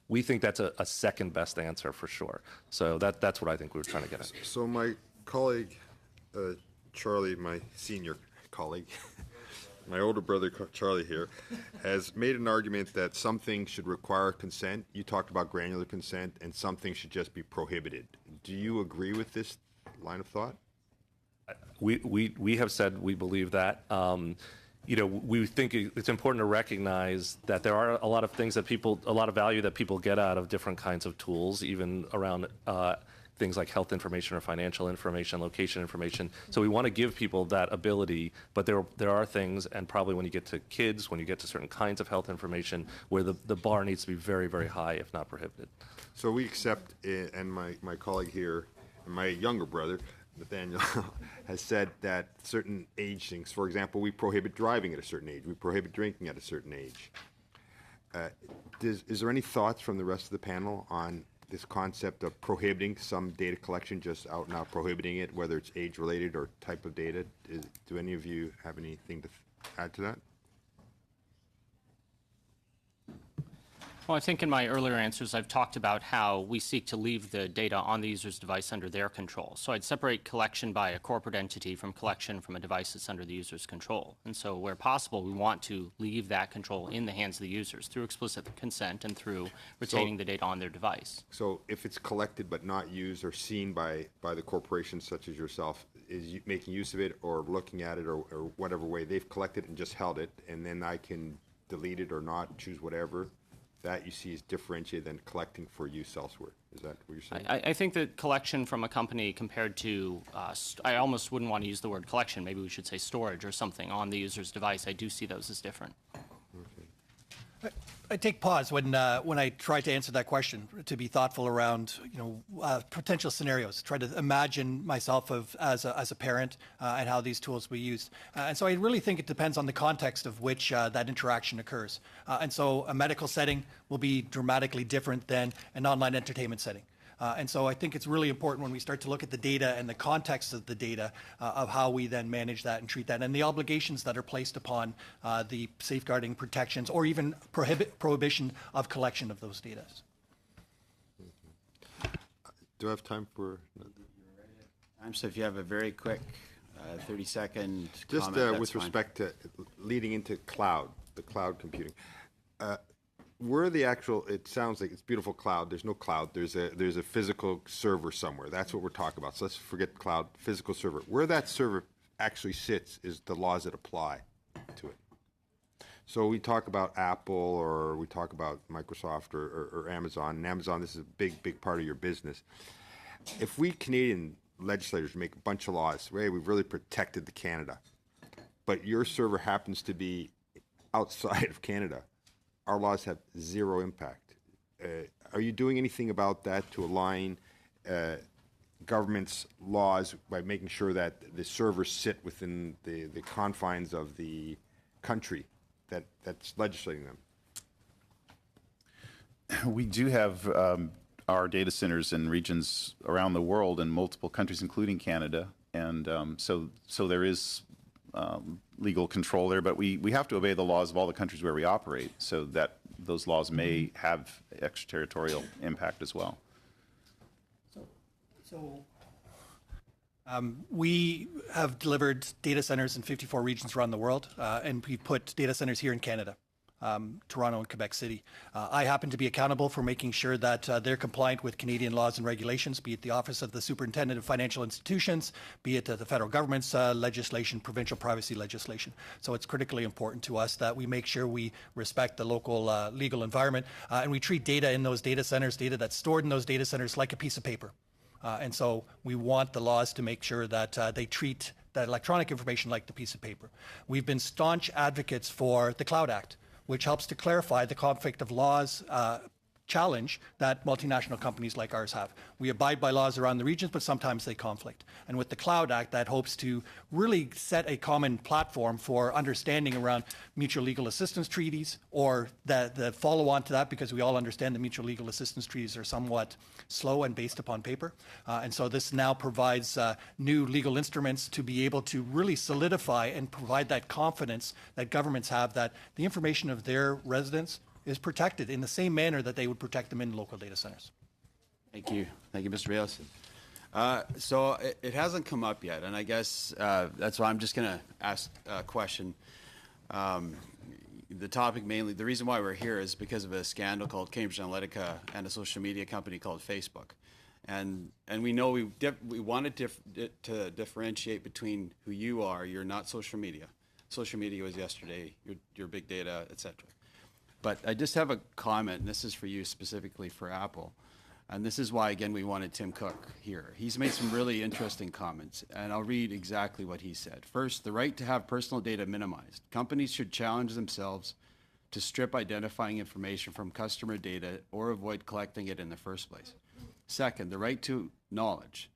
We think that's a second best answer for sure. So that's what I think we were trying to get at. So my colleague, Charlie, my senior colleague, my older brother Charlie here, has made an argument that some things should require consent. You talked about granular consent, and some things should just be prohibited. Do you agree with this line of thought? We have said we believe that. You know, we think it's important to recognize that there are a lot of things that a lot of value that people get out of different kinds of tools, even around things like health information or financial information, location information. So we want to give people that ability, but there are things, and probably when you get to kids, when you get to certain kinds of health information, where the bar needs to be very, very high, if not prohibited. So we accept, and my colleague here, and my younger brother, Nathaniel, has said that certain age things, for example, we prohibit driving at a certain age, we prohibit drinking at a certain age. Is there any thoughts from the rest of the panel on this concept of prohibiting some data collection, just out and out prohibiting it, whether it's age related or type of data? Do any of you have anything to add to that? Well, I think in my earlier answers, I've talked about how we seek to leave the data on the user's device under their control. So I'd separate collection by a corporate entity from collection from a device that's under the user's control. And so where possible, we want to leave that control in the hands of the users through explicit consent and through retaining the data on their device. So if it's collected but not used or seen by the corporations such as yourself, is making use of it or looking at it or whatever way, they've collected and just held it, and then I can delete it or not, choose whatever, that you see is differentiated than collecting for use elsewhere. Is that what you're saying? I think that collection from a company compared to, I almost wouldn't want to use the word collection, maybe we should say storage or something on the user's device. I do see those as different. I take pause when I try to answer that question, to be thoughtful around, you know, potential scenarios. Try to imagine myself as a parent and how these tools will be used. And so I really think it depends on the context of which that interaction occurs. And so a medical setting will be dramatically different than an online entertainment setting. And so I think it's really important when we start to look at the data and the context of the data of how we then manage that and treat that, and the obligations that are placed upon the safeguarding protections or even prohibition of collection of those data. Do I have time for? So if you have a very quick 30-second just comment, with respect to leading into the cloud computing. Where the actual, it sounds like it's beautiful cloud. There's no cloud. There's a physical server somewhere. That's what we're talking about. So let's forget cloud, physical server. Where that server actually sits is the laws that apply to it. So we talk about Apple or we talk about Microsoft or Amazon. And Amazon, this is a big part of your business. If we Canadian legislators make a bunch of laws, hey, we've really protected the Canada, but your server happens to be outside of Canada, our laws have zero impact. Are you doing anything about that to align government's laws by making sure that the servers sit within the confines of the country that's legislating them? We do have our data centers in regions around the world in multiple countries, including Canada, and so there is legal control there, but we have to obey the laws of all the countries where we operate, so that those laws may have extraterritorial impact as well. We have delivered data centers in 54 regions around the world, and we've put data centers here in Canada. Toronto and Quebec City. I happen to be accountable for making sure that they're compliant with Canadian laws and regulations, be it the Office of the Superintendent of Financial Institutions, be it the federal government's legislation, provincial privacy legislation. So it's critically important to us that we make sure we respect the local legal environment, and we treat data in those data centers, data that's stored in those data centers, like a piece of paper. And so we want the laws to make sure that they treat that electronic information like the piece of paper. We've been staunch advocates for the Cloud Act, which helps to clarify the conflict of laws challenge that multinational companies like ours have. We abide by laws around the regions, but sometimes they conflict. And with the Cloud Act, that hopes to really set a common platform for understanding around mutual legal assistance treaties, or the follow-on to that, because we all understand the mutual legal assistance treaties are somewhat slow and based upon paper. And so this now provides new legal instruments to be able to really solidify and provide that confidence that governments have that the information of their residents is protected in the same manner that they would protect them in local data centers. Thank you. Thank you, Mr. Rios. So it hasn't come up yet, and I guess that's why I'm just going to ask a question. The topic mainly, the reason why we're here is because of a scandal called Cambridge Analytica and a social media company called Facebook. And we know we wanted to differentiate between who you are. You're not social media. Social media was yesterday, your big data, et cetera. But I just have a comment, and this is for you specifically for Apple. And this is why, again, we wanted Tim Cook here. He's made some really interesting comments, and I'll read exactly what he said. First, the right to have personal data minimized. Companies should challenge themselves to strip identifying information from customer data or avoid collecting it in the first place. Second, the right to knowledge,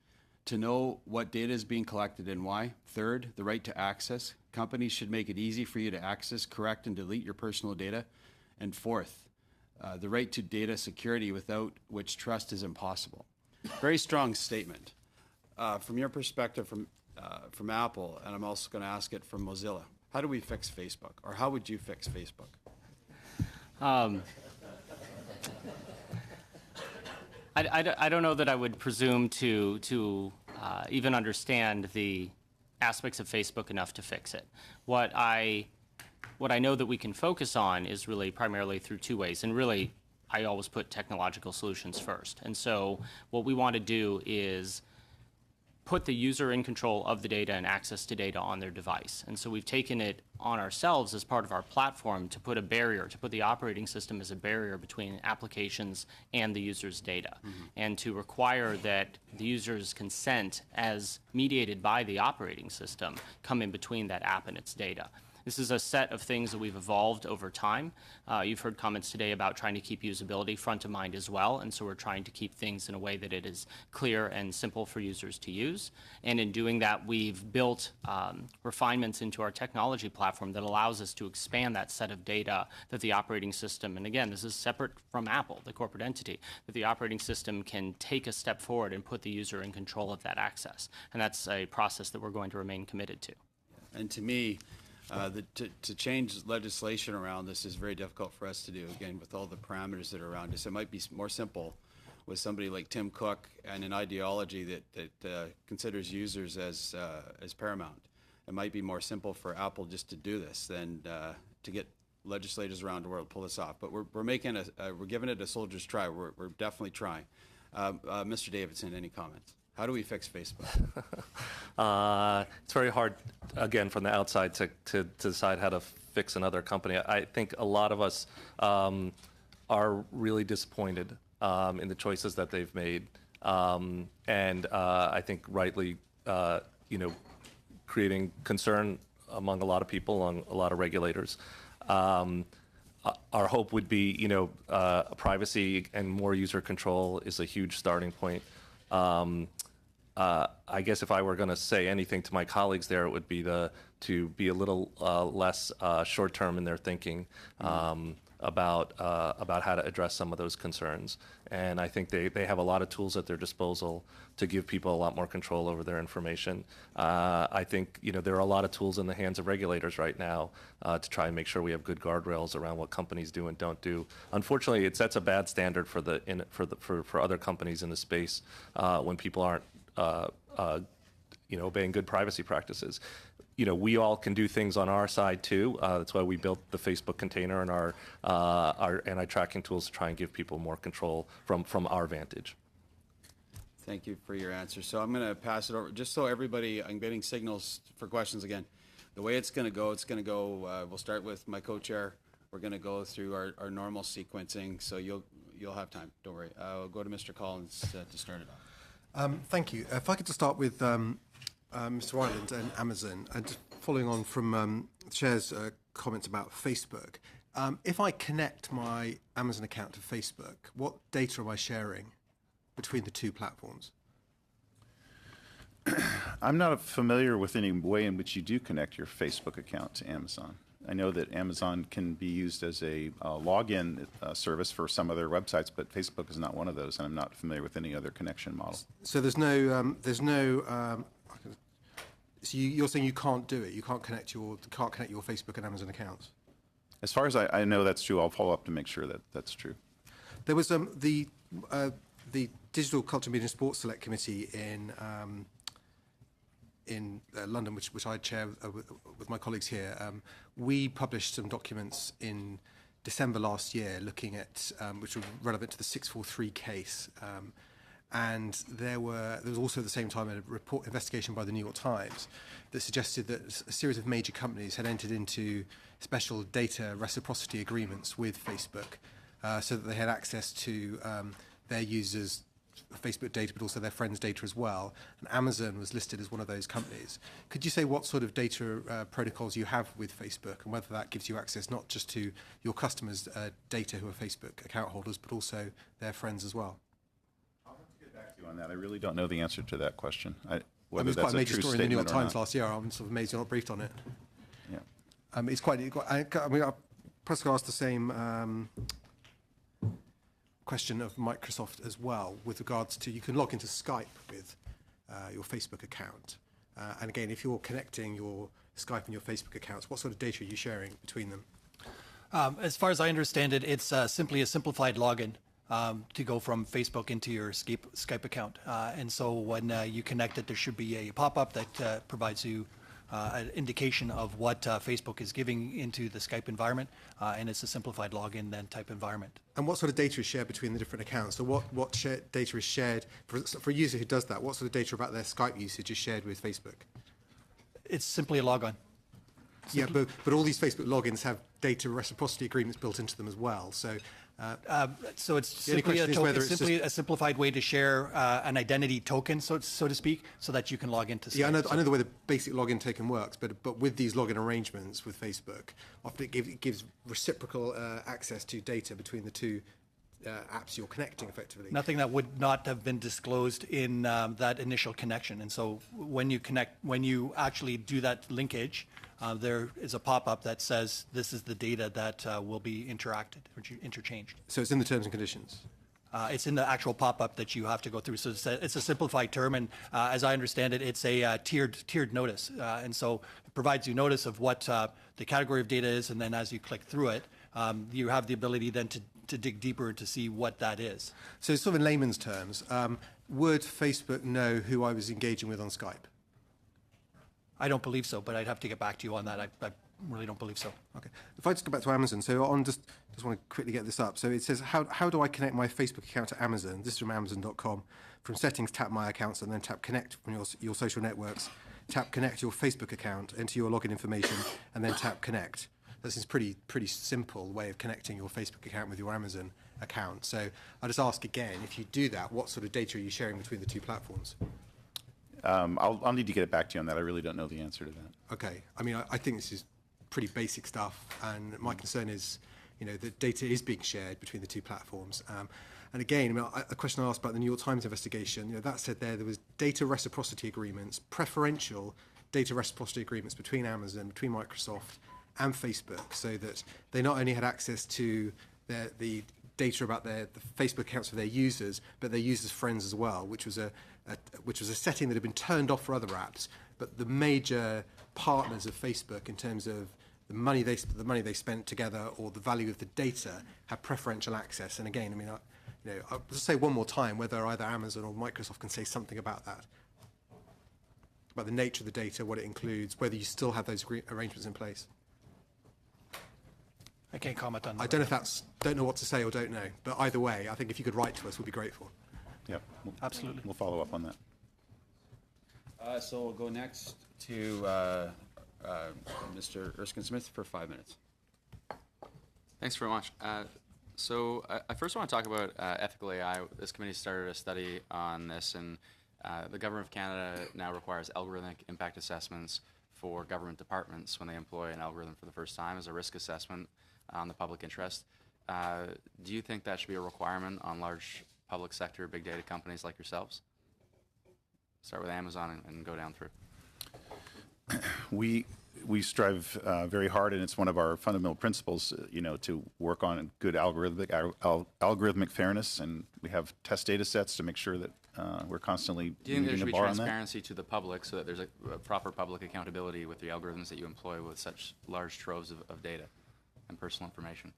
to know what data is being collected and why. Third, the right to access. Companies should make it easy for you to access, correct, and delete your personal data. And fourth, the right to data security, without which trust is impossible. Very strong statement. From your perspective, from Apple, and I'm also going to ask it from Mozilla, how do we fix Facebook? Or how would you fix Facebook? I don't know that I would presume to even understand the aspects of Facebook enough to fix it. What I know that we can focus on is really primarily through two ways, and really I always put technological solutions first. And so what we want to do is put the user in control of the data and access to data on their device. And so we've taken it on ourselves as part of our platform to put a barrier, to put the operating system as a barrier between applications and the user's data, and to require that the user's consent, as mediated by the operating system, come in between that app and its data. This is a set of things that we've evolved over time. You've heard comments today about trying to keep usability front of mind as well, and so we're trying to keep things in a way that it is clear and simple for users to use. And in doing that, we've built refinements into our technology platform that allows us to expand that set of data that the operating system, and again, this is separate from Apple, the corporate entity, that the operating system can take a step forward and put the user in control of that access. And that's a process that we're going to remain committed to. And to me, to change legislation around this is very difficult for us to do, again, with all the parameters that are around us. It might be more simple with somebody like Tim Cook and an ideology that considers users as paramount. It might be more simple for Apple just to do this than to get legislators around the world to pull this off. But we're making we're giving it a soldier's try. We're definitely trying. Mr. Davidson, any comments? How do we fix Facebook? It's very hard, again, from the outside to decide how to fix another company. I think a lot of us are really disappointed in the choices that they've made. And I think rightly, creating concern among a lot of people, among a lot of regulators. Our hope would be, privacy and more user control is a huge starting point. I guess if I were going to say anything to my colleagues there, it would be to be a little less short-term in their thinking about how to address some of those concerns. And I think they have a lot of tools at their disposal to give people a lot more control over their information. I think there are a lot of tools in the hands of regulators right now to try and make sure we have good guardrails around what companies do and don't do. Unfortunately, it sets a bad standard for other companies in the space when people aren't obeying good privacy practices. We all can do things on our side too. That's why we built the Facebook container and our anti-tracking tools to try and give people more control from our vantage. Thank you for your answer. So I'm going to pass it over, just so everybody, I'm getting signals for questions again. The way it's going to go, we'll start with my co-chair. We're going to go through our normal sequencing, so you'll have time, don't worry. I'll go to Mr. Collins to start it off. Thank you. If I could just start with Mr. Ryland and Amazon, and following on from the Chair's comments about Facebook, If I connect my Amazon account to Facebook, what data am I sharing between the two platforms? I'm not familiar with any way in which you do connect your Facebook account to Amazon. I know that Amazon can be used as a login service for some of their websites, but Facebook is not one of those, and I'm not familiar with any other connection model. So so you're saying you can't do it? You can't connect your Facebook and Amazon accounts? As far as I know, that's true. I'll follow up to make sure that that's true. There was the Digital Culture, Media and Sports Select Committee in London, which I chair with my colleagues here. We published some documents in December last year looking at which were relevant to the 643 case. And there was also at the same time a investigation by the New York Times that suggested that a series of major companies had entered into special data reciprocity agreements with Facebook so that they had access to their users' Facebook data, but also their friends' data as well. And Amazon was listed as one of those companies. Could you say what sort of data protocols you have with Facebook and whether that gives you access not just to your customers' data who are Facebook account holders, but also their friends as well? On that, I really don't know the answer to that question. It was quite a major story in the New York Times last year. I'm sort of amazed you're not briefed on it. Yeah, it's quite. I mean, I perhaps could ask the same question of Microsoft as well, with regards to you can log into Skype with your Facebook account, and again, if you're connecting your Skype and your Facebook accounts, what sort of data are you sharing between them? As far as I understand it, it's simply a simplified login. To go from Facebook into your Skype account. And so when you connect it, there should be a pop-up that provides you an indication of what Facebook is giving into the Skype environment, and it's a simplified login then type environment. And what sort of data is shared between the different accounts? So what data is shared, for a user who does that, what sort of data about their Skype usage is shared with Facebook? It's simply a logon. Yeah, but all these Facebook logins have data reciprocity agreements built into them as well. So it's simply a simplified way to share an identity token, so to speak, so that you can log into Skype. Yeah, I know the way the basic login token works, but with these login arrangements with Facebook, often it gives reciprocal access to data between the two apps you're connecting effectively. Nothing that would not have been disclosed in that initial connection. And so when you actually do that linkage, there is a pop-up that says this is the data that will be interchanged. So it's in the terms and conditions? It's in the actual pop-up that you have to go through. So it's a simplified term, and as I understand it, it's a tiered notice. And so it provides you notice of what the category of data is, and then as you click through it, you have the ability then to dig deeper to see what that is. So sort of in layman's terms, would Facebook know who I was engaging with on Skype? I don't believe so, but I'd have to get back to you on that. I really don't believe so. Okay. If I just go back to Amazon, so on just want to quickly get this up. So it says, how do I connect my Facebook account to Amazon? This is from Amazon.com. From settings, tap my accounts, and then tap connect from your social networks. Tap connect your Facebook account, enter your login information, and then tap connect. This is pretty simple way of connecting your Facebook account with your Amazon account. So I'll just ask again, if you do that, what sort of data are you sharing between the two platforms? I'll need to get it back to you on that. I really don't know the answer to that. Okay. I mean, I think this is pretty basic stuff, and my concern is, that data is being shared between the two platforms. And again, I mean, a question I asked about the New York Times investigation, that said there was data reciprocity agreements, preferential data reciprocity agreements between Amazon, between Microsoft, and Facebook, so that they not only had access to the data about the Facebook accounts of their users, but their users' friends as well, which was a setting that had been turned off for other apps. But the major partners of Facebook, in terms of the money they spent together or the value of the data, have preferential access. And again, I mean, I'll just say one more time whether either Amazon or Microsoft can say something about that, about the nature of the data, what it includes, whether you still have those arrangements in place. I can't comment on that. I don't know what to say or don't know, but either way, I think if you could write to us, we'd be grateful. Yeah, absolutely. We'll follow up on that. So we'll go next to Mr. Erskine-Smith for 5 minutes. Thanks very much. So I first want to talk about ethical AI. This committee started a study on this, and the Government of Canada now requires algorithmic impact assessments for government departments when they employ an algorithm for the first time as a risk assessment. on the public interest. Do you think that should be a requirement on large public sector big data companies like yourselves? Start with Amazon and go down through. We strive very hard, and it's one of our fundamental principles, to work on good algorithmic fairness, and we have test data sets to make sure that we're constantly Do you think there moving should the be bar on that. transparency to the public so that there's a proper public accountability with the algorithms that you employ with such large troves of data and personal information?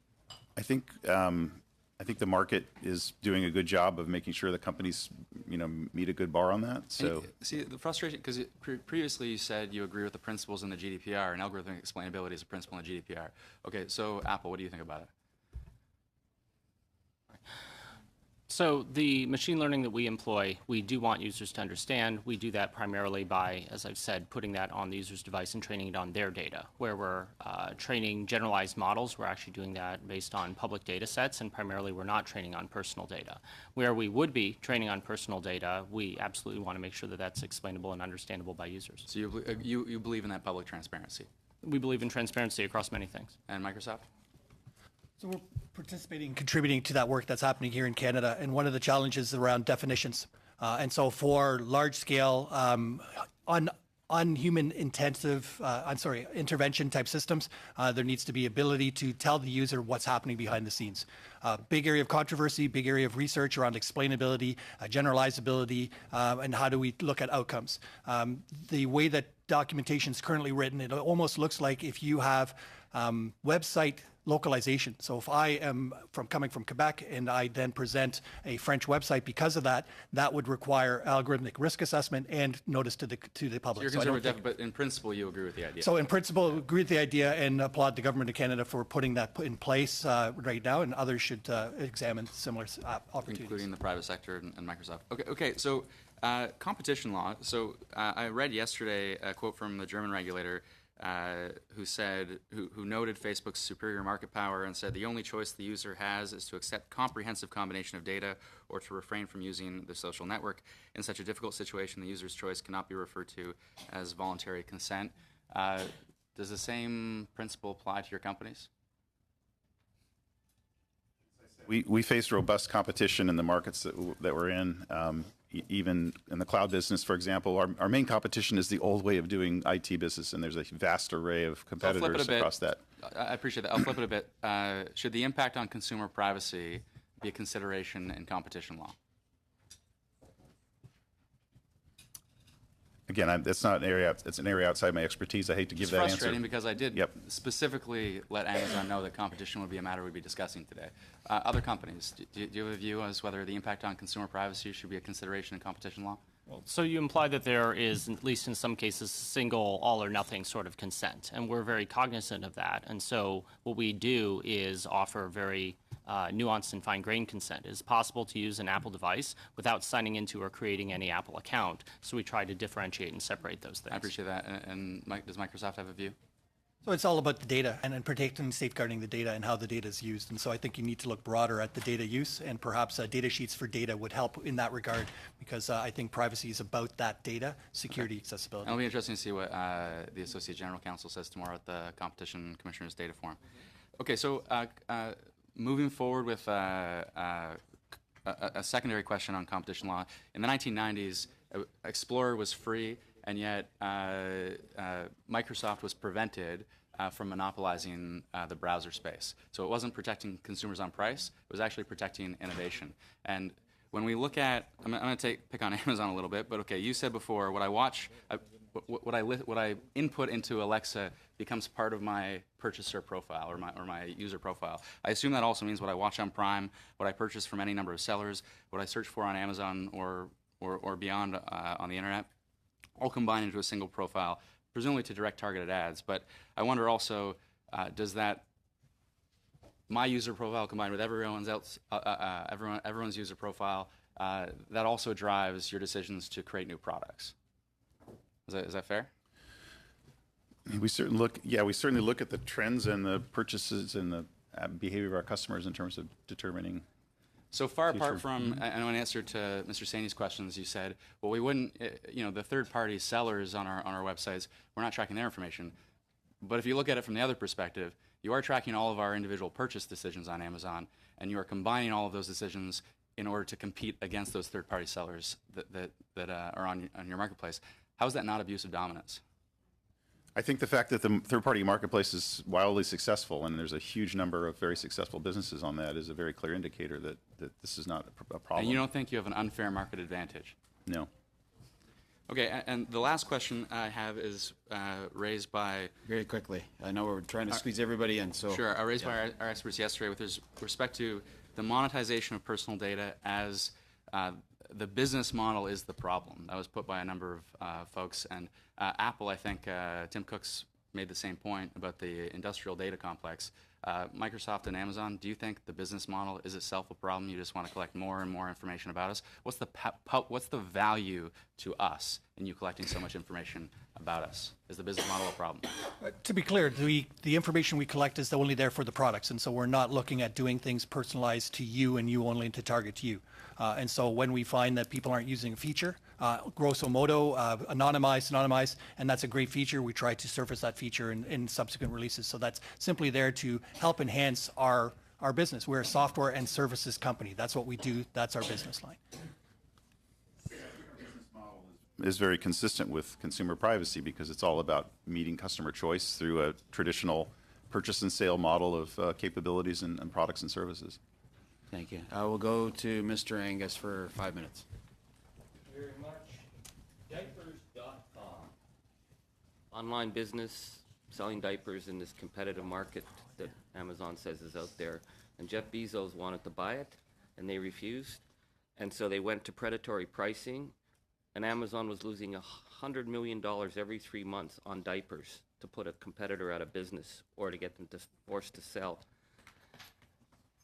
I think the market is doing a good job of making sure that companies, meet a good bar on that. So, see the frustration, because previously you said you agree with the principles in the GDPR, and algorithmic explainability is a principle in the GDPR. Okay, so Apple, what do you think about it? So the machine learning that we employ, we do want users to understand. We do that primarily by, as I've said, putting that on the user's device and training it on their data. Where we're training generalized models, we're actually doing that based on public data sets, and primarily we're not training on personal data. Where we would be training on personal data, we absolutely want to make sure that that's explainable and understandable by users. So you believe in that public transparency? We believe in transparency across many things. And Microsoft? So we're participating, contributing to that work that's happening here in Canada, and one of the challenges is around definitions. And so for large-scale, unhuman intervention type systems, there needs to be ability to tell the user what's happening behind the scenes. Big area of controversy, big area of research around explainability, generalizability, and how do we look at outcomes. The way that documentation is currently written, it almost looks like if you have website localization. So if I am coming from Quebec and I then present a French website because of that, that would require algorithmic risk assessment and notice to the public. So you're conservative, but in principle you agree with the idea? So in principle, agree with the idea and applaud the government of Canada for putting that in place right now, and others should examine similar opportunities. Including the private sector and Microsoft. Okay. So competition law. So I read yesterday a quote from the German regulator who noted Facebook's superior market power and said the only choice the user has is to accept comprehensive combination of data or to refrain from using the social network. In such a difficult situation, the user's choice cannot be referred to as voluntary consent. Does the same principle apply to your companies? we face robust competition in the markets that we're in. Even in the cloud business, for example, our main competition is the old way of doing IT business, and there's a vast array of competitors across that. I appreciate that. I'll flip it a bit. Should the impact on consumer privacy be a consideration in competition law? Again, it's not an area. It's an area outside my expertise. I hate to give that answer. It's frustrating because I did specifically let Amazon know that competition would be a matter we'd be discussing today. Other companies, do you have a view as whether the impact on consumer privacy should be a consideration in competition law? So you imply that there is, at least in some cases, single all or nothing sort of consent, and we're very cognizant of that. And so what we do is offer very nuanced and fine-grained consent. It is possible to use an Apple device without signing into or creating any Apple account. So we try to differentiate and separate those things. I appreciate that. And does Microsoft have a view? So it's all about the data and protecting and safeguarding the data and how the data is used. And so I think you need to look broader at the data use, and perhaps data sheets for data would help in that regard, because I think privacy is about that data, security, accessibility. It'll be interesting to see what the Associate General Counsel says tomorrow at the Competition Commissioner's Data Forum. Okay, so moving forward with a secondary question on competition law. In the 1990s, Explorer was free, and yet Microsoft was prevented from monopolizing the browser space. So it wasn't protecting consumers on price, it was actually protecting innovation. And when we look at, I'm going to pick on Amazon a little bit, but okay, you said before, what I watch, what I input into Alexa becomes part of my purchaser profile or my user profile. I assume that also means what I watch on Prime, what I purchase from any number of sellers, what I search for on Amazon or beyond on the internet, all combined into a single profile, presumably to direct targeted ads. But I wonder also, does that my user profile combined with everyone's user profile, that also drives your decisions to create new products? Is that fair? We certainly look at the trends and the purchases and the behavior of our customers in terms of determining. So far apart from, I know in answer to Mr. Saini's questions, you said, well, we wouldn't, the third-party sellers on our websites, we're not tracking their information. But if you look at it from the other perspective, You are tracking all of our individual purchase decisions on Amazon, and you are combining all of those decisions in order to compete against those third-party sellers that are on your marketplace. How is that not abuse of dominance? I think the fact that the third-party marketplace is wildly successful, and there's a huge number of very successful businesses on that, is a very clear indicator that this is not a problem. And you don't think you have an unfair market advantage? No. Okay, and the last question I have is raised by... Very quickly. I know we're trying to squeeze everybody in, so... Sure, raised by our experts yesterday with respect to the monetization of personal data as the business model is the problem. That was put by a number of folks, and Apple, I think, Tim Cook's made the same point about the industrial data complex. Microsoft and Amazon, do you think the business model is itself a problem? You just want to collect more and more information about us? What's the value to us in you collecting so much information about us? Is the business model a problem? To be clear, the information we collect is only there for the products, and so we're not looking at doing things personalized to you and you only to target you. And so when we find that people aren't using a feature, grosso modo, anonymized, and that's a great feature, we try to surface that feature in subsequent releases. So that's simply there to help enhance our business. We're a software and services company. That's what we do. That's our business line. Is very consistent with consumer privacy because it's all about meeting customer choice through a traditional purchase and sale model of capabilities and products and services. Thank you. I will go to Mr. Angus for 5 minutes. Thank you very much. Diapers.com. Online business selling diapers in this competitive market that Amazon says is out there. And Jeff Bezos wanted to buy it, and they refused. And so they went to predatory pricing, and Amazon was losing $100 million every 3 months on diapers to put a competitor out of business or to get them forced to sell.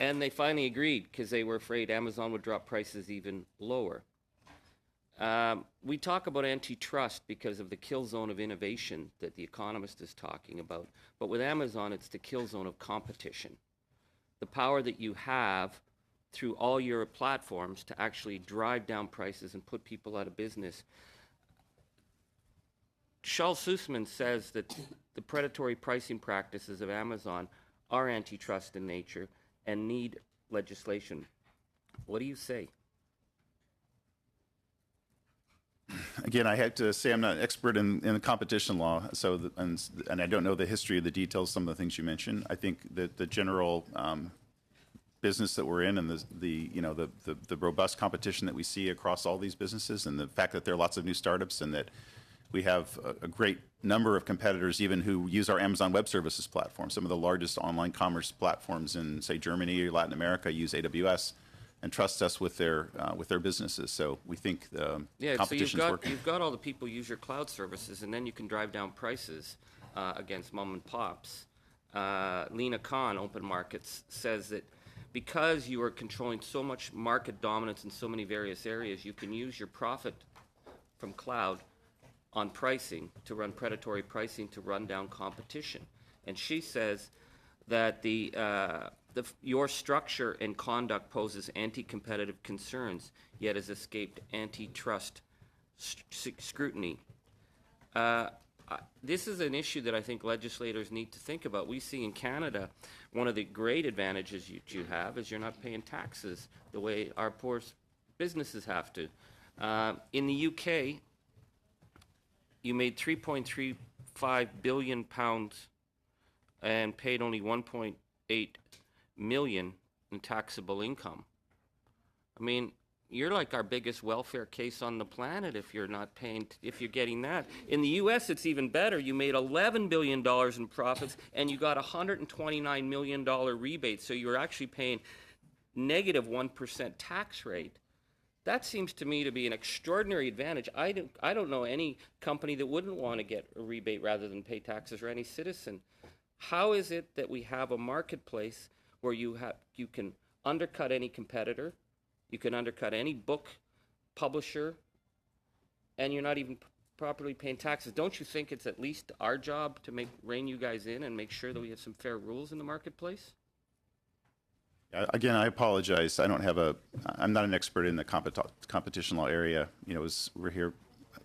And they finally agreed because they were afraid Amazon would drop prices even lower. We talk about antitrust because of the kill zone of innovation that The Economist is talking about. But with Amazon, it's the kill zone of competition. The power that you have through all your platforms to actually drive down prices and put people out of business. Charles Sussman says that the predatory pricing practices of Amazon are antitrust in nature and need legislation. What do you say? Again, I have to say I'm not an expert in the competition law, so and I don't know the history of the details, some of the things you mentioned. I think that the general business that we're in and the robust competition that we see across all these businesses and the fact that there are lots of new startups and that we have a great number of competitors even who use our Amazon Web Services platform. Some of the largest online commerce platforms in, say, Germany or Latin America use AWS and trust us with their businesses. So we think the competition is working. You've got all the people use your cloud services, and then you can drive down prices against mom and pops. Lena Khan, Open Markets, says that because you are controlling so much market dominance in so many various areas, you can use your profit from cloud on pricing to run predatory pricing to run down competition. And she says that your structure and conduct poses anti-competitive concerns, yet has escaped antitrust scrutiny. This is an issue that I think legislators need to think about. We see in Canada, one of the great advantages you have is you're not paying taxes the way our poor businesses have to. In the UK, you made £3.35 billion and paid only 1.8 million in taxable income. I mean, you're like our biggest welfare case on the planet if you're not paying, if you're getting that. In the U.S., it's even better. You made $11 billion in profits, and you got a $129 million rebate, so you're actually paying negative 1% tax rate. That seems to me to be an extraordinary advantage. I don't know any company that wouldn't want to get a rebate rather than pay taxes, or any citizen. How is it that we have a marketplace where you can undercut any competitor, you can undercut any book publisher, and you're not even properly paying taxes? Don't you think it's at least our job to rein you guys in and make sure that we have some fair rules in the marketplace? Again, I apologize. I'm not an expert in the competition law area. We're here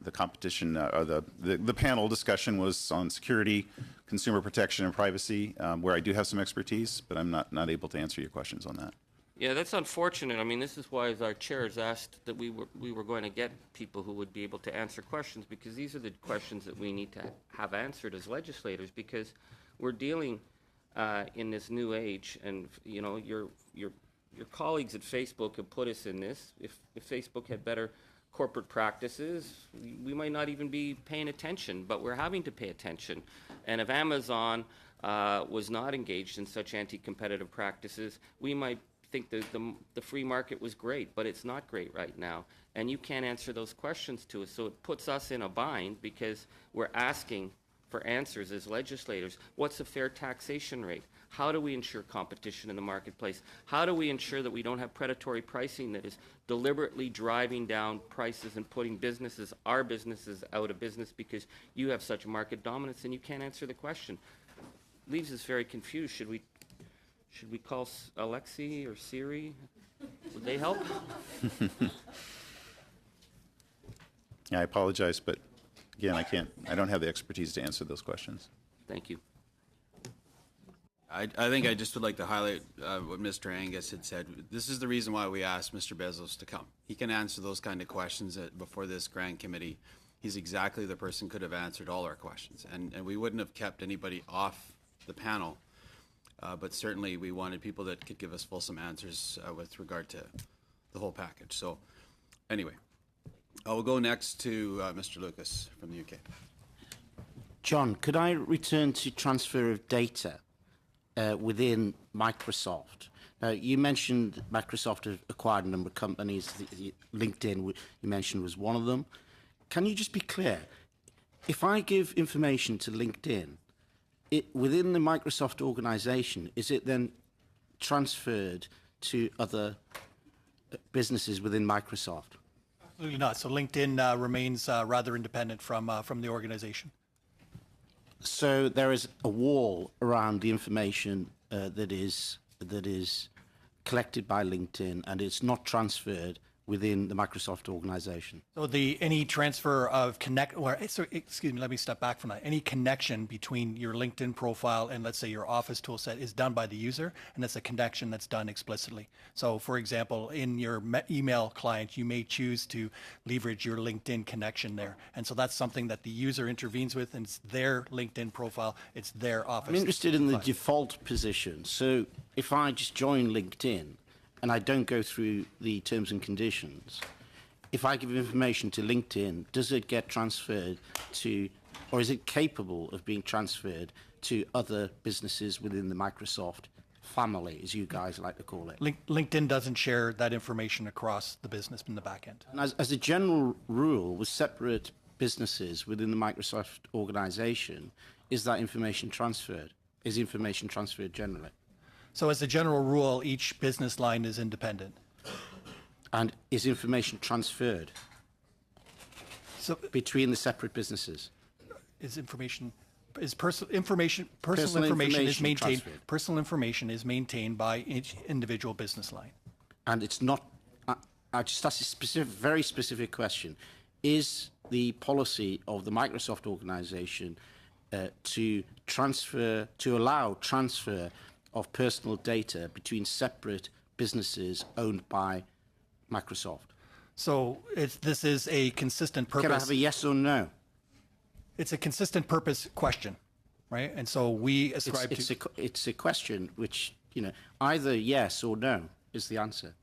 the competition or the panel discussion was on security, consumer protection, and privacy, where I do have some expertise, but I'm not able to answer your questions on that. Yeah, that's unfortunate. I mean, this is why our chairs asked that we were going to get people who would be able to answer questions, because these are the questions that we need to have answered as legislators, because we're dealing in this new age, and you know, your colleagues at Facebook have put us in this. If Facebook had better corporate practices, we might not even be paying attention, but we're having to pay attention. And if Amazon was not engaged in such anti-competitive practices, we might think that the free market was great, but it's not great right now. And you can't answer those questions to us. So it puts us in a bind because we're asking for answers as legislators. What's a fair taxation rate? How do we ensure competition in the marketplace? How do we ensure that we don't have predatory pricing that is deliberately driving down prices and putting businesses, our businesses, out of business because you have such market dominance and you can't answer the question? Leaves us very confused. Should we call Alexei or Siri? Would they help? Yeah, I apologize, but again, I don't have the expertise to answer those questions. Thank you. I think I just would like to highlight what Mr. Angus had said. This is the reason why we asked Mr. Bezos to come. He can answer those kind of questions before this grand committee. He's exactly the person could have answered all our questions, and we wouldn't have kept anybody off the panel. But certainly we wanted people that could give us fulsome answers with regard to the whole package. So anyway, I will go next to Mr. Lucas from the UK. John, could I return to transfer of data within Microsoft? You mentioned Microsoft have acquired a number of companies. LinkedIn, you mentioned, was one of them. Can you just be clear? If I give information to LinkedIn, within the Microsoft organization, is it then transferred to other businesses within Microsoft? Absolutely not. So LinkedIn remains rather independent from the organization. So there is a wall around the information that is collected by LinkedIn, and it's not transferred within the Microsoft organization. So any transfer of excuse me, let me step back from that. Any connection between your LinkedIn profile and, let's say, your Office tool set is done by the user, and it's a connection that's done explicitly. So, for example, in your email client, you may choose to leverage your LinkedIn connection there. And so that's something that the user intervenes with, and it's their LinkedIn profile, it's their Office. I'm interested in the default position. So if I just join LinkedIn, and I don't go through the terms and conditions, if I give information to LinkedIn, does it get transferred to, or is it capable of being transferred to other businesses within the Microsoft family, as you guys like to call it? LinkedIn doesn't share that information across the business in the back end. And as a general rule, with separate businesses within the Microsoft organization, is that information transferred? Is information transferred generally? So as a general rule, each business line is independent. And is information transferred between the separate businesses? Personal information is maintained. Personal information is maintained by each individual business line. And it's not. I just asked a very specific question: is the policy of the Microsoft organization to allow transfer of personal data between separate businesses owned by Microsoft? So this is a consistent purpose. Can I have a yes or no? It's a consistent purpose question, right? And so we ascribe it's a question which, either yes or no is the answer.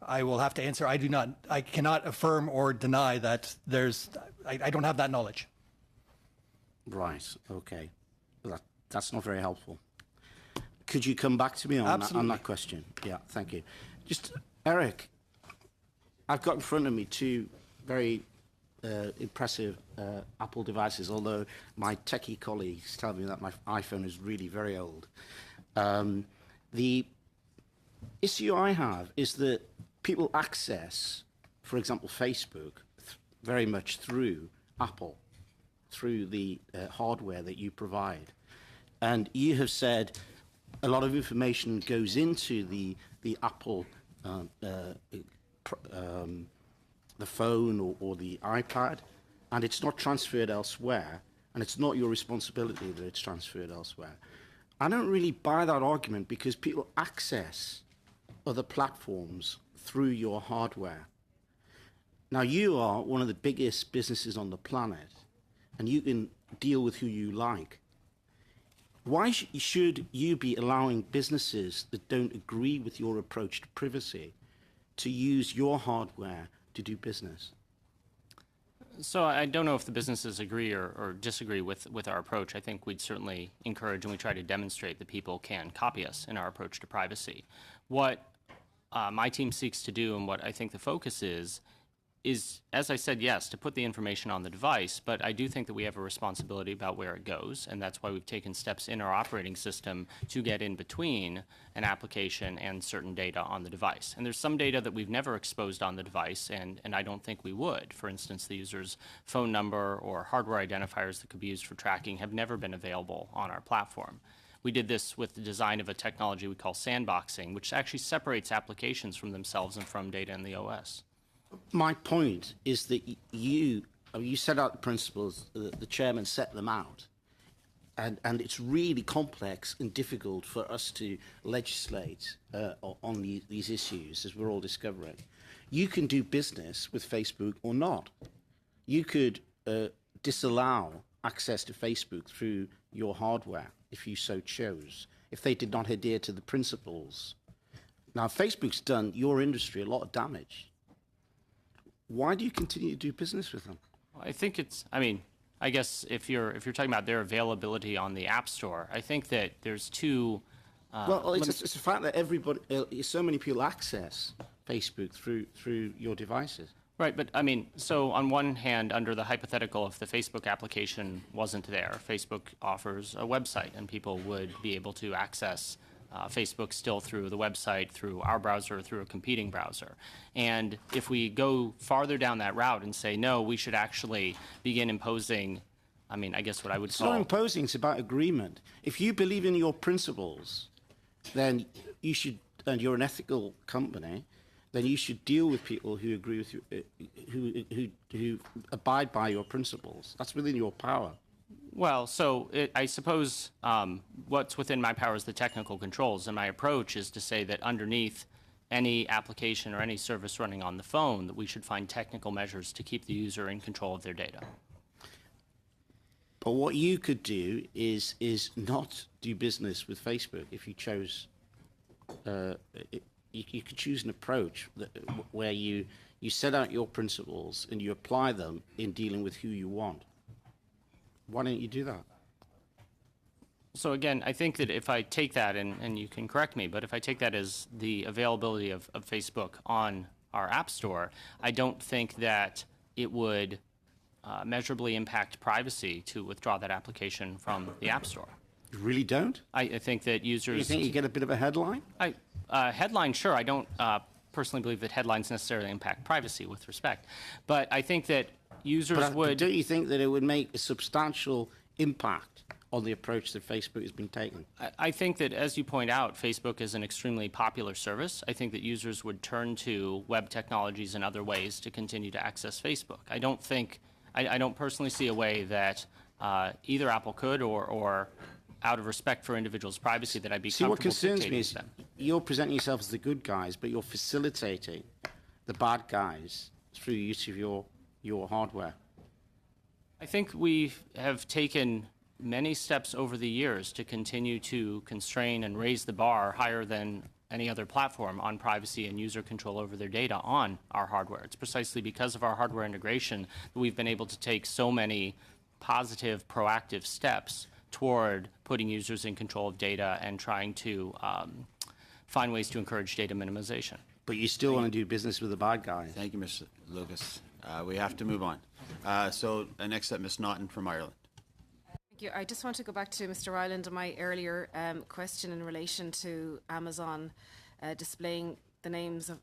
I will have to answer. I cannot affirm or deny that I don't have that knowledge. Right, okay. That's not very helpful. Could you come back to me on that question? Yeah, thank you. Just, Eric, I've got in front of me two very impressive Apple devices, although my techie colleagues tell me that my iPhone is really very old. The issue I have is that people access, for example, Facebook, very much through Apple, through the hardware that you provide. And you have said a lot of information goes into the Apple the phone or the iPad, and it's not transferred elsewhere, and it's not your responsibility that it's transferred elsewhere. I don't really buy that argument because people access other platforms through your hardware. Now, you are one of the biggest businesses on the planet, and you can deal with who you like. Why should you be allowing businesses that don't agree with your approach to privacy to use your hardware to do business? So I don't know if the businesses agree or disagree with our approach. I think we'd certainly encourage and we try to demonstrate that people can copy us in our approach to privacy. What my team seeks to do and what I think the focus is, as I said, yes, to put the information on the device, but I do think that we have a responsibility about where it goes, and that's why we've taken steps in our operating system to get in between an application and certain data on the device. And there's some data that we've never exposed on the device, and I don't think we would. For instance, the user's phone number or hardware identifiers that could be used for tracking have never been available on our platform. We did this with the design of a technology we call sandboxing, which actually separates applications from themselves and from data in the OS. My point is that you set out the principles, the chairman set them out, and it's really complex and difficult for us to legislate on these issues, as we're all discovering. You can do business with Facebook or not. You could disallow access to Facebook through your hardware if you so chose, if they did not adhere to the principles. Now, Facebook's done your industry a lot of damage. Why do you continue to do business with them? I think I guess if you're talking about their availability on the App Store, I think that there's two. Well, it's a fact that so many people access Facebook through your devices. Right, but so on one hand, under the hypothetical, if the Facebook application wasn't there, Facebook offers a website, and people would be able to access Facebook still through the website, through our browser, through a competing browser. And if we go farther down that route and say, no, we should actually begin imposing, I guess what I would call... It's not imposing, it's about agreement. If you believe in your principles, then you should, and you're an ethical company, then you should deal with people who agree with you, who abide by your principles. That's within your power. Well, so I suppose what's within my power is the technical controls, and my approach is to say that underneath any application or any service running on the phone, that we should find technical measures to keep the user in control of their data. But what you could do is not do business with Facebook if you chose. You could choose an approach where you set out your principles and you apply them in dealing with who you want. Why don't you do that? So again, I think that if I take that, and you can correct me, but if I take that as the availability of Facebook on our App Store, I don't think that it would measurably impact privacy to withdraw that application from the App Store. You really don't? I think that users... You think you get a bit of a headline? Headline, sure. I don't personally believe that headlines necessarily impact privacy with respect. But I think that users would... Don't you think that it would make a substantial impact on the approach that Facebook has been taking? I think that, as you point out, Facebook is an extremely popular service. I think that users would turn to web technologies and other ways to continue to access Facebook. I don't personally see a way that either Apple could or out of respect for individuals' privacy that I'd be comfortable dictating to them. See, what concerns me is you're presenting yourself as the good guys, but you're facilitating the bad guys through use of your hardware. I think we have taken many steps over the years to continue to constrain and raise the bar higher than any other platform on privacy and user control over their data on our hardware. It's precisely because of our hardware integration that we've been able to take so many positive, proactive steps toward putting users in control of data and trying to find ways to encourage data minimization. But you still want to do business with the bad guys. Thank you, Mr. Lucas. We have to move on. So next up, Ms. Naughton from Ireland. Thank you. I just want to go back to Mr. Ryland and my earlier question in relation to Amazon displaying the names of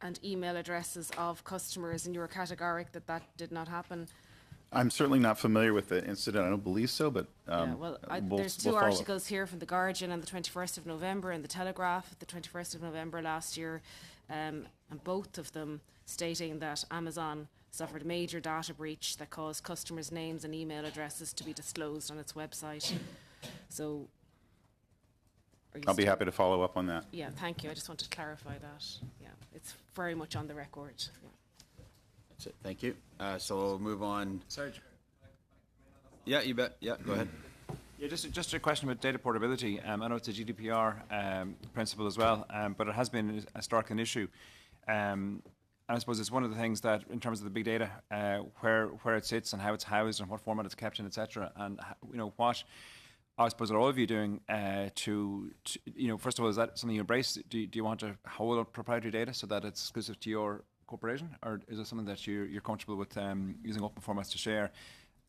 and email addresses of customers, and you were categoric that did not happen. I'm certainly not familiar with the incident. I don't believe so, but there's two articles here from The Guardian on the 21st of November and The Telegraph, the 21st of November last year, and both of them stating that Amazon suffered a major data breach that caused customers' names and email addresses to be disclosed on its website. So, I'll be happy to follow up on that. yeah, thank you. I just wanted to clarify that. Yeah, it's very much on the record. Yeah. That's it. Thank you. So we'll move on. Sorry. Yeah, you bet. Yeah, go ahead. Yeah, just a question about data portability. I know it's a GDPR principle as well, but it has been historically an issue. And I suppose it's one of the things that, in terms of the big data, where it sits and how it's housed and what format it's kept in, etc. And what I suppose are all of you doing to first of all, is that something you embrace? Do you want to hold proprietary data so that it's exclusive to your corporation, or is it something that you're comfortable with using open formats to share?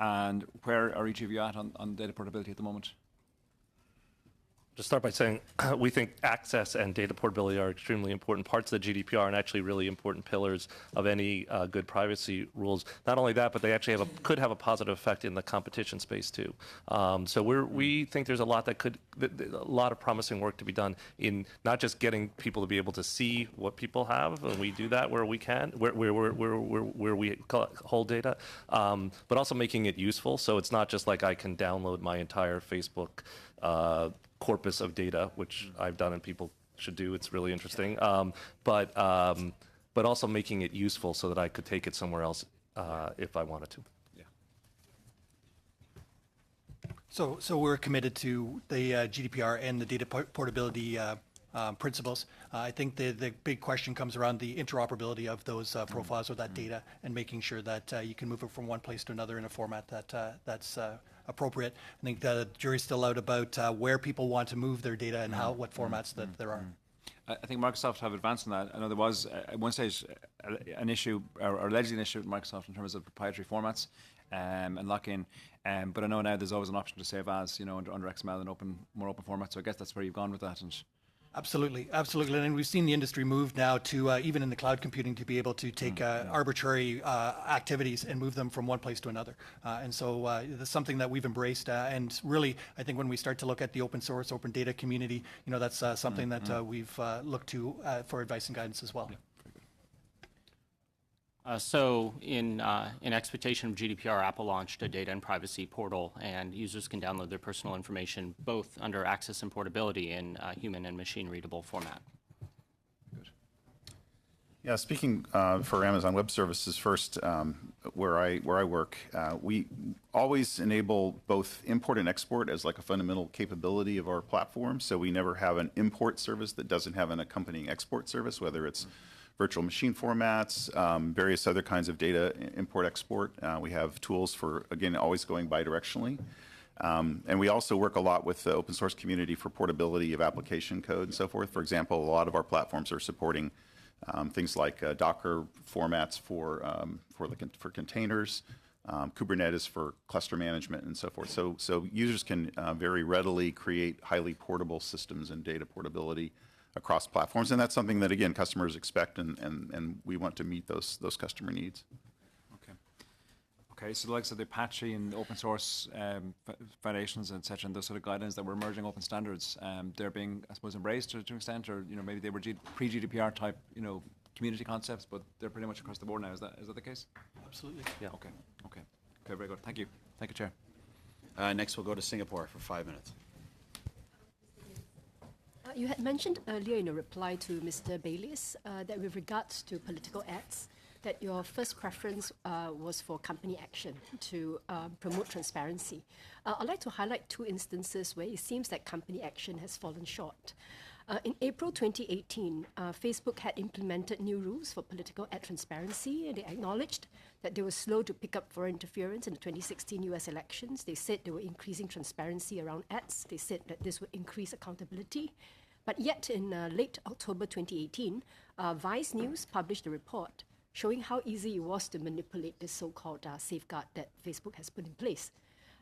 And where are each of you at on data portability at the moment? To start by saying we think access and data portability are extremely important parts of the GDPR and actually really important pillars of any good privacy rules. Not only that, but they actually could have a positive effect in the competition space too. So we think there's a lot a lot of promising work to be done in not just getting people to be able to see what people have, and we do that where we can, where we hold data, but also making it useful. So it's not just like I can download my entire Facebook corpus of data, which I've done and people should do. It's really interesting. But also making it useful so that I could take it somewhere else if I wanted to. So we're committed to the GDPR and the data portability principles. I think the big question comes around the interoperability of those profiles or that data, and making sure that you can move it from one place to another in a format that's appropriate. I think the jury's still out about where people want to move their data and what formats that there are. I think Microsoft have advanced on that. I know there was at one stage an issue, or allegedly an issue with Microsoft in terms of proprietary formats and lock-in. But I know now there's always an option to save as, under XML and more open formats. So I guess that's where you've gone with that. And Absolutely. And we've seen the industry move now to, even in the cloud computing, to be able to take arbitrary activities and move them from one place to another. And so that's something that we've embraced. And really, I think when we start to look at the open source, open data community, that's something that we've looked to for advice and guidance as well. So in expectation of GDPR, Apple launched a data and privacy portal, and users can download their personal information both under access and portability in human and machine readable format. Good. Yeah, speaking for Amazon Web Services first, where I work, we always enable both import and export as like a fundamental capability of our platform. So we never have an import service that doesn't have an accompanying export service, whether it's virtual machine formats, various other kinds of data import-export. We have tools for, again, always going bidirectionally. And we also work a lot with the open source community for portability of application code and so forth. For example, a lot of our platforms are supporting things like Docker formats for containers, Kubernetes for cluster management and so forth. So users can very readily create highly portable systems and data portability across platforms, and that's something that, again, customers expect, and we want to meet those customer needs. Okay, so the likes of the Apache and open source foundations, et cetera, and those sort of guidelines that were emerging open standards, they're being, I suppose, embraced to an extent, or maybe they were pre-GDPR type, community concepts, but they're pretty much across the board now. Is that the case? Absolutely. Yeah. Okay, very good. Thank you, Chair. Next, we'll go to Singapore for 5 minutes. You had mentioned earlier in a reply to Mr. Bayliss that with regards to political ads, that your first preference was for company action to promote transparency. I'd like to highlight two instances where it seems that company action has fallen short. In April 2018, Facebook had implemented new rules for political ad transparency, and they acknowledged that they were slow to pick up foreign interference in the 2016 US elections. They said they were increasing transparency around ads. They said that this would increase accountability. But yet, in late October 2018, Vice News published a report showing how easy it was to manipulate this so-called safeguard that Facebook has put in place.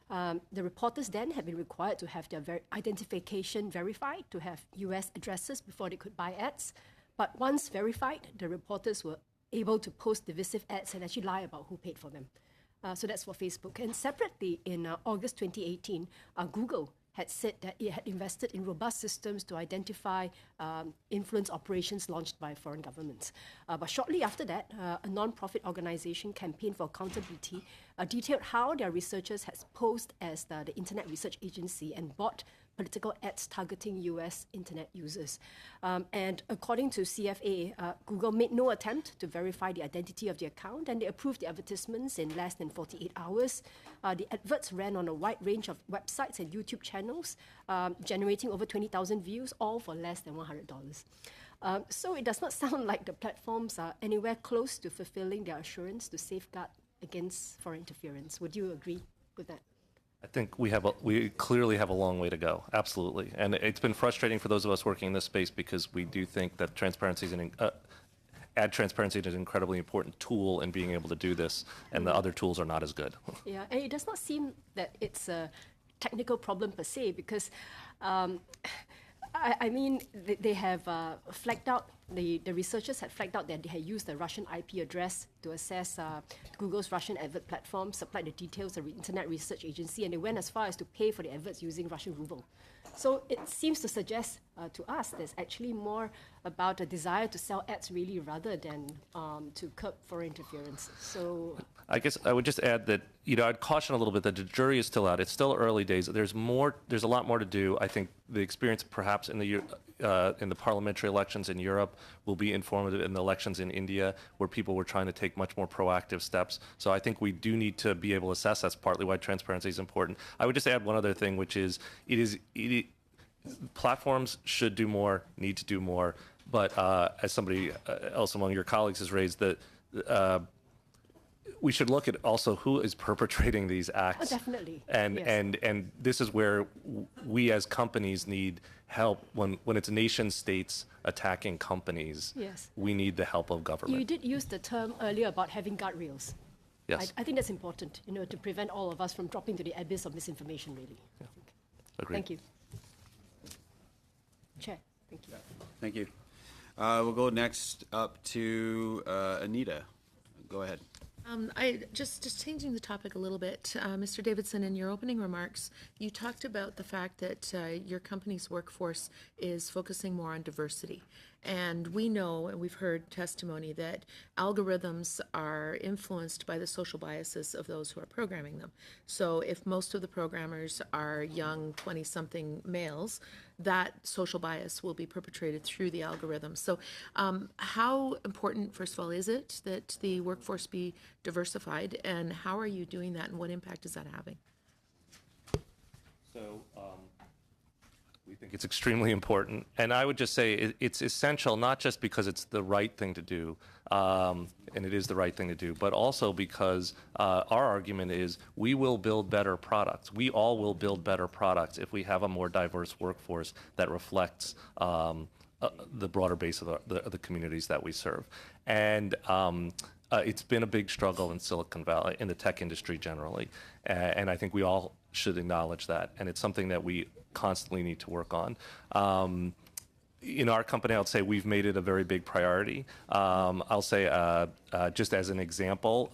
The reporters then had been required to have their identification verified, to have US addresses before they could buy ads. But once verified, the reporters were able to post divisive ads and actually lie about who paid for them. So that's for Facebook. And separately, in August 2018, Google had said that it had invested in robust systems to identify influence operations launched by foreign governments. But shortly after that, a non-profit organization, Campaign for Accountability, detailed how their researchers had posed as the Internet Research Agency and bought political ads targeting US internet users. And according to CFA, Google made no attempt to verify the identity of the account, and they approved the advertisements in less than 48 hours. The adverts ran on a wide range of websites and YouTube channels, generating over 20,000 views, all for less than $100. So it does not sound like the platforms are anywhere close to fulfilling their assurance to safeguard against foreign interference. Would you agree with that? I think we clearly have a long way to go, absolutely. And it's been frustrating for those of us working in this space because we do think that transparency is ad transparency is an incredibly important tool in being able to do this, and the other tools are not as good. Yeah, and it does not seem that it's a technical problem per se, because I mean, they have flagged out, the researchers had flagged out that they had used the Russian IP address to access Google's Russian advert platform, supplied the details of the Internet Research Agency, and they went as far as to pay for the adverts using Russian ruble. So it seems to suggest to us there's actually more about a desire to sell ads really rather than to curb foreign interference. So I guess I would just add that, I'd caution a little bit that the jury is still out. It's still early days. There's a lot more to do. I think the experience perhaps in the parliamentary elections in Europe will be informative in the elections in India, where people were trying to take much more proactive steps. So I think we do need to be able to assess. That's partly why transparency is important. I would just add one other thing, which is platforms should do more, need to do more. But as somebody else among your colleagues has raised, that we should look at also who is perpetrating these acts. Oh, definitely. And yes. and this is where we as companies need help when it's nation states attacking companies. Yes. We need the help of government. You did use the term earlier about having guardrails. Yes. I think that's important, to prevent all of us from dropping to the abyss of misinformation, really. Yeah. Agreed. Thank you. Chair, thank you. Thank you. We'll go next up to Anita. Go ahead. I just changing the topic a little bit. Mr. Davidson, in your opening remarks, you talked about the fact that your company's workforce is focusing more on diversity. And we know, and we've heard testimony, that algorithms are influenced by the social biases of those who are programming them. So if most of the programmers are young 20-something males, that social bias will be perpetrated through the algorithm. So how important, first of all, is it that the workforce be diversified, and how are you doing that, and what impact is that having? So we think it's extremely important. And I would just say it's essential, not just because it's the right thing to do, and it is the right thing to do, but also because our argument is we will build better products. We all will build better products if we have a more diverse workforce that reflects the broader base of the communities that we serve. And it's been a big struggle in Silicon Valley, in the tech industry generally, and I think we all should acknowledge that, and it's something that we constantly need to work on. In our company, I would say we've made it a very big priority. I'll say, just as an example,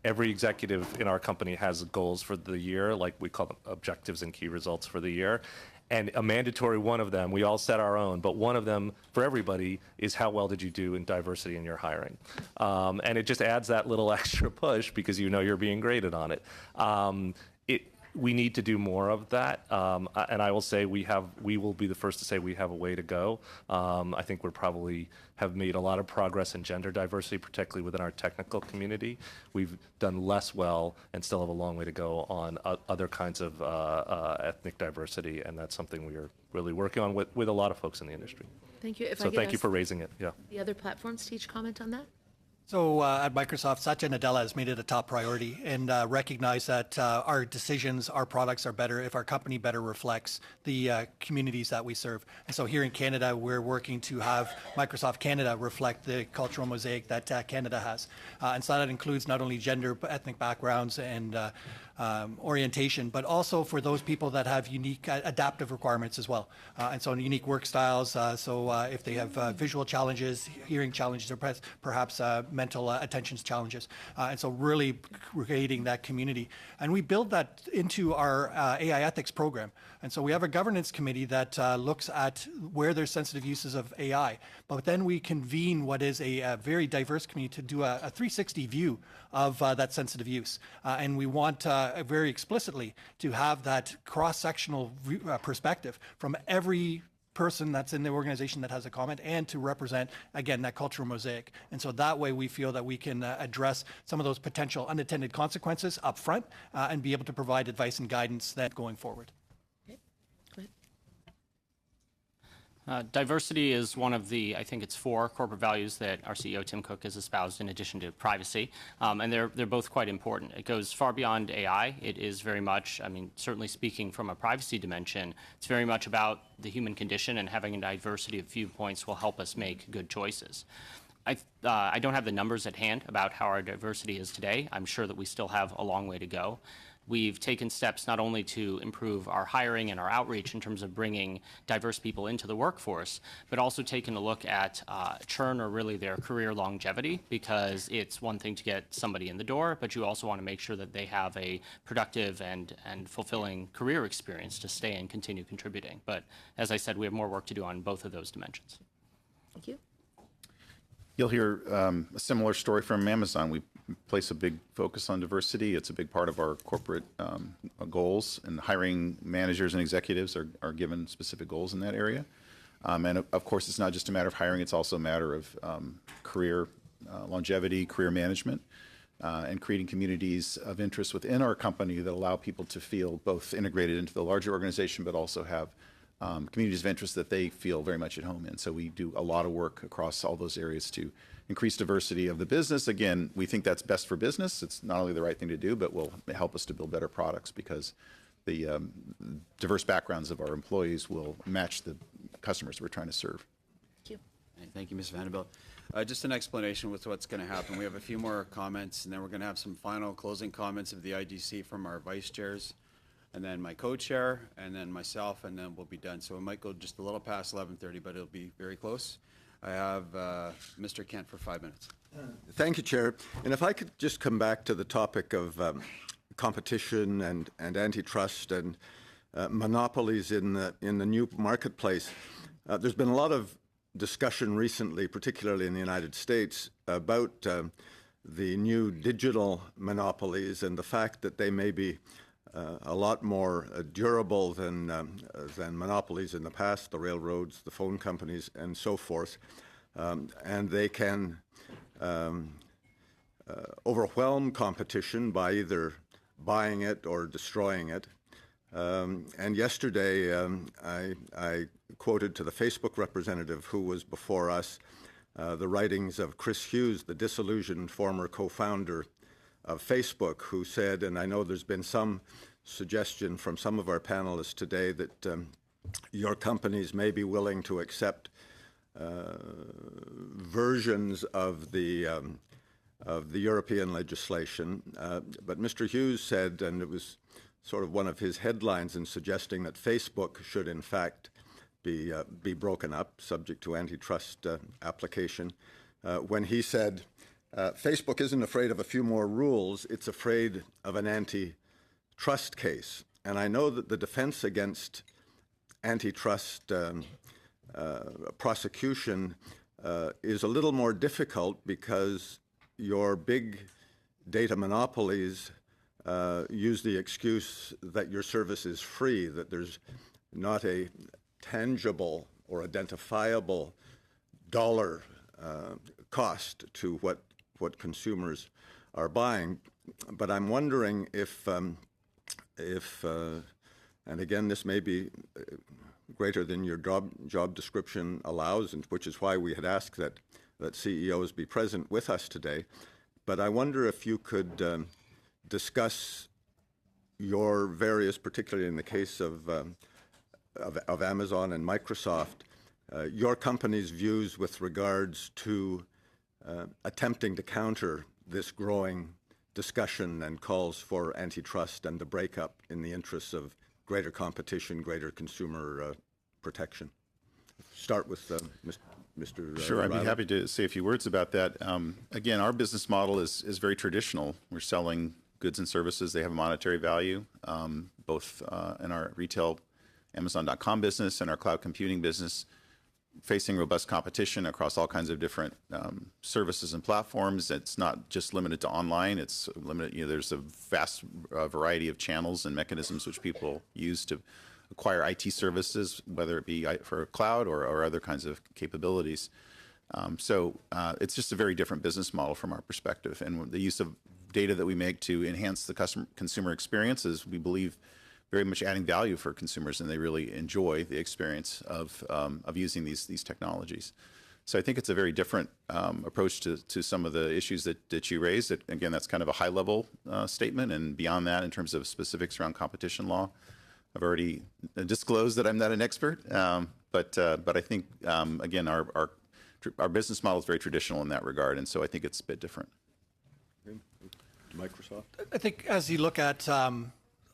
every executive in our company has goals for the year, like we call them objectives and key results for the year. And a mandatory one of them, we all set our own, but one of them for everybody is how well did you do in diversity in your hiring? And it just adds that little extra push because you're being graded on it. We need to do more of that, and I will say we will be the first to say we have a way to go. I think we probably have made a lot of progress in gender diversity, particularly within our technical community. We've done less well and still have a long way to go on other kinds of ethnic diversity, and that's something we are really working on with a lot of folks in the industry. Thank you. So thank you for raising it. Yeah. The other platforms to each comment on that? So at Microsoft, Satya Nadella has made it a top priority and recognized that our decisions, our products are better if our company better reflects the communities that we serve. And so here in Canada, we're working to have Microsoft Canada reflect the cultural mosaic that Canada has. And so that includes not only gender, but ethnic backgrounds and orientation, but also for those people that have unique adaptive requirements as well. And so unique work styles. So if they have visual challenges, hearing challenges, or perhaps mental attention challenges. And so really creating that community. And we build that into our AI ethics program. And so we have a governance committee that looks at where there's sensitive uses of AI. But then we convene what is a very diverse community to do a 360 view of that sensitive use. And we want very explicitly to have that cross-sectional perspective from every person that's in the organization that has a comment, and to represent, again, that cultural mosaic. And so that way we feel that we can address some of those potential unintended consequences up front and be able to provide advice and guidance then going forward. Diversity is one of the, I think it's 4 corporate values that our CEO, Tim Cook, has espoused in addition to privacy. And they're both quite important. It goes far beyond AI. It is very much, I mean, certainly speaking from a privacy dimension, it's very much about the human condition, and having a diversity of viewpoints will help us make good choices. I don't have the numbers at hand about how our diversity is today. I'm sure that we still have a long way to go. We've taken steps not only to improve our hiring and our outreach in terms of bringing diverse people into the workforce, but also taken a look at churn, or really their career longevity, because it's one thing to get somebody in the door, but you also want to make sure that they have a productive and fulfilling career experience to stay and continue contributing. But as I said, we have more work to do on both of those dimensions. Thank you. You'll hear a similar story from Amazon. We place a big focus on diversity. It's a big part of our corporate goals, and hiring managers and executives are given specific goals in that area. And of course, it's not just a matter of hiring, it's also a matter of career longevity, career management, and creating communities of interest within our company that allow people to feel both integrated into the larger organization, but also have communities of interest that they feel very much at home in. So we do a lot of work across all those areas to increase diversity of the business. Again, we think that's best for business. It's not only the right thing to do, but will help us to build better products, because the diverse backgrounds of our employees will match the customers we're trying to serve. Thank you. Thank you, Ms. Vanderbilt. Just an explanation with what's going to happen. We have a few more comments, and then we're going to have some final closing comments of the IGC from our vice chairs, and then my co-chair, and then myself, and then we'll be done. So it might go just a little past 11:30, but it'll be very close. I have Mr. Kent for 5 minutes. Thank you, Chair. And if I could just come back to the topic of competition and antitrust and monopolies in the new marketplace. There's been a lot of discussion recently, particularly in the United States, about the new digital monopolies and the fact that they may be a lot more durable than monopolies in the past, the railroads, the phone companies, and so forth. And they can overwhelm competition by either buying it or destroying it. And yesterday, I quoted to the Facebook representative who was before us the writings of Chris Hughes, the disillusioned former co-founder of Facebook, who said, and I know there's been some suggestion from some of our panelists today that your companies may be willing to accept versions of the European legislation. But Mr. Hughes said, and it was sort of one of his headlines in suggesting that Facebook should in fact be broken up, subject to antitrust application, when he said, Facebook isn't afraid of a few more rules, it's afraid of an antitrust case. And I know that the defense against antitrust prosecution is a little more difficult because your big data monopolies use the excuse that your service is free, that there's not a tangible or identifiable dollar cost to what consumers are buying. But I'm wondering if and again, this may be greater than your job description allows, and which is why we had asked that CEOs be present with us today. But I wonder if you could discuss your various, particularly in the case of Amazon and Microsoft, your company's views with regards to attempting to counter this growing discussion and calls for antitrust and the breakup in the interests of greater competition, greater consumer protection. Start with Mr. Mr. Sure, I'd be Ryland? happy to say a few words about that. Again, our business model is very traditional. We're selling goods and services. They have a monetary value, both in our retail Amazon.com business and our cloud computing business, facing robust competition across all kinds of different services and platforms. It's not just limited to online. It's limited. There's a vast variety of channels and mechanisms which people use to acquire IT services, whether it be for cloud or other kinds of capabilities. So it's just a very different business model from our perspective. And the use of data that we make to enhance the consumer experiences, we believe, very much adding value for consumers, and they really enjoy the experience of using these technologies. So I think it's a very different approach to some of the issues that you raised. Again, that's kind of a high-level statement, and beyond that, in terms of specifics around competition law, I've already disclosed that I'm not an expert, but I think, again, our business model is very traditional in that regard, and so I think it's a bit different. Microsoft? I think as you look at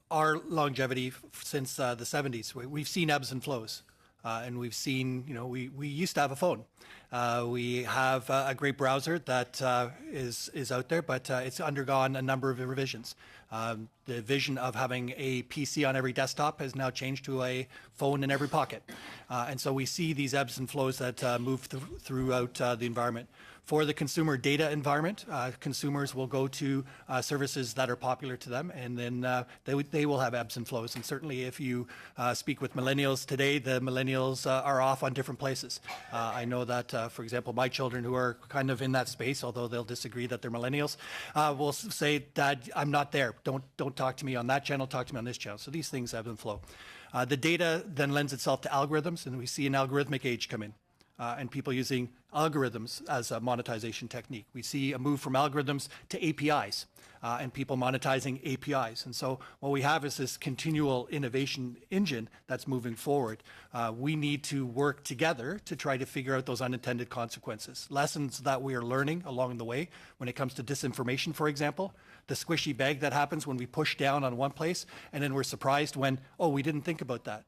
our longevity since the 70s, we've seen ebbs and flows. And we've seen, we used to have a phone. We have a great browser that is out there, but it's undergone a number of revisions. The vision of having a PC on every desktop has now changed to a phone in every pocket. And so we see these ebbs and flows that move throughout the environment. For the consumer data environment, consumers will go to services that are popular to them, and then they will have ebbs and flows. And certainly if you speak with millennials today, the millennials are off on different places. I know that, for example, my children who are kind of in that space, although they'll disagree that they're millennials, will say, Dad, I'm not there. Don't talk to me on that channel, talk to me on this channel. So these things ebb and flow. The data then lends itself to algorithms, and we see an algorithmic age come in. And people using algorithms as a monetization technique. We see a move from algorithms to APIs and people monetizing APIs. And so what we have is this continual innovation engine that's moving forward. We need to work together to try to figure out those unintended consequences. Lessons that we are learning along the way when it comes to disinformation, for example. The squishy bag that happens when we push down on one place and then we're surprised when, oh, we didn't think about that.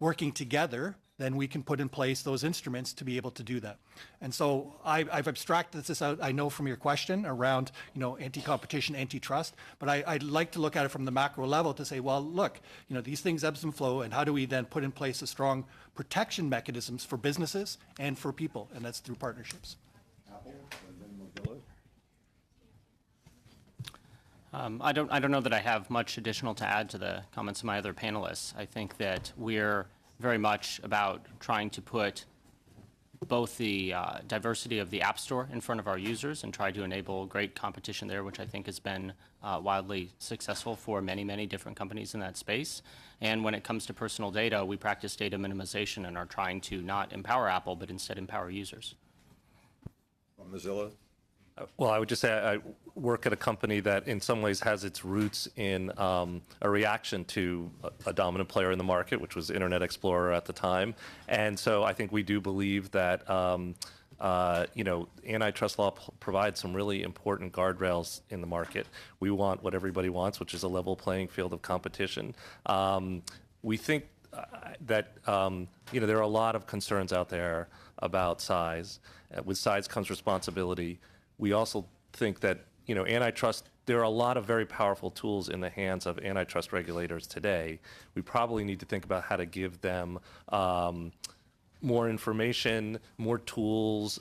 Working together, then we can put in place those instruments to be able to do that. And so I've abstracted this out, I know, from your question around, anti-competition, antitrust, but I'd like to look at it from the macro level to say, well, look, these things ebbs and flow, and how do we then put in place a strong protection mechanisms for businesses and for people? And that's through partnerships. Apple, and then Mozilla. I don't know that I have much additional to add to the comments of my other panelists. I think that we're very much about trying to put both the diversity of the App Store in front of our users and try to enable great competition there, which I think has been wildly successful for many, many different companies in that space. And when it comes to personal data, we practice data minimization and are trying to not empower Apple, but instead empower users. Mozilla? Well, I would just say I work at a company that in some ways has its roots in a reaction to a dominant player in the market, which was Internet Explorer at the time. And so I think we do believe that, antitrust law provides some really important guardrails in the market. We want what everybody wants, which is a level playing field of competition. We think that, there are a lot of concerns out there about size. With size comes responsibility. We also think that, antitrust, there are a lot of very powerful tools in the hands of antitrust regulators today. We probably need to think about how to give them more information, more tools,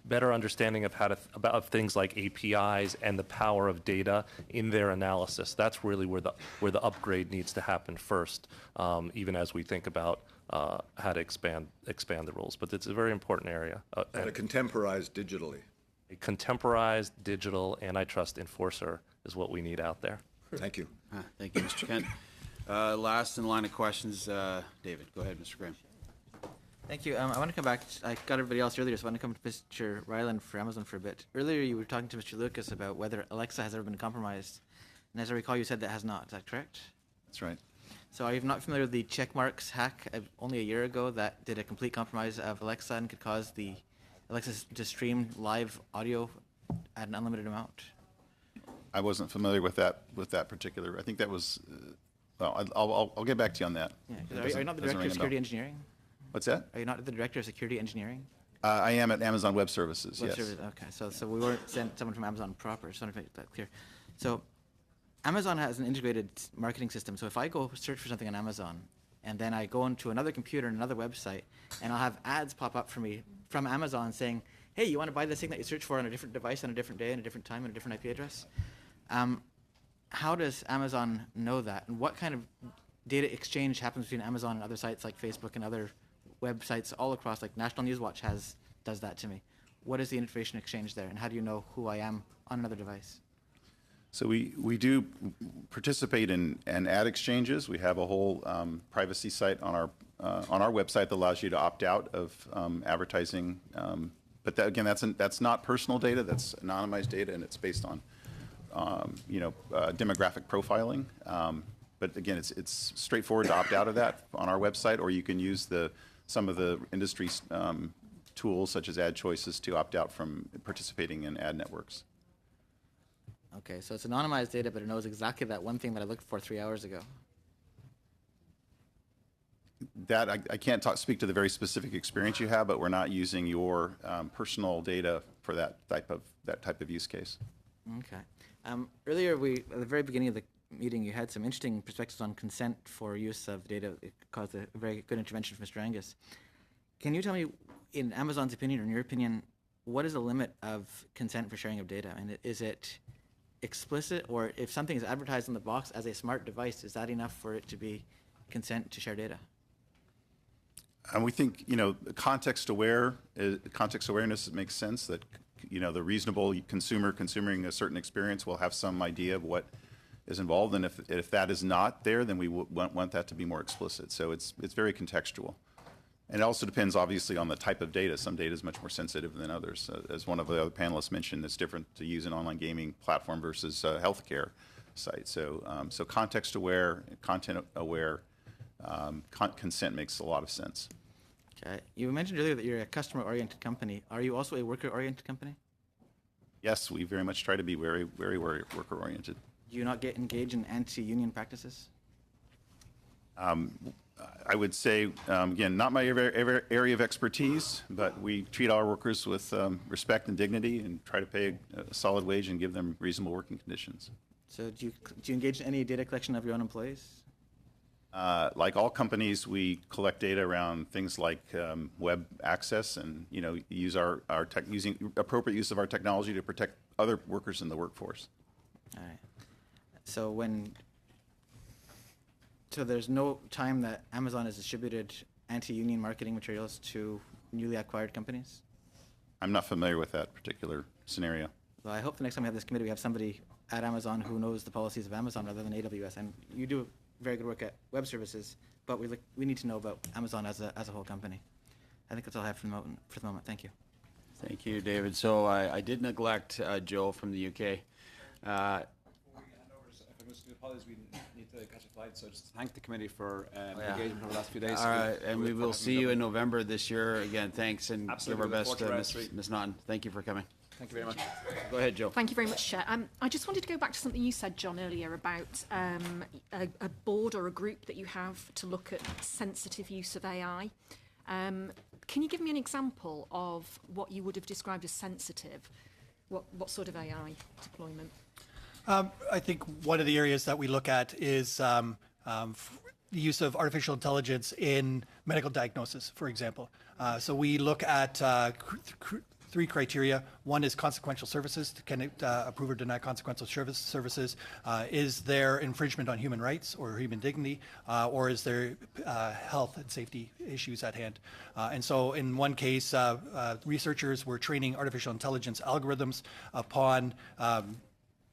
better understanding of how to about things like APIs and the power of data in their analysis. That's really where the upgrade needs to happen first, even as we think about how to expand the rules. But it's a very important area. And contemporized digitally. A contemporized digital antitrust enforcer is what we need out there. Thank you. Thank you, Mr. Kent. Last in line of questions, David. Go ahead, Mr. Graham. Thank you. I want to come back. I got everybody else earlier, so I want to come to Mr. Ryland for Amazon for a bit. Earlier, you were talking to Mr. Lucas about whether Alexa has ever been compromised. And as I recall, you said that has not. Is that correct? That's right. So are you not familiar with the checkmarks hack only a year ago that did a complete compromise of Alexa and could cause the Alexa to stream live audio at an unlimited amount? I wasn't familiar with that particular. I think that was. Well, I'll get back to you on that. Yeah, are you not the director of security engineering? What's that? Are you not the director of security engineering? I am at Amazon Web Services, Web yes. service, okay, so we weren't sent someone from Amazon proper. Just want to make that clear. So Amazon has an integrated marketing system. So if I go search for something on Amazon, and then I go into another computer and another website, and I'll have ads pop up for me from Amazon saying, hey, you want to buy this thing that you search for on a different device on a different day and a different time and a different IP address? How does Amazon know that? And what kind of data exchange happens between Amazon and other sites like Facebook and other websites all across, like National Newswatch does that to me? What is the information exchange there, and how do you know who I am on another device? So we do participate in ad exchanges. We have a whole privacy site on our website that allows you to opt out of advertising. But that, again, that's not personal data. That's anonymized data, and it's based on demographic profiling. But again, it's straightforward to opt out of that on our website, or you can use some of the industry tools such as Ad Choices to opt out from participating in ad networks. Okay, so it's anonymized data, but it knows exactly that one thing that I looked for 3 hours ago. That I can't speak to the very specific experience you have, but we're not using your personal data for that type of use case. Okay. Earlier, at the very beginning of the meeting, you had some interesting perspectives on consent for use of data. It caused a very good intervention from Mr. Angus. Can you tell me, in Amazon's opinion, or in your opinion, what is the limit of consent for sharing of data? I mean, is it explicit, or if something is advertised on the box as a smart device, is that enough for it to be consent to share data? And we think, context awareness makes sense, that, the reasonable consumer consuming a certain experience will have some idea of what is involved. And if that is not there, then we want that to be more explicit. So it's very contextual. And it also depends, obviously, on the type of data. Some data is much more sensitive than others. As one of the other panelists mentioned, it's different to use an online gaming platform versus a healthcare site. So context aware, content aware, consent makes a lot of sense. Okay. You mentioned earlier that you're a customer-oriented company. Are you also a worker-oriented company? Yes, we very much try to be very, very worker-oriented. Do you not get engaged in anti-union practices? I would say, again, not my area of expertise, but we treat our workers with respect and dignity and try to pay a solid wage and give them reasonable working conditions. So do you engage in any data collection of your own employees? Like all companies, we collect data around things like web access and use using appropriate use of our technology to protect other workers in the workforce. All right. So there's no time that Amazon has distributed anti-union marketing materials to newly acquired companies? I'm not familiar with that particular scenario. Well, I hope the next time we have this committee, we have somebody at Amazon who knows the policies of Amazon rather than AWS. And you do very good work at web services, but we need to know about Amazon as a whole company. I think that's all I have for the moment. Thank you. Thank you, David. So I did neglect Joe from the UK. Apologies, we need to catch a flight, so just thank the committee for engagement over the last few days. All right, and we will see you in November this year. Again, thanks, and Absolutely. give our best to Ms. Naughton. Thank you for coming. Thank you very much. Go ahead, Joe. Thank you very much, Chair. I just wanted to go back to something you said, John, earlier about a board or a group that you have to look at sensitive use of AI. Can you give me an example of what you would have described as sensitive? What sort of AI deployment? I think one of the areas that we look at is the use of artificial intelligence in medical diagnosis, for example. So we look at three criteria. One is consequential services. Can it approve or deny consequential services? Is there infringement on human rights or human dignity? Or is there health and safety issues at hand? And so in one case, researchers were training artificial intelligence algorithms upon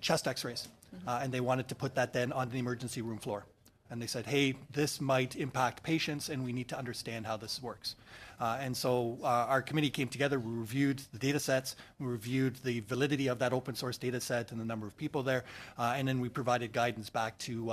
chest x-rays, and they wanted to put that then on the emergency room floor. And they said, hey, this might impact patients, and we need to understand how this works. And so our committee came together, we reviewed the data sets, we reviewed the validity of that open source data set and the number of people there, and then we provided guidance back to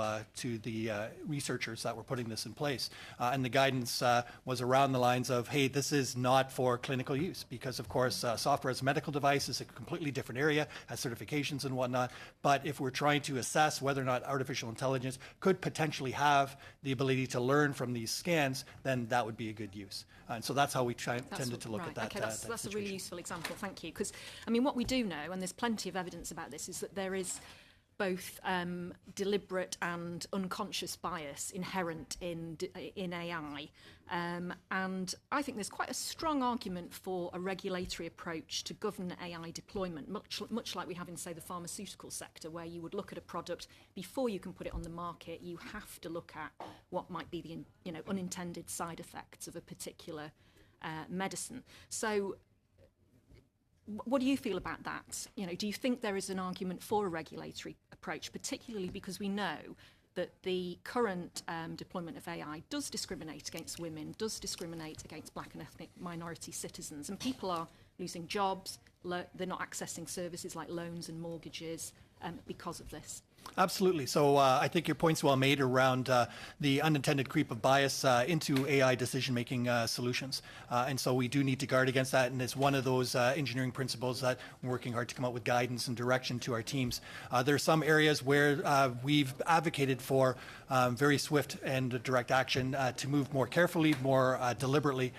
the researchers that were putting this in place. And the guidance was around the lines of, hey, this is not for clinical use, because of course software as a medical device is a completely different area, has certifications and whatnot, but if we're trying to assess whether or not artificial intelligence could potentially have the ability to learn from these scans, then that would be a good use. And so that's how we tended to look right. at that. Okay, that's a really useful example. Thank you. Because, I mean, what we do know, and there's plenty of evidence about this, is that there is both deliberate and unconscious bias inherent in AI. And I think there's quite a strong argument for a regulatory approach to govern AI deployment, much like we have in, say, the pharmaceutical sector, where you would look at a product before you can put it on the market. You have to look at what might be the unintended side effects of a particular medicine. So what do you feel about that? Do you think there is an argument for a regulatory approach, particularly because we know that the current deployment of AI does discriminate against women, does discriminate against black and ethnic minority citizens, and people are losing jobs, they're not accessing services like loans and mortgages because of this? Absolutely. So I think your point's well made around the unintended creep of bias into AI decision-making solutions. And so we do need to guard against that. And it's one of those engineering principles that we're working hard to come up with guidance and direction to our teams. There are some areas where we've advocated for very swift and direct action to move more carefully, more deliberately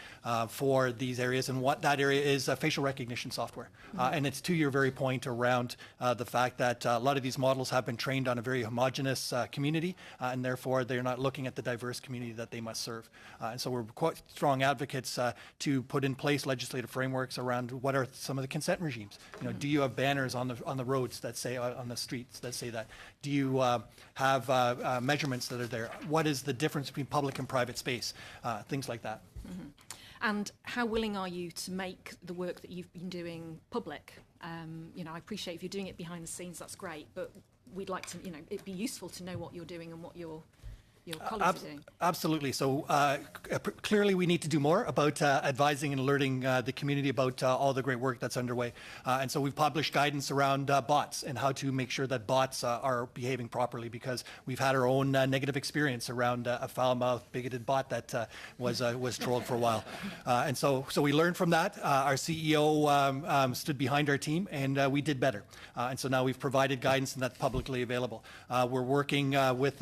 for these areas. And what that area is facial recognition software. And it's to your very point around the fact that a lot of these models have been trained on a very homogenous community, and therefore they're not looking at the diverse community that they must serve. And so we're quite strong advocates to put in place legislative frameworks around what are some of the consent regimes. Do you have banners on the roads that say, on the streets that say that? Do you have measurements that are there? What is the difference between public and private space? Things like that. Mm-hmm. And how willing are you to make the work that you've been doing public? I appreciate if you're doing it behind the scenes, that's great, but we'd like to, it'd be useful to know what you're doing and what your colleagues are doing. Absolutely. So clearly we need to do more about advising and alerting the community about all the great work that's underway. And so we've published guidance around bots and how to make sure that bots are behaving properly, because we've had our own negative experience around a foul-mouthed, bigoted bot that was trolled for a while. And so we learned from that. Our CEO stood behind our team, and we did better. And so now we've provided guidance, and that's publicly available. We're working with,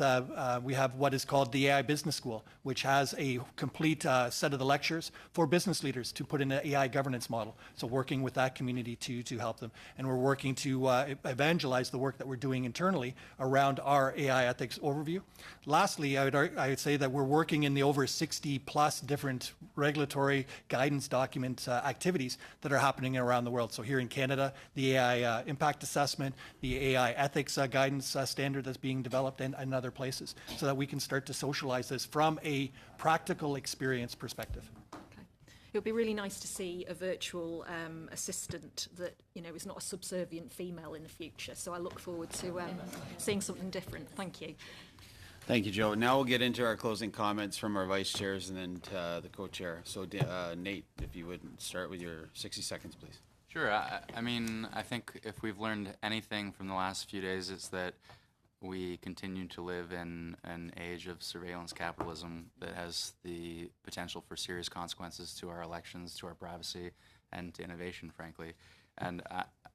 we have what is called the AI Business School, which has a complete set of the lectures for business leaders to put in an AI governance model. So working with that community to help them. And we're working to evangelize the work that we're doing internally around our AI ethics overview. Lastly, I would say that we're working in the over 60 plus different regulatory guidance document activities that are happening around the world. So here in Canada, the AI impact assessment, the AI ethics guidance standard that's being developed, and other places, so that we can start to socialize this from a practical experience perspective. Okay. It would be really nice to see a virtual assistant that is not a subservient female in the future. So I look forward to seeing something different. Thank you. Thank you, Joe. Now we'll get into our closing comments from our vice chairs and then the co-chair. So Nate, if you would start with your 60 seconds, please. Sure. I mean, I think if we've learned anything from the last few days, it's that we continue to live in an age of surveillance capitalism that has the potential for serious consequences to our elections, to our privacy, and to innovation, frankly. And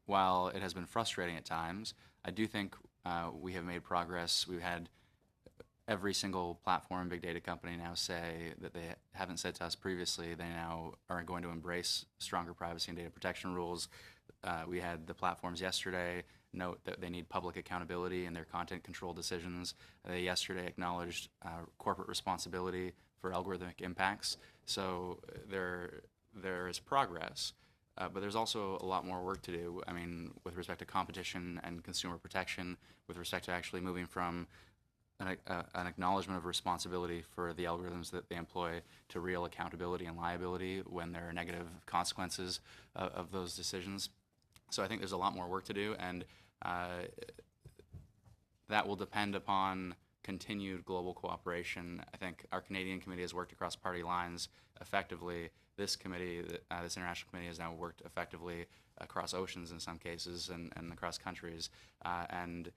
while it has been frustrating at times, I do think we have made progress. We've had every single platform big data company now say that they haven't said to us previously they now are going to embrace stronger privacy and data protection rules. We had the platforms yesterday note that they need public accountability in their content control decisions. They yesterday acknowledged corporate responsibility for algorithmic impacts. So there is progress, but there's also a lot more work to do. I mean, with respect to competition and consumer protection, with respect to actually moving from an acknowledgement of responsibility for the algorithms that they employ to real accountability and liability when there are negative consequences of those decisions. So I think there's a lot more work to do, and that will depend upon continued global cooperation. I think our Canadian committee has worked across party lines effectively. This committee, this international committee, has now worked effectively across oceans in some cases and across countries. And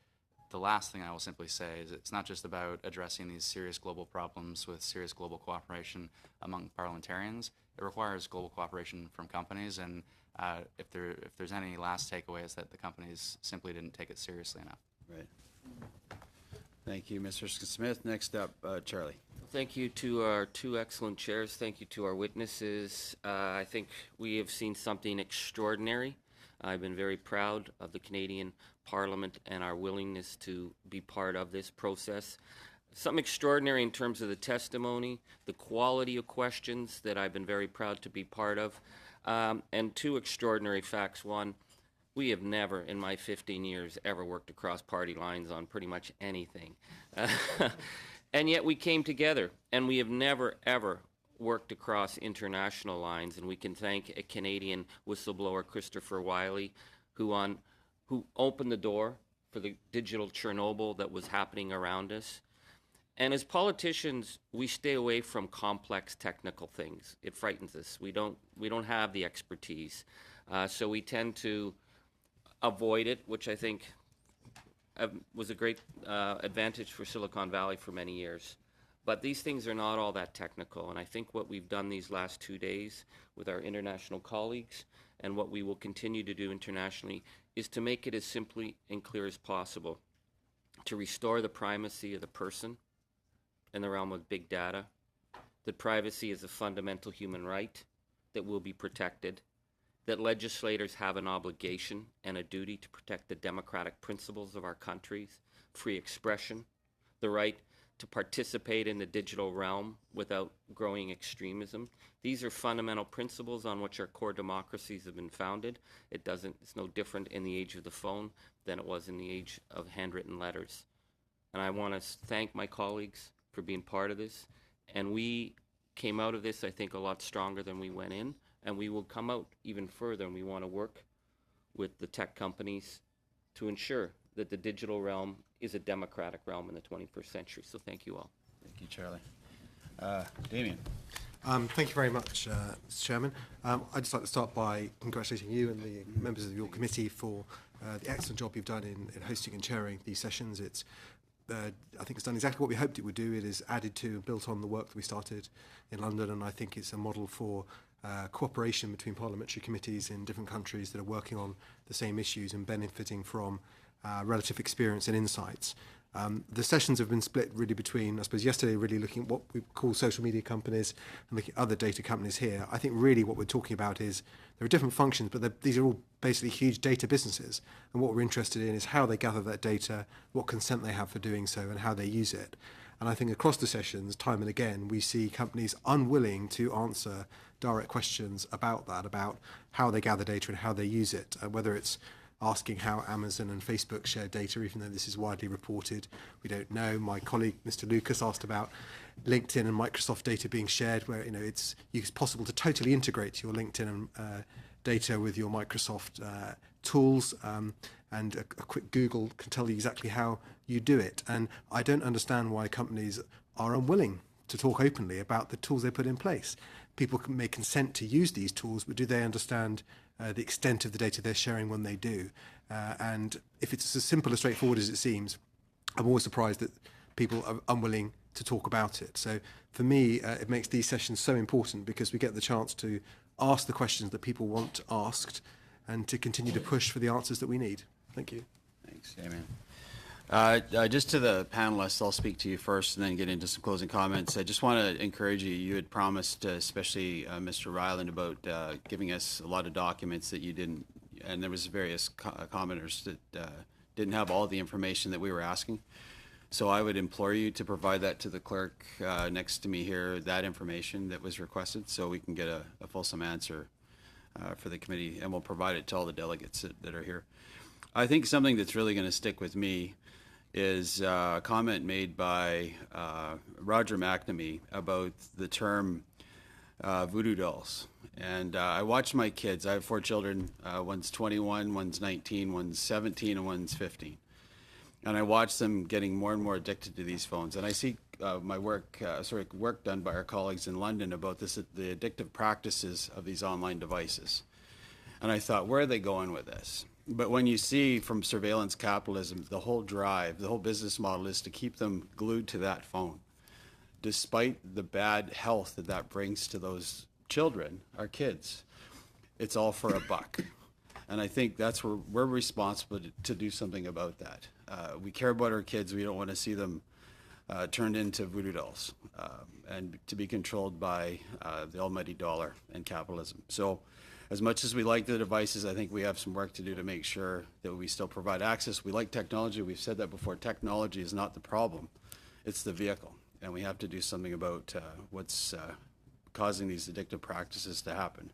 the last thing I will simply say is it's not just about addressing these serious global problems with serious global cooperation among parliamentarians. It requires global cooperation from companies, and if there's any last takeaway, is that the companies simply didn't take it seriously enough. Right. Thank you, Mr. Smith. Next up, Charlie. Thank you to our two excellent chairs. Thank you to our witnesses. I think we have seen something extraordinary. I've been very proud of the Canadian Parliament and our willingness to be part of this process. Something extraordinary in terms of the testimony, the quality of questions that I've been very proud to be part of, and two extraordinary facts. One, we have never, in my 15 years, ever worked across party lines on pretty much anything. And yet we came together, and we have never, ever worked across international lines, and we can thank a Canadian whistleblower, Christopher Wiley, who opened the door for the digital Chernobyl that was happening around us. And as politicians, we stay away from complex technical things. It frightens us. We don't have the expertise, so we tend to avoid it, which I think was a great advantage for Silicon Valley for many years. But these things are not all that technical, and I think what we've done these last 2 days with our international colleagues and what we will continue to do internationally is to make it as simply and clear as possible, to restore the primacy of the person in the realm of big data, that privacy is a fundamental human right that will be protected, that legislators have an obligation and a duty to protect the democratic principles of our countries, free expression, the right to participate in the digital realm without growing extremism. These are fundamental principles on which our core democracies have been founded. It's no different in the age of the phone than it was in the age of handwritten letters. And I want to thank my colleagues for being part of this. And we came out of this, I think, a lot stronger than we went in. And we will come out even further, and we want to work with the tech companies to ensure that the digital realm is a democratic realm in the 21st century. So thank you all. Thank you, Charlie. Damien. Thank you very much, Mr. Chairman. I'd just like to start by congratulating you and the members of your committee for the excellent job you've done in hosting and chairing these sessions. I think it's done exactly what we hoped it would do. It is added to and built on the work that we started in London, and I think it's a model for cooperation between parliamentary committees in different countries that are working on the same issues and benefiting from relative experience and insights. The sessions have been split really between, I suppose, yesterday really looking at what we call social media companies and looking at other data companies here. I think really what we're talking about is there are different functions, but these are all basically huge data businesses. And what we're interested in is how they gather that data, what consent they have for doing so, and how they use it. And I think across the sessions, time and again, we see companies unwilling to answer direct questions about that, about how they gather data and how they use it, whether it's asking how Amazon and Facebook share data, even though this is widely reported. We don't know. My colleague, Mr. Lucas, asked about LinkedIn and Microsoft data being shared, where it's possible to totally integrate your LinkedIn data with your Microsoft tools, and a quick Google can tell you exactly how you do it. And I don't understand why companies are unwilling to talk openly about the tools they put in place. People may consent to use these tools, but do they understand the extent of the data they're sharing when they do? And if it's as simple and straightforward as it seems, I'm always surprised that people are unwilling to talk about it. So for me, it makes these sessions so important because we get the chance to ask the questions that people want asked and to continue to push for the answers that we need. Thank you. Thanks, Damien. Just to the panelists, I'll speak to you first and then get into some closing comments. I just want to encourage you. You had promised, especially Mr. Ryland, about giving us a lot of documents that you didn't, and there was various commenters that didn't have all the information that we were asking. So I would implore you to provide that to the clerk next to me here, that information that was requested, so we can get a fulsome answer for the committee, and we'll provide it to all the delegates that are here. I think something that's really going to stick with me is a comment made by Roger McNamee about the term voodoo dolls. And I watch my kids. I have 4 children. One's 21, one's 19, one's 17, and one's 15. And I watch them getting more and more addicted to these phones. And I see my work done by our colleagues in London about the addictive practices of these online devices. And I thought, where are they going with this? But when you see from surveillance capitalism, the whole drive, the whole business model is to keep them glued to that phone, despite the bad health that brings to those children, our kids. It's all for a buck. And I think that's where we're responsible to do something about that. We care about our kids. We don't want to see them turned into voodoo dolls and to be controlled by the almighty dollar and capitalism. So as much as we like the devices, I think we have some work to do to make sure that we still provide access. We like technology. We've said that before. Technology is not the problem. It's the vehicle. And we have to do something about what's causing these addictive practices to happen.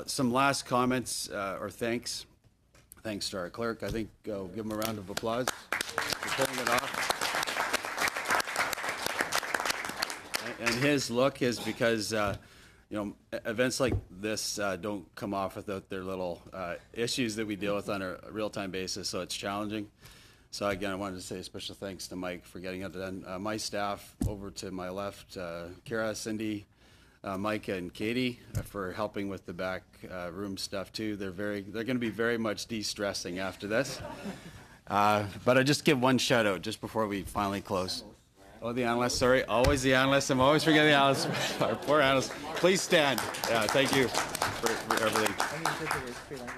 Some last comments or thanks. Thanks to our clerk. I think we'll give him a round of applause for pulling it off. And his look is because events like this don't come off without their little issues that we deal with on a real-time basis, so it's challenging. So again, I wanted to say a special thanks to Mike for getting it done. My staff over to my left, Kara, Cindy, Mike, and Katie for helping with the back room stuff too. They're going to be very much de-stressing after this. But I just give one shout out just before we finally close. Oh, the analyst, sorry. Always the analyst. I'm always forgetting the analyst. Our poor analyst. Please stand. Yeah, thank you for everything.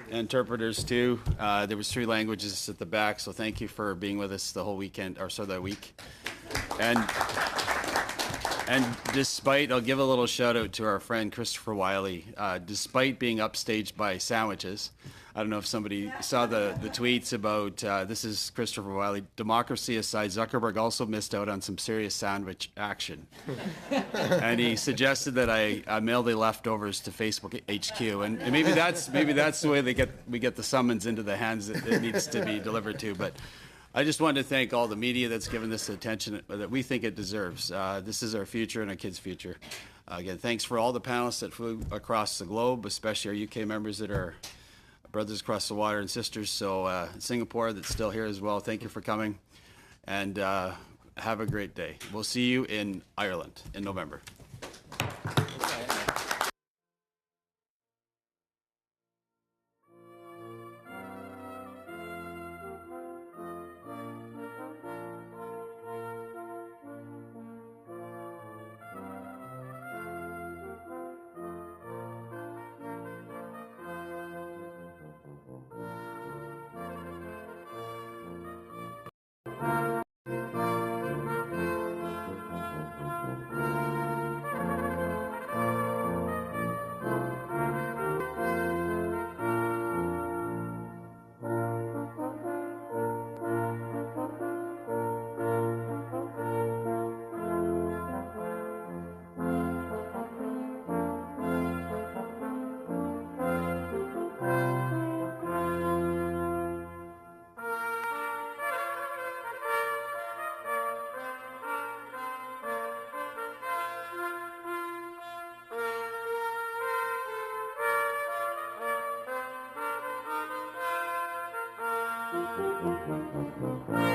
Interpreters too. There was 3 languages at the back, so thank you for being with us the whole weekend, or so that week. And despite, I'll give a little shout out to our friend Christopher Wiley. Despite being upstaged by sandwiches, I don't know if somebody saw the tweets about, this is Christopher Wiley, democracy aside, Zuckerberg also missed out on some serious sandwich action. And he suggested that I mail the leftovers to Facebook HQ. And maybe that's the way we get the summons into the hands that it needs to be delivered to. But I just wanted to thank all the media that's given this attention that we think it deserves. This is our future and our kids' future. Again, thanks for all the panelists that flew across the globe, especially our UK members that are brothers across the water and sisters. So Singapore that's still here as well. Thank you for coming, and have a great day. We'll see you in Ireland in November. Thank you.